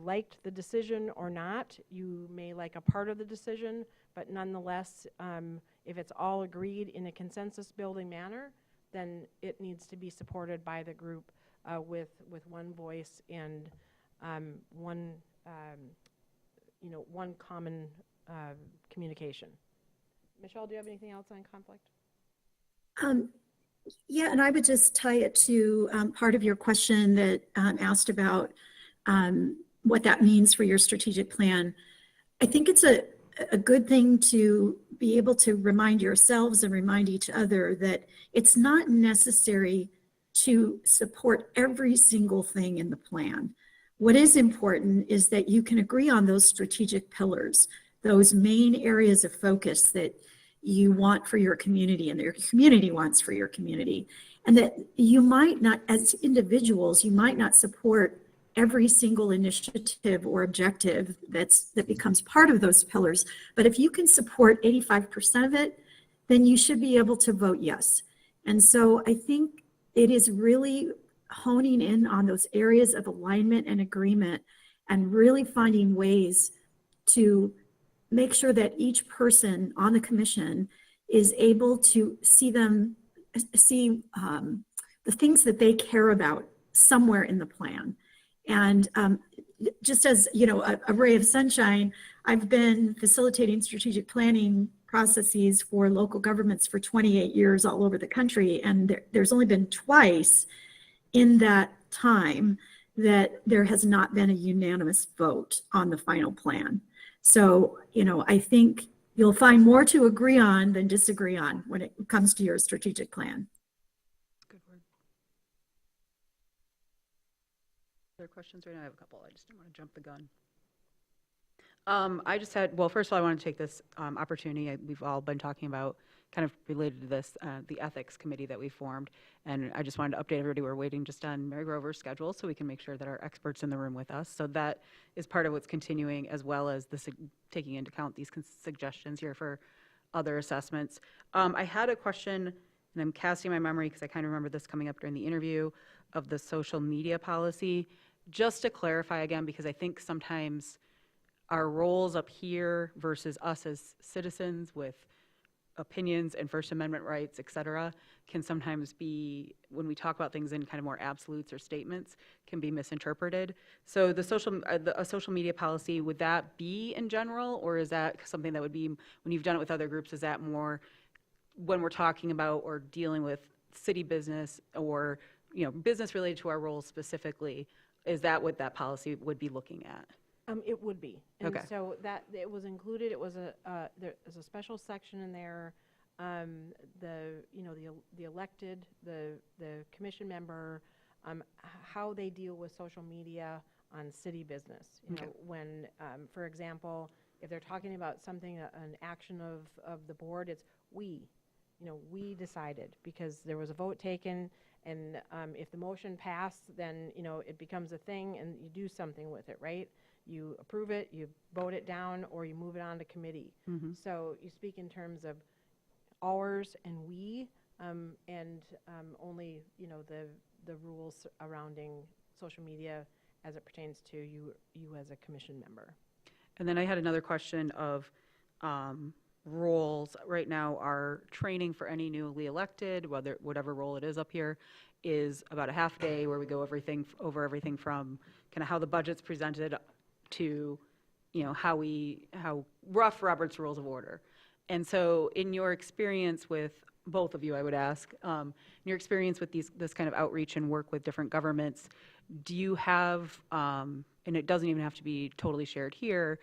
liked the decision or not. You may like a part of the decision, but nonetheless, if it's all agreed in a consensus building manner, then it needs to be supported by the group with one voice and one common communication. Michelle, do you have anything else on conflict? Yeah, and I would just tie it to part of your question that asked about what that means for your strategic plan. I think it's a good thing to be able to remind yourselves and remind each other that it's not necessary to support every single thing in the plan. What is important is that you can agree on those strategic pillars, those main areas of focus that you want for your community and that your community wants for your community. And that you might not, as individuals, you might not support every single initiative or objective that becomes part of those pillars. But if you can support 85% of it, then you should be able to vote yes. And so I think it is really honing in on those areas of alignment and agreement and really finding ways to make sure that each person on the commission is able to see the things that they care about somewhere in the plan. And just as, you know, a ray of sunshine, I've been facilitating strategic planning processes for local governments for 28 years all over the country. And there's only been twice in that time that there has not been a unanimous vote on the final plan. So, you know, I think you'll find more to agree on than disagree on when it comes to your strategic plan. Good word. Other questions right now? I have a couple. I just didn't want to jump the gun. I just had, well, first of all, I want to take this opportunity. We've all been talking about, kind of related to this, the ethics committee that we formed. And I just wanted to update everybody. We're waiting just on Mary Grover's schedule so we can make sure that our experts in the room with us. So that is part of what's continuing, as well as taking into account these suggestions here for other assessments. I had a question, and I'm casting my memory because I kind of remember this coming up during the interview, of the social media policy. Just to clarify again, because I think sometimes our roles up here versus us as citizens with opinions and First Amendment rights, et cetera, can sometimes be, when we talk about things in kind of more absolutes or statements, can be misinterpreted. So the social media policy, would that be in general, or is that something that would be, when you've done it with other groups, is that more when we're talking about or dealing with city business or, you know, business related to our roles specifically? Is that what that policy would be looking at? It would be. And Okay. so that, it was included, it was there's a special section in there, the elected, the commission member, how they deal with social media on city business. You know, when, for example, if they're talking about something, an action of the board, it's we decided because there was a vote taken, and if the motion passed, then, you know, it becomes a thing and you do something with it, right? You approve it, you vote it down, or you move it on to committee. So you speak in terms of ours and we, and only, you know, the rules surrounding social media as it pertains to you as a commission member. And then I had another question of roles. Right now, our training for any newly elected, whatever role it is up here, is about a half day where we go over everything from kind of how the budget's presented to, how rough Robert's Rules of Order. And so in your experience with both of you, I would ask, in your experience with this kind of outreach and work with different governments, do you have, and it doesn't even have to be totally shared here,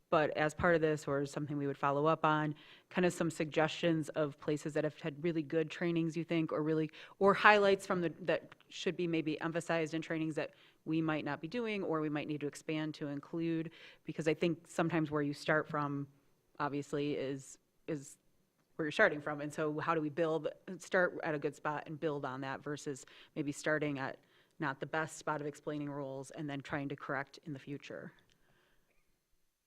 but as part of this or something we would follow up on, kind of some suggestions of places that have had really good trainings, you think, or highlights from that should be maybe emphasized in trainings that we might not be doing or we might need to expand to include? Because I think sometimes where you start from, obviously, is where you're starting from. And so how do we start at a good spot and build on that versus maybe starting at not the best spot of explaining rules and then trying to correct in the future?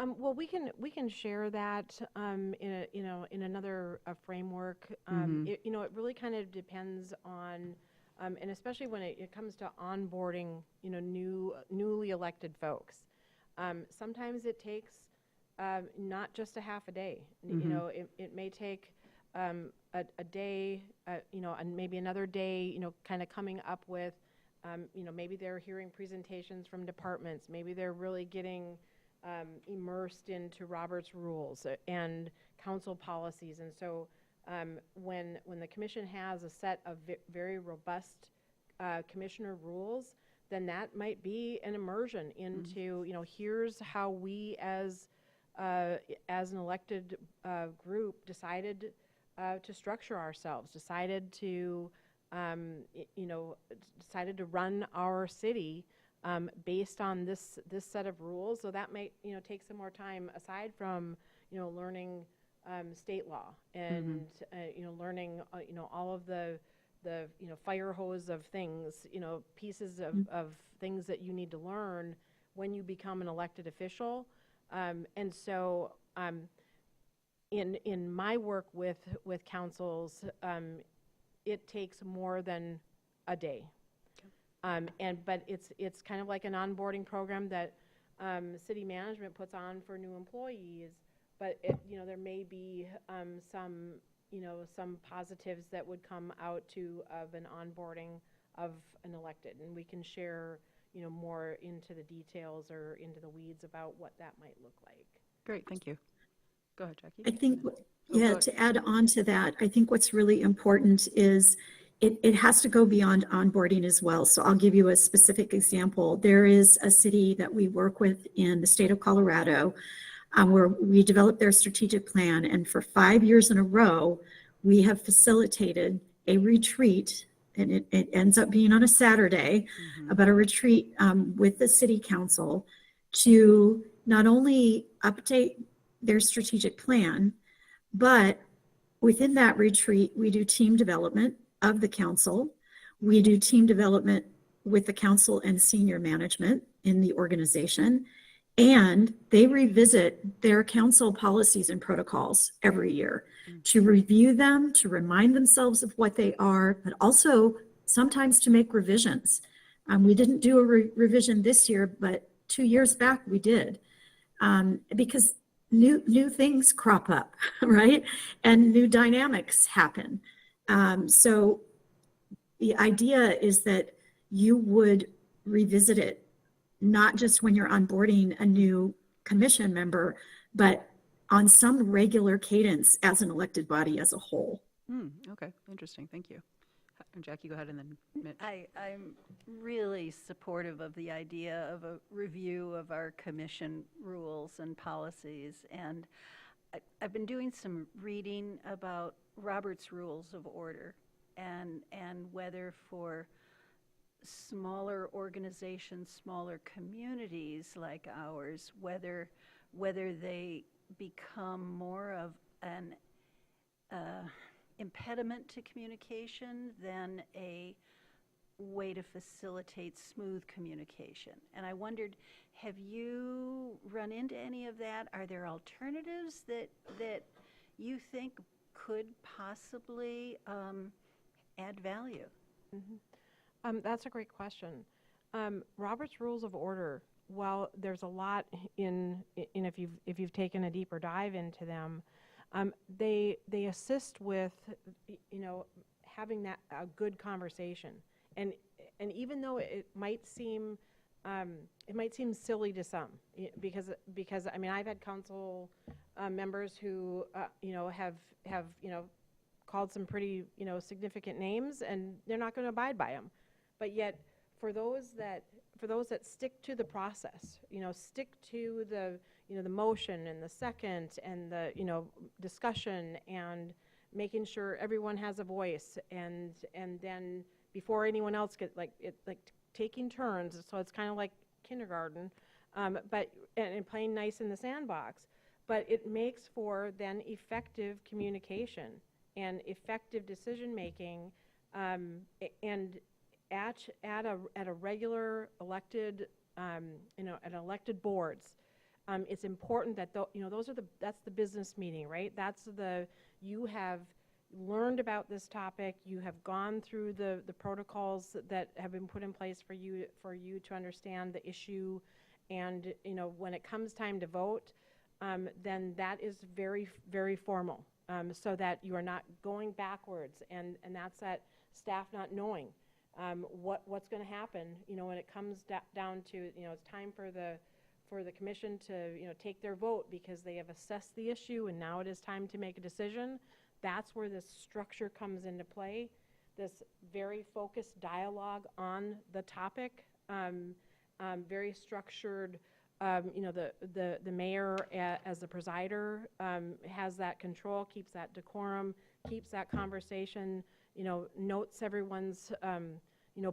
Well, we can share that in another framework. It really kind of depends on, and especially when it comes to onboarding, newly elected folks. Sometimes it takes not just a half a day. It may take a day, and maybe another day, kind of coming up with, maybe they're hearing presentations from departments. Maybe they're really getting immersed into Robert's rules and council policies. And so when the commission has a set of very robust commissioner rules, then that might be an immersion into, here's how we as an elected group decided to structure ourselves, decided to run our city based on this set of rules. So that might take some more time aside from learning state law and learning all of the fire hose of things, pieces of things that you need to learn when you become an elected official. And so in my work with councils, it takes more than a day. But it's kind of like an onboarding program that city management puts on for new employees. But there may be some positives that would come out of an onboarding of an elected, and we can share more into the details or into the weeds about what that might look like. Great, thank you. Go ahead, Jackie. I think, go ahead. to add on to that, I think what's really important is it has to go beyond onboarding as well. So I'll give you a specific example. There is a city that we work with in the state of Colorado where we developed their strategic plan. And for 5 years in a row, we have facilitated a retreat, and it ends up being on a Saturday, about a retreat with the city council to not only update their strategic plan, but within that retreat, we do team development of the council. We do team development with the council and senior management in the organization, and they revisit their council policies and protocols every year to review them, to remind themselves of what they are, but also sometimes to make revisions. We didn't do a revision this year, but 2 years back we did, because new things crop up, right? And new dynamics happen. So the idea is that you would revisit it, not just when you're onboarding a new commission member, but on some regular cadence as an elected body as a whole. Okay, interesting, thank you. And Jackie, go ahead, and then Mitch. I'm really supportive of the idea of a review of our commission rules and policies. And I've been doing some reading about Robert's Rules of Order and whether for smaller organizations, smaller communities like ours, whether they become more of an impediment to communication than a way to facilitate smooth communication. And I wondered, have you run into any of that? Are there alternatives that you think could possibly add value? That's a great question. Robert's Rules of Order, while there's a lot if you've taken a deeper dive into them, they assist with, having a good conversation. And even though it might seem silly to some, because I mean, I've had council members who have called some pretty significant names, and they're not going to abide by them. But yet, for those that stick to the process, stick to the motion and the second and the discussion and making sure everyone has a voice, and then before anyone else gets taking turns, so it's kind of like kindergarten, but playing nice in the sandbox. But it makes for then effective communication and effective decision making, and at a regular elected, at elected boards, it's important that that's the business meeting, right? You have learned about this topic, you have gone through the protocols that have been put in place for you to understand the issue, and when it comes time to vote, then that is very, very formal, so that you are not going backwards, and that's that staff not knowing what's going to happen, when it comes down to, it's time for the commission to, take their vote because they have assessed the issue and now it is time to make a decision. That's where this structure comes into play, this very focused dialogue on the topic, very structured. The mayor as the presider has that control, keeps that decorum, keeps that conversation, notes everyone's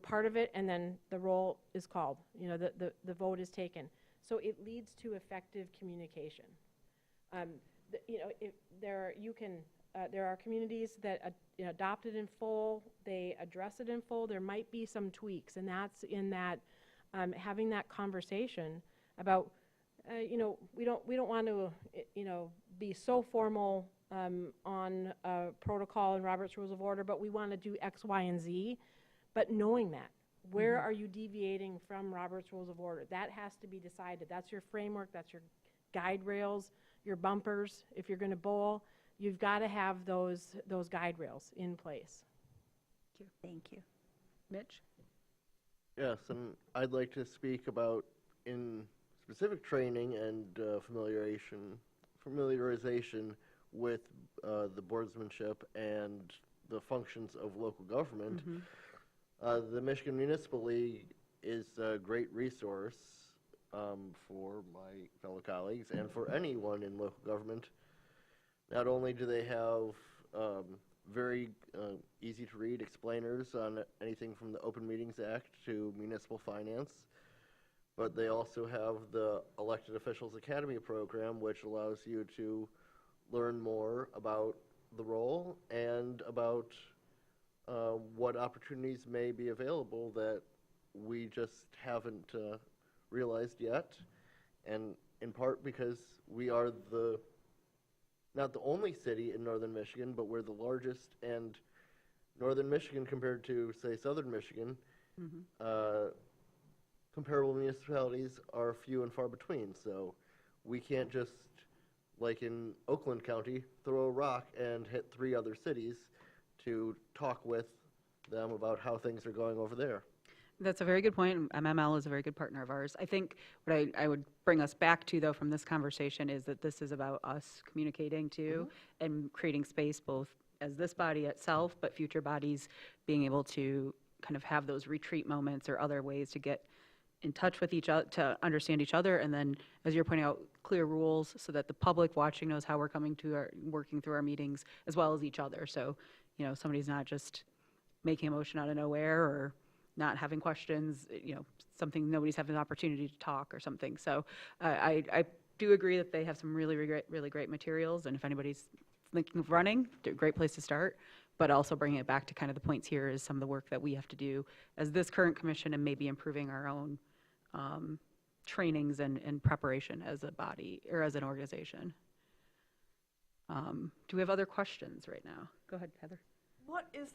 part of it, and then the roll is called, the vote is taken. So it leads to effective communication. There are communities that adopt it in full, they address it in full. There might be some tweaks, and that's in that having that conversation about, we don't want to, be so formal on protocol and Robert's Rules of Order, but we want to do X, Y, and Z. But knowing that, where are you deviating from Robert's Rules of Order? That has to be decided. That's your framework, that's your guide rails, your bumpers. If you're going to bowl, you've got to have those guide rails in place. Thank you. Mitch? Yes, and I'd like to speak about in specific training and familiarization with the boardsmanship and the functions of local government. The Michigan Municipal League is a great resource for my fellow colleagues and for anyone in local government. Not only do they have very easy to read explainers on anything from the Open Meetings Act to municipal finance, but they also have the Elected Officials Academy program, which allows you to learn more about the role and about what opportunities may be available that we just haven't realized yet, and in part because we are not the only city in northern Michigan, but we're the largest, and northern Michigan compared to, say, southern Michigan, comparable municipalities are few and far between. So we can't just, like in Oakland County, throw a rock and hit 3 other cities to talk with them about how things are going over there. That's a very good point. MML is a very good partner of ours. I think what I would bring us back to, though, from this conversation is that this is about us communicating to and creating space, both as this body itself, but future bodies being able to kind of have those retreat moments or other ways to get in touch with each other, to understand each other, and then, as you're pointing out, clear rules so that the public watching knows how we're working through our meetings, as well as each other. So, somebody's not just making a motion out of nowhere or not having questions, something nobody's having an opportunity to talk or something. So I do agree that they have some really great materials, and if anybody's thinking of running, they're a great place to start. But also bringing it back to kind of the points here is some of the work that we have to do as this current commission, and maybe improving our own trainings and preparation as a body or as an organization. Do we have other questions right now? Go ahead, Heather. What is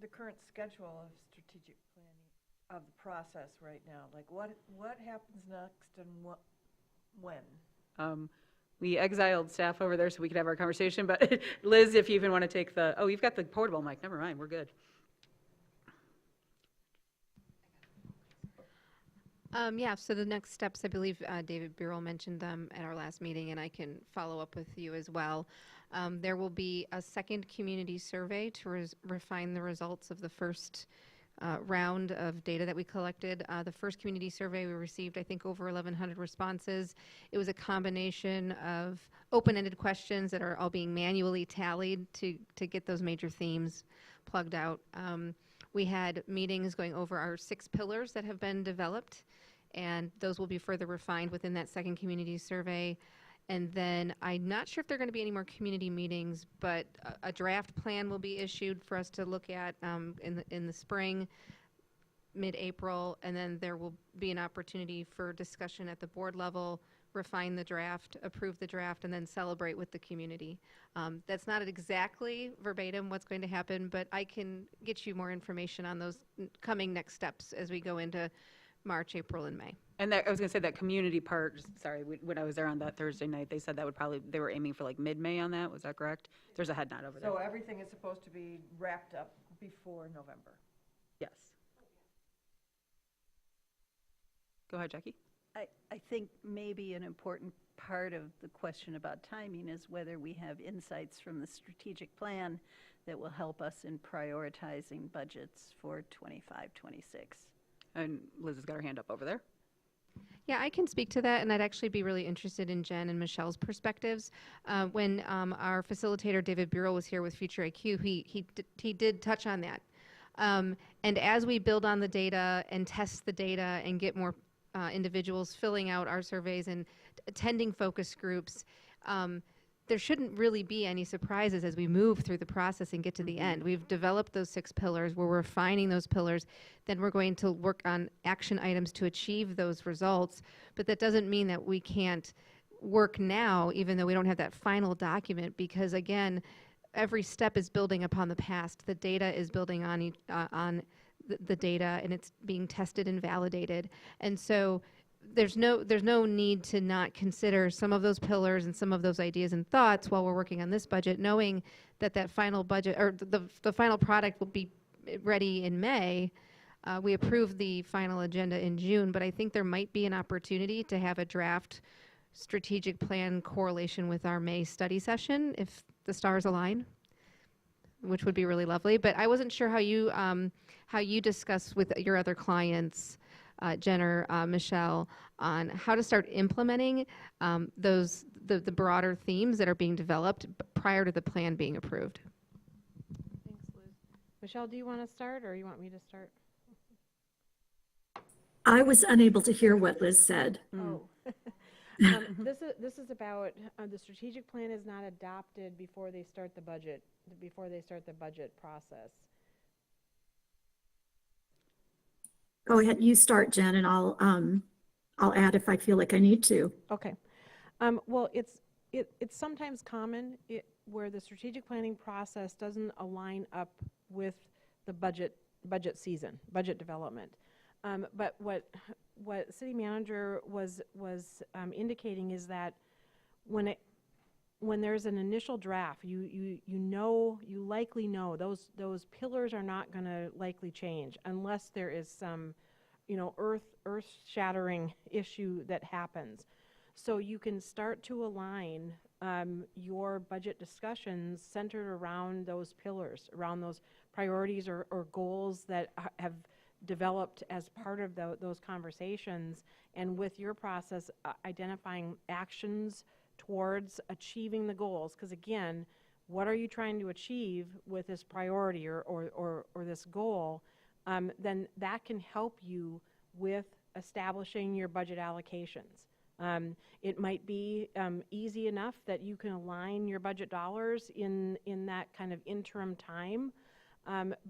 the current schedule of strategic planning, of the process right now? Like, what happens next and when? We exiled staff over there so we could have our conversation, but Liz, if you even want to take the, oh, you've got the portable mic, never mind, we're good. Yeah, so the next steps, I believe David Burrell mentioned them at our last meeting, and I can follow up with you as well. There will be a second community survey to refine the results of the first round of data that we collected. The first community survey, we received, I think, over 1,100 responses. It was a combination of open-ended questions that are all being manually tallied to get those major themes plugged out. We had meetings going over our 6 pillars that have been developed, and those will be further refined within that second community survey. And then I'm not sure if there are going to be any more community meetings, but a draft plan will be issued for us to look at in the spring, mid-April, and then there will be an opportunity for discussion at the board level, refine the draft, approve the draft, and then celebrate with the community. That's not exactly verbatim what's going to happen, but I can get you more information on those coming next steps as we go into March, April, and May. And that, I was going to say that community part, sorry, when I was there on that Thursday night, they said that would probably, they were aiming for like mid-May on that, was that correct? There's a head nod over there. So everything is supposed to be wrapped up before November? Yes. Go ahead, Jackie. I think maybe an important part of the question about timing is whether we have insights from the strategic plan that will help us in prioritizing budgets for 25, 26. And Liz has got her hand up over there. Yeah, I can speak to that, and I'd actually be really interested in Jen and Michelle's perspectives. When our facilitator, David Burrell, was here with Future IQ, he did touch on that. And as we build on the data and test the data and get more individuals filling out our surveys and attending focus groups, there shouldn't really be any surprises as we move through the process and get to the end. We've developed those 6 pillars. We're refining those pillars. Then we're going to work on action items to achieve those results. But that doesn't mean that we can't work now, even though we don't have that final document, because again, every step is building upon the past. The data is building on the data, and it's being tested and validated. And so there's no need to not consider some of those pillars and some of those ideas and thoughts while we're working on this budget, knowing that that final budget or the final product will be ready in May. We approved the final agenda in June, but I think there might be an opportunity to have a draft strategic plan correlation with our May study session if the stars align, which would be really lovely. But I wasn't sure how you discuss with your other clients, Jen or Michelle, on how to start implementing the broader themes that are being developed prior to the plan being approved. Thanks, Liz. Michelle, do you want to start, or you want me to start? I was unable to hear what Liz said. Oh. This is about the strategic plan is not adopted before they start the budget process. Go ahead, you start, Jen, and I'll add if I feel like I need to. Okay. Well, it's sometimes common where the strategic planning process doesn't align up with the budget season, budget development. But what city manager was indicating is that when there's an initial draft, you likely know those pillars are not going to likely change unless there is some, earth-shattering issue that happens. So you can start to align your budget discussions centered around those pillars, around those priorities or goals that have developed as part of those conversations, and with your process, identifying actions towards achieving the goals. Because again, what are you trying to achieve with this priority or this goal? Then that can help you with establishing your budget allocations. It might be easy enough that you can align your budget dollars in that kind of interim time,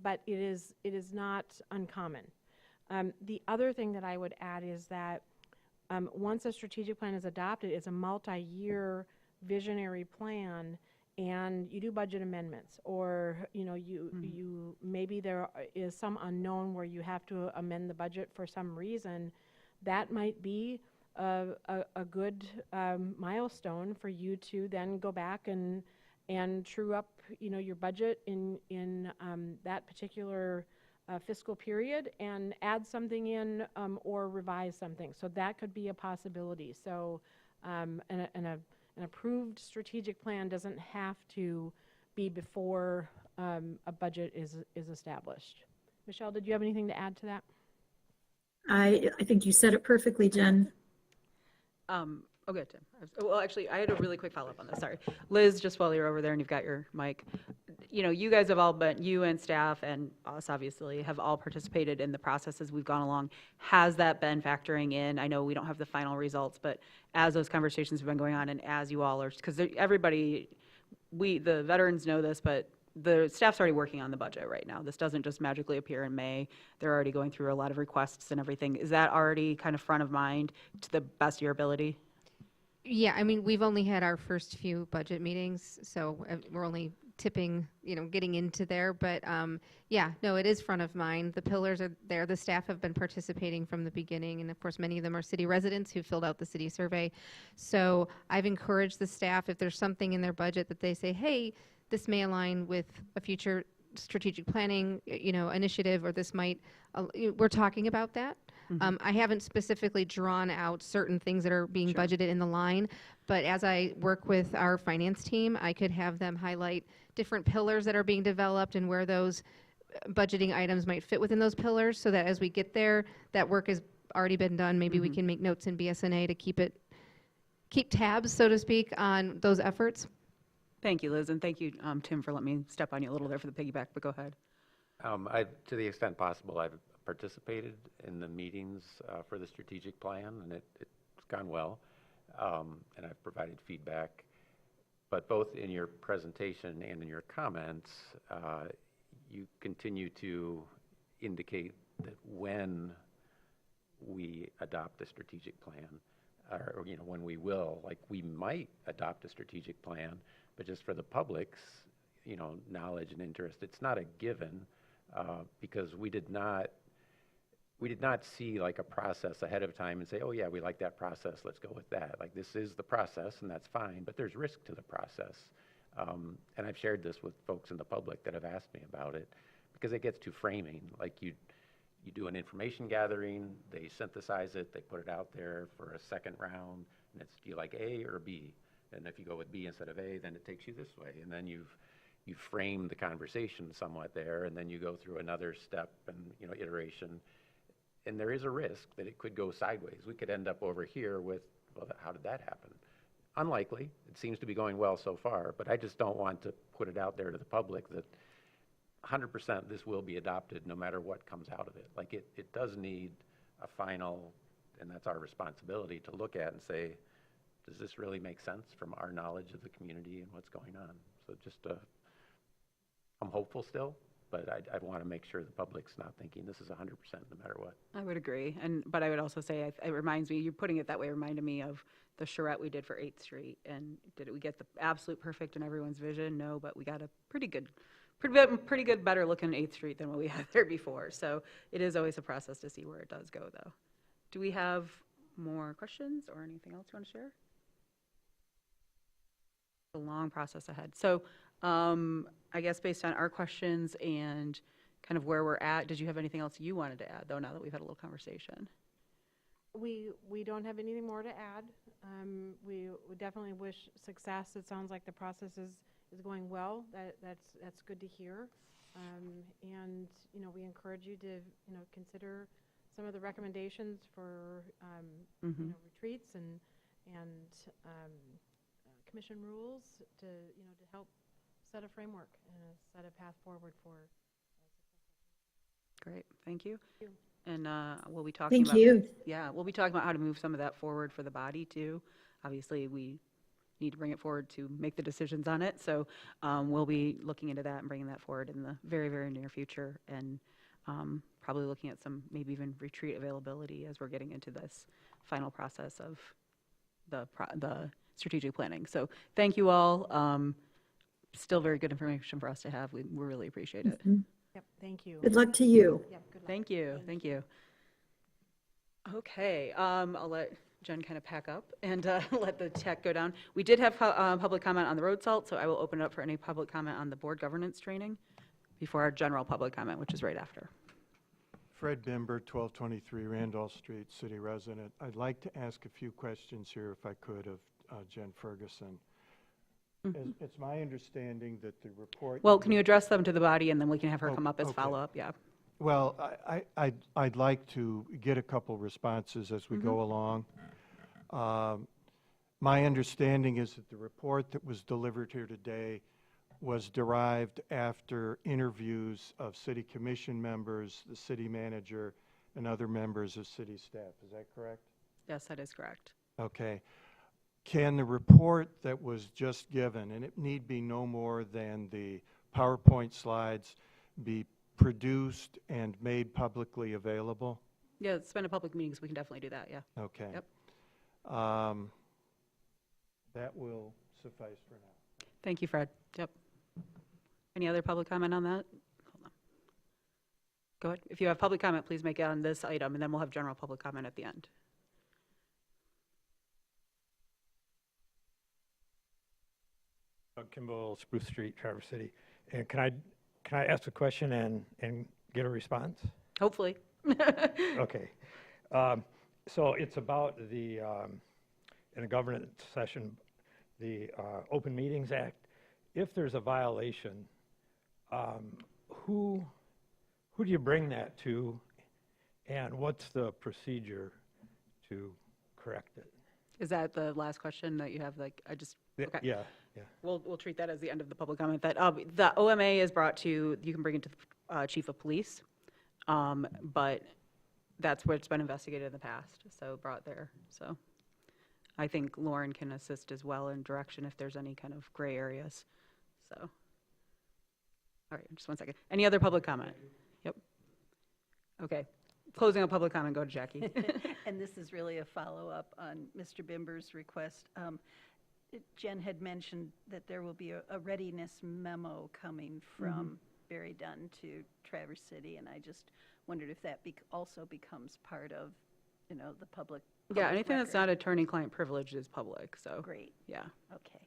but it is not uncommon. The other thing that I would add is that once a strategic plan is adopted, it's a multi-year visionary plan, and you do budget amendments, or, you know, you, maybe there is some unknown where you have to amend the budget for some reason, that might be a good milestone for you to then go back and true up, you know, your budget in that particular fiscal period and add something in or revise something. So that could be a possibility. So an approved strategic plan doesn't have to be before a budget is established. Michelle, did you have anything to add to that? I think you said it perfectly, Jen. Okay, Tim. Well, actually, I had a really quick follow-up on this, sorry. Liz, just while you're over there and you've got your mic, you know, you guys have all been, you and staff and us obviously, have all participated in the process as we've gone along. Has that been factoring in? I know we don't have the final results, but as those conversations have been going on and as you all are, because everybody, the veterans know this, but the staff's already working on the budget right now. This doesn't just magically appear in May. They're already going through a lot of requests and everything. Is that already kind of front of mind to the best of your ability? Yeah, I mean, we've only had our first few budget meetings, so we're only tipping, you know, getting into there. But yeah, no, it is front of mind. The pillars are there. The staff have been participating from the beginning. And of course, many of them are city residents who filled out the city survey. So I've encouraged the staff, if there's something in their budget that they say, hey, this may align with a future strategic planning, you know, initiative, or this might, we're talking about that. I haven't specifically drawn out certain things that are being budgeted in the line, but as I work with our finance team, I could have them highlight different pillars that are being developed and where those budgeting items might fit within those pillars, so that as we get there, that work has already been done. Maybe we can make notes in BSNA to keep tabs, so to speak, on those efforts. Thank you, Liz, and thank you, Tim, for letting me step on you a little there for the piggyback, but go ahead. To the extent possible, I've participated in the meetings for the strategic plan, and it's gone well, and I've provided feedback. But both in your presentation and in your comments, you continue to indicate that when we adopt a strategic plan, or you know, when we will, like we might adopt a strategic plan, but just for the public's, you know, knowledge and interest, it's not a given, because we did not see like a process ahead of time and say, oh yeah, we like that process, let's go with that. Like, this is the process and that's fine, but there's risk to the process. And I've shared this with folks in the public that have asked me about it, because it gets to framing. Like, you do an information gathering, they synthesize it, they put it out there for a second round, and it's, do you like A or B? And if you go with B instead of A, then it takes you this way. And then you frame the conversation somewhat there, and then you go through another step and, you know, iteration. And there is a risk that it could go sideways. We could end up over here with, well, how did that happen? Unlikely. It seems to be going well so far, but I just don't want to put it out there to the public that 100% this will be adopted no matter what comes out of it. Like, it does need a final, and that's our responsibility to look at and say, does this really make sense from our knowledge of the community and what's going on? So just, I'm hopeful still, but I want to make sure the public's not thinking this is 100% no matter what. I would agree, but I would also say, it reminds me, you putting it that way reminded me of the charrette we did for 8th Street, and did we get the absolute perfect in everyone's vision? No, but we got a pretty good, better looking 8th Street than what we had there before. So it is always a process to see where it does go, though. Do we have more questions or anything else you want to share? A long process ahead. So I guess based on our questions and kind of where we're at, did you have anything else you wanted to add, though, now that we've had a little conversation? We don't have anything more to add. We definitely wish success. It sounds like the process is going well. That's good to hear. And, you know, we encourage you to, you know, consider some of the recommendations for, you know, retreats and commission rules to, you know, to help set a framework and set a path forward for. Great, thank you. And we'll be talking about. Thank you. Yeah, we'll be talking about how to move some of that forward for the body too. Obviously, we need to bring it forward to make the decisions on it. So we'll be looking into that and bringing that forward in the very, very near future, and probably looking at some maybe even retreat availability as we're getting into this final process of the strategic planning. So thank you all. still very good information for us to have. We really appreciate it. Yep, thank you. Good luck to you. Yep, good luck. Thank you, thank you. Okay, I'll let Jen kind of pack up and let the tech go down. We did have public comment on the road salt, so I will open it up for any public comment on the board governance training before our general public comment, which is right after. Fred Bimber, 1223 Randolph Street, city resident. I'd like to ask a few questions here, if I could, of Jen Ferguson. It's my understanding that the report... Well, can you address them to the body, and then we can have her Oh, come up as okay. follow-up, yeah. Well, I'd like to get a couple responses as we go along. My understanding is that the report that was delivered here today was derived after interviews of city commission members, the city manager, and other members of city staff. Is that correct? Yes, that is correct. Okay. Can the report that was just given, and it need be no more than the PowerPoint slides, be produced and made publicly available? Yeah, it's been a public meeting, so we can definitely do that, yeah. Okay. Yep. That will suffice for now. Thank you, Fred. Yep. Any other public comment on that? Hold on. Go ahead. If you have public comment, please make it on this item, and then we'll have general public comment at the end. Doug Kimball, Spruce Street, Traverse City. And can I ask a question and get a response? Hopefully. Okay. So it's about the, in a governance session, the Open Meetings Act. If there's a violation, who do you bring that to, and what's the procedure to correct it? Is that the last question that you have? Like, I just, okay. Yeah. We'll treat that as the end of the public comment. That the OMA is brought to, you can bring it to the chief of police, but that's where it's been investigated in the past, so brought there. So I think Lauren can assist as well in direction if there's any kind of gray areas. So, all right, just one second. Any other public comment? Yep. Okay, closing up public comment, go to Jackie. And this is really a follow-up on Mr. Bimber's request. Jen had mentioned that there will be a readiness memo coming from Barry Dunn to Traverse City, and I just wondered if that also becomes part of, the public. Yeah, anything that's record. not attorney-client privilege is public, so. Great. Yeah. Okay.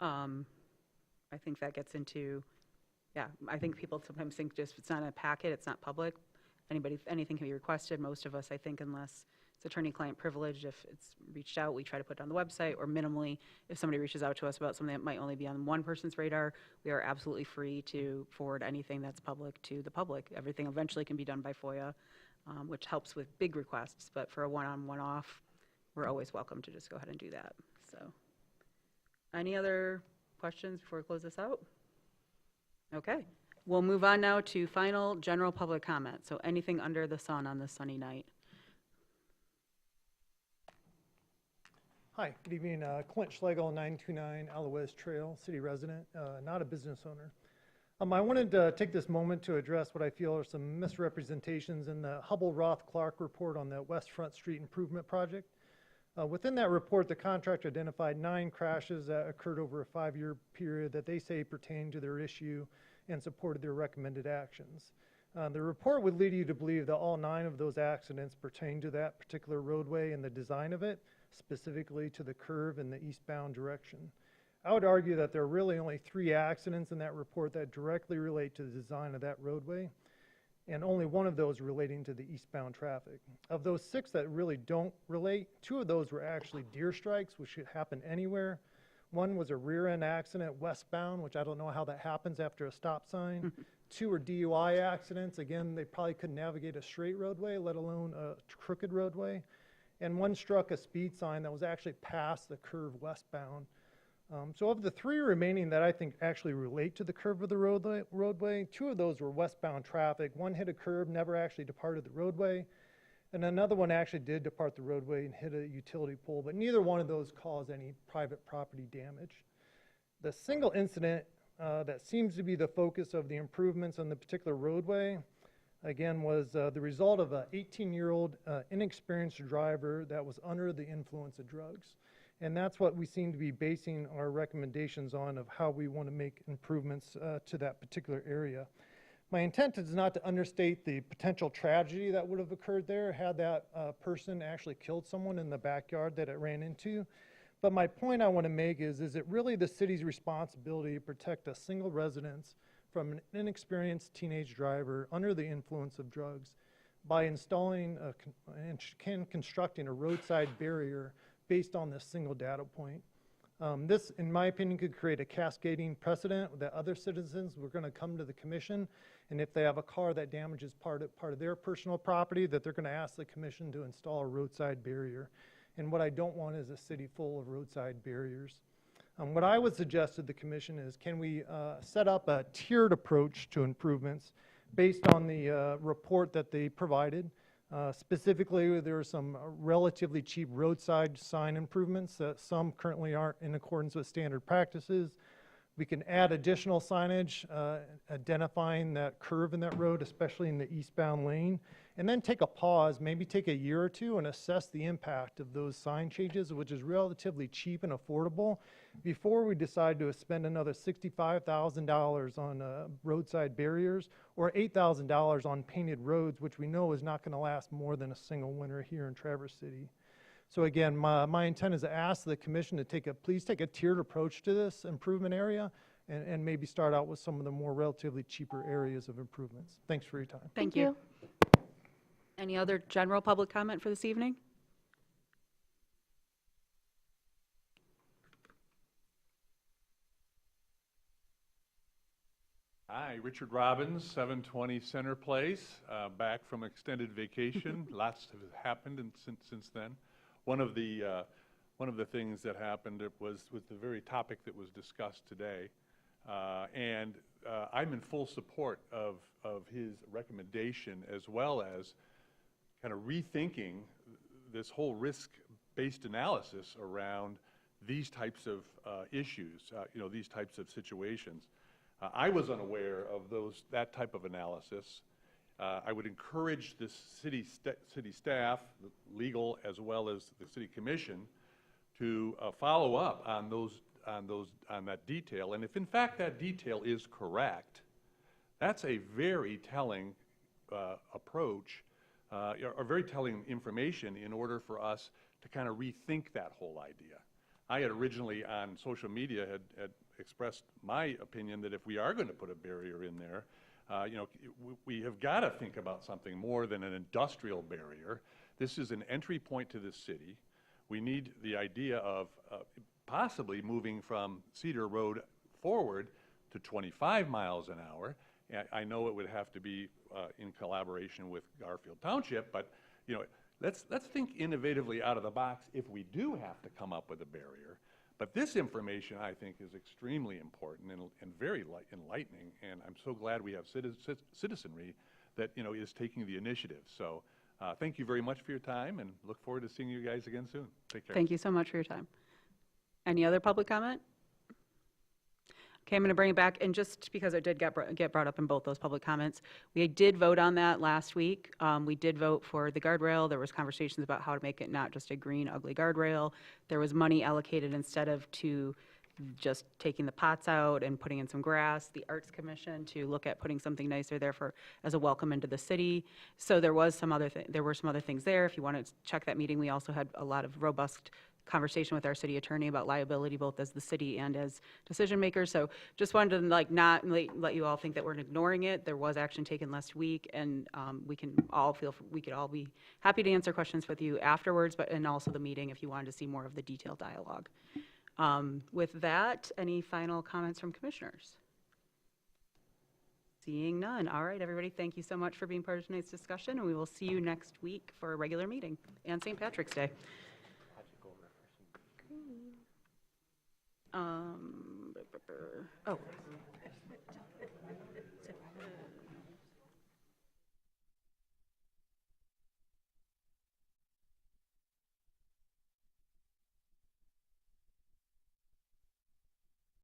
I think that gets into, yeah, I think people sometimes think just it's not a packet, it's not public. Anything can be requested. Most of us, I think, unless it's attorney-client privilege, if it's reached out, we try to put it on the website, or minimally, if somebody reaches out to us about something that might only be on one person's radar, we are absolutely free to forward anything that's public to the public. Everything eventually can be done by FOIA, which helps with big requests, but for a one-on, one-off, we're always welcome to just go ahead and do that. So, any other questions before we close this out? Okay, we'll move on now to final general public comment. So anything under the sun on this sunny night. Hi, good evening. Clint Schlegel, 929 Alouez Trail, city resident, not a business owner. I wanted to take this moment to address what I feel are some misrepresentations in the Hubble-Roth-Clark report on the West Front Street Improvement Project. Within that report, the contractor identified 9 crashes that occurred over a 5-year period that they say pertain to their issue and supported their recommended actions. The report would lead you to believe that all 9 of those accidents pertain to that particular roadway and the design of it, specifically to the curve in the eastbound direction. I would argue that there are really only 3 accidents in that report that directly relate to the design of that roadway, and only 1 of those relating to the eastbound traffic. Of those 6 that really don't relate, 2 of those were actually deer strikes, which could happen anywhere. 1 was a rear end accident westbound, which I don't know how that happens after a stop sign. 2 were DUI accidents. Again, they probably couldn't navigate a straight roadway, let alone a crooked roadway. And 1 struck a speed sign that was actually past the curve westbound. So of the 3 remaining that I think actually relate to the curve of the roadway, 2 of those were westbound traffic. 1 hit a curb, never actually departed the roadway, and another one actually did depart the roadway and hit a utility pole, but neither one of those caused any private property damage. The single incident that seems to be the focus of the improvements on the particular roadway, again, was the result of an 18-year-old inexperienced driver that was under the influence of drugs. And that's what we seem to be basing our recommendations on, of how we want to make improvements to that particular area. My intent is not to understate the potential tragedy that would have occurred there had that person actually killed someone in the backyard that it ran into. But my point I want to make is it really the city's responsibility to protect a single residence from an inexperienced teenage driver under the influence of drugs by installing and constructing a roadside barrier based on this single data point. This, in my opinion, could create a cascading precedent that other citizens were going to come to the commission, and if they have a car that damages part of their personal property, that they're going to ask the commission to install a roadside barrier. And what I don't want is a city full of roadside barriers. What I would suggest to the commission is, can we set up a tiered approach to improvements based on the report that they provided? Specifically, there are some relatively cheap roadside sign improvements. Some currently aren't in accordance with standard practices. We can add additional signage identifying that curve in that road, especially in the eastbound lane, and then take a pause, maybe take a year or two, and assess the impact of those sign changes, which is relatively cheap and affordable, before we decide to spend another $65,000 on roadside barriers or $8,000 on painted roads, which we know is not going to last more than a single winter here in Traverse City. So again, my intent is to ask the commission to please take a tiered approach to this improvement area, and maybe start out with some of the more relatively cheaper areas of improvements. Thanks for your time. Thank you. Any other general public comment for this evening? Hi, Richard Robbins, 720 Center Place, back from extended vacation. Lots have happened since then. One of the things that happened was the very topic that was discussed today, and I'm in full support of his recommendation, as well as kind of rethinking this whole risk-based analysis around these types of issues, these types of situations. I was unaware of that type of analysis. I would encourage the city staff, the legal, as well as the city commission, to follow up on that detail. And if in fact that detail is correct, that's a very telling approach, or very telling information in order for us to kind of rethink that whole idea. I had originally on social media had expressed my opinion that if we are going to put a barrier in there, we have got to think about something more than an industrial barrier. This is an entry point to this city. We need the idea of possibly moving from Cedar Road forward to 25 miles an hour. I know it would have to be in collaboration with Garfield Township, but let's think innovatively out of the box if we do have to come up with a barrier. But this information, I think, is extremely important and very enlightening, and I'm so glad we have citizenry that is taking the initiative. So thank you very much for your time, and look forward to seeing you guys again soon. Take care. Thank you so much for your time. Any other public comment? Okay, I'm going to bring it back, and just because it did get brought up in both those public comments, we did vote on that last week. We did vote for the guardrail. There was conversations about how to make it not just a green, ugly guardrail. There was money allocated instead of to just taking the pots out and putting in some grass, the Arts Commission to look at putting something nicer there as a welcome into the city. So there were some other things there. If you want to check that meeting, we also had a lot of robust conversation with our city attorney about liability, both as the city and as decision makers. So just wanted to not let you all think that we're ignoring it. There was action taken last week, and we could all be happy to answer questions with you afterwards, and also the meeting if you wanted to see more of the detailed dialogue. With that, any final comments from commissioners? Seeing none. All right, everybody, thank you so much for being part of tonight's discussion, and we will see you next week for a regular meeting and St. Patrick's Day. Oh.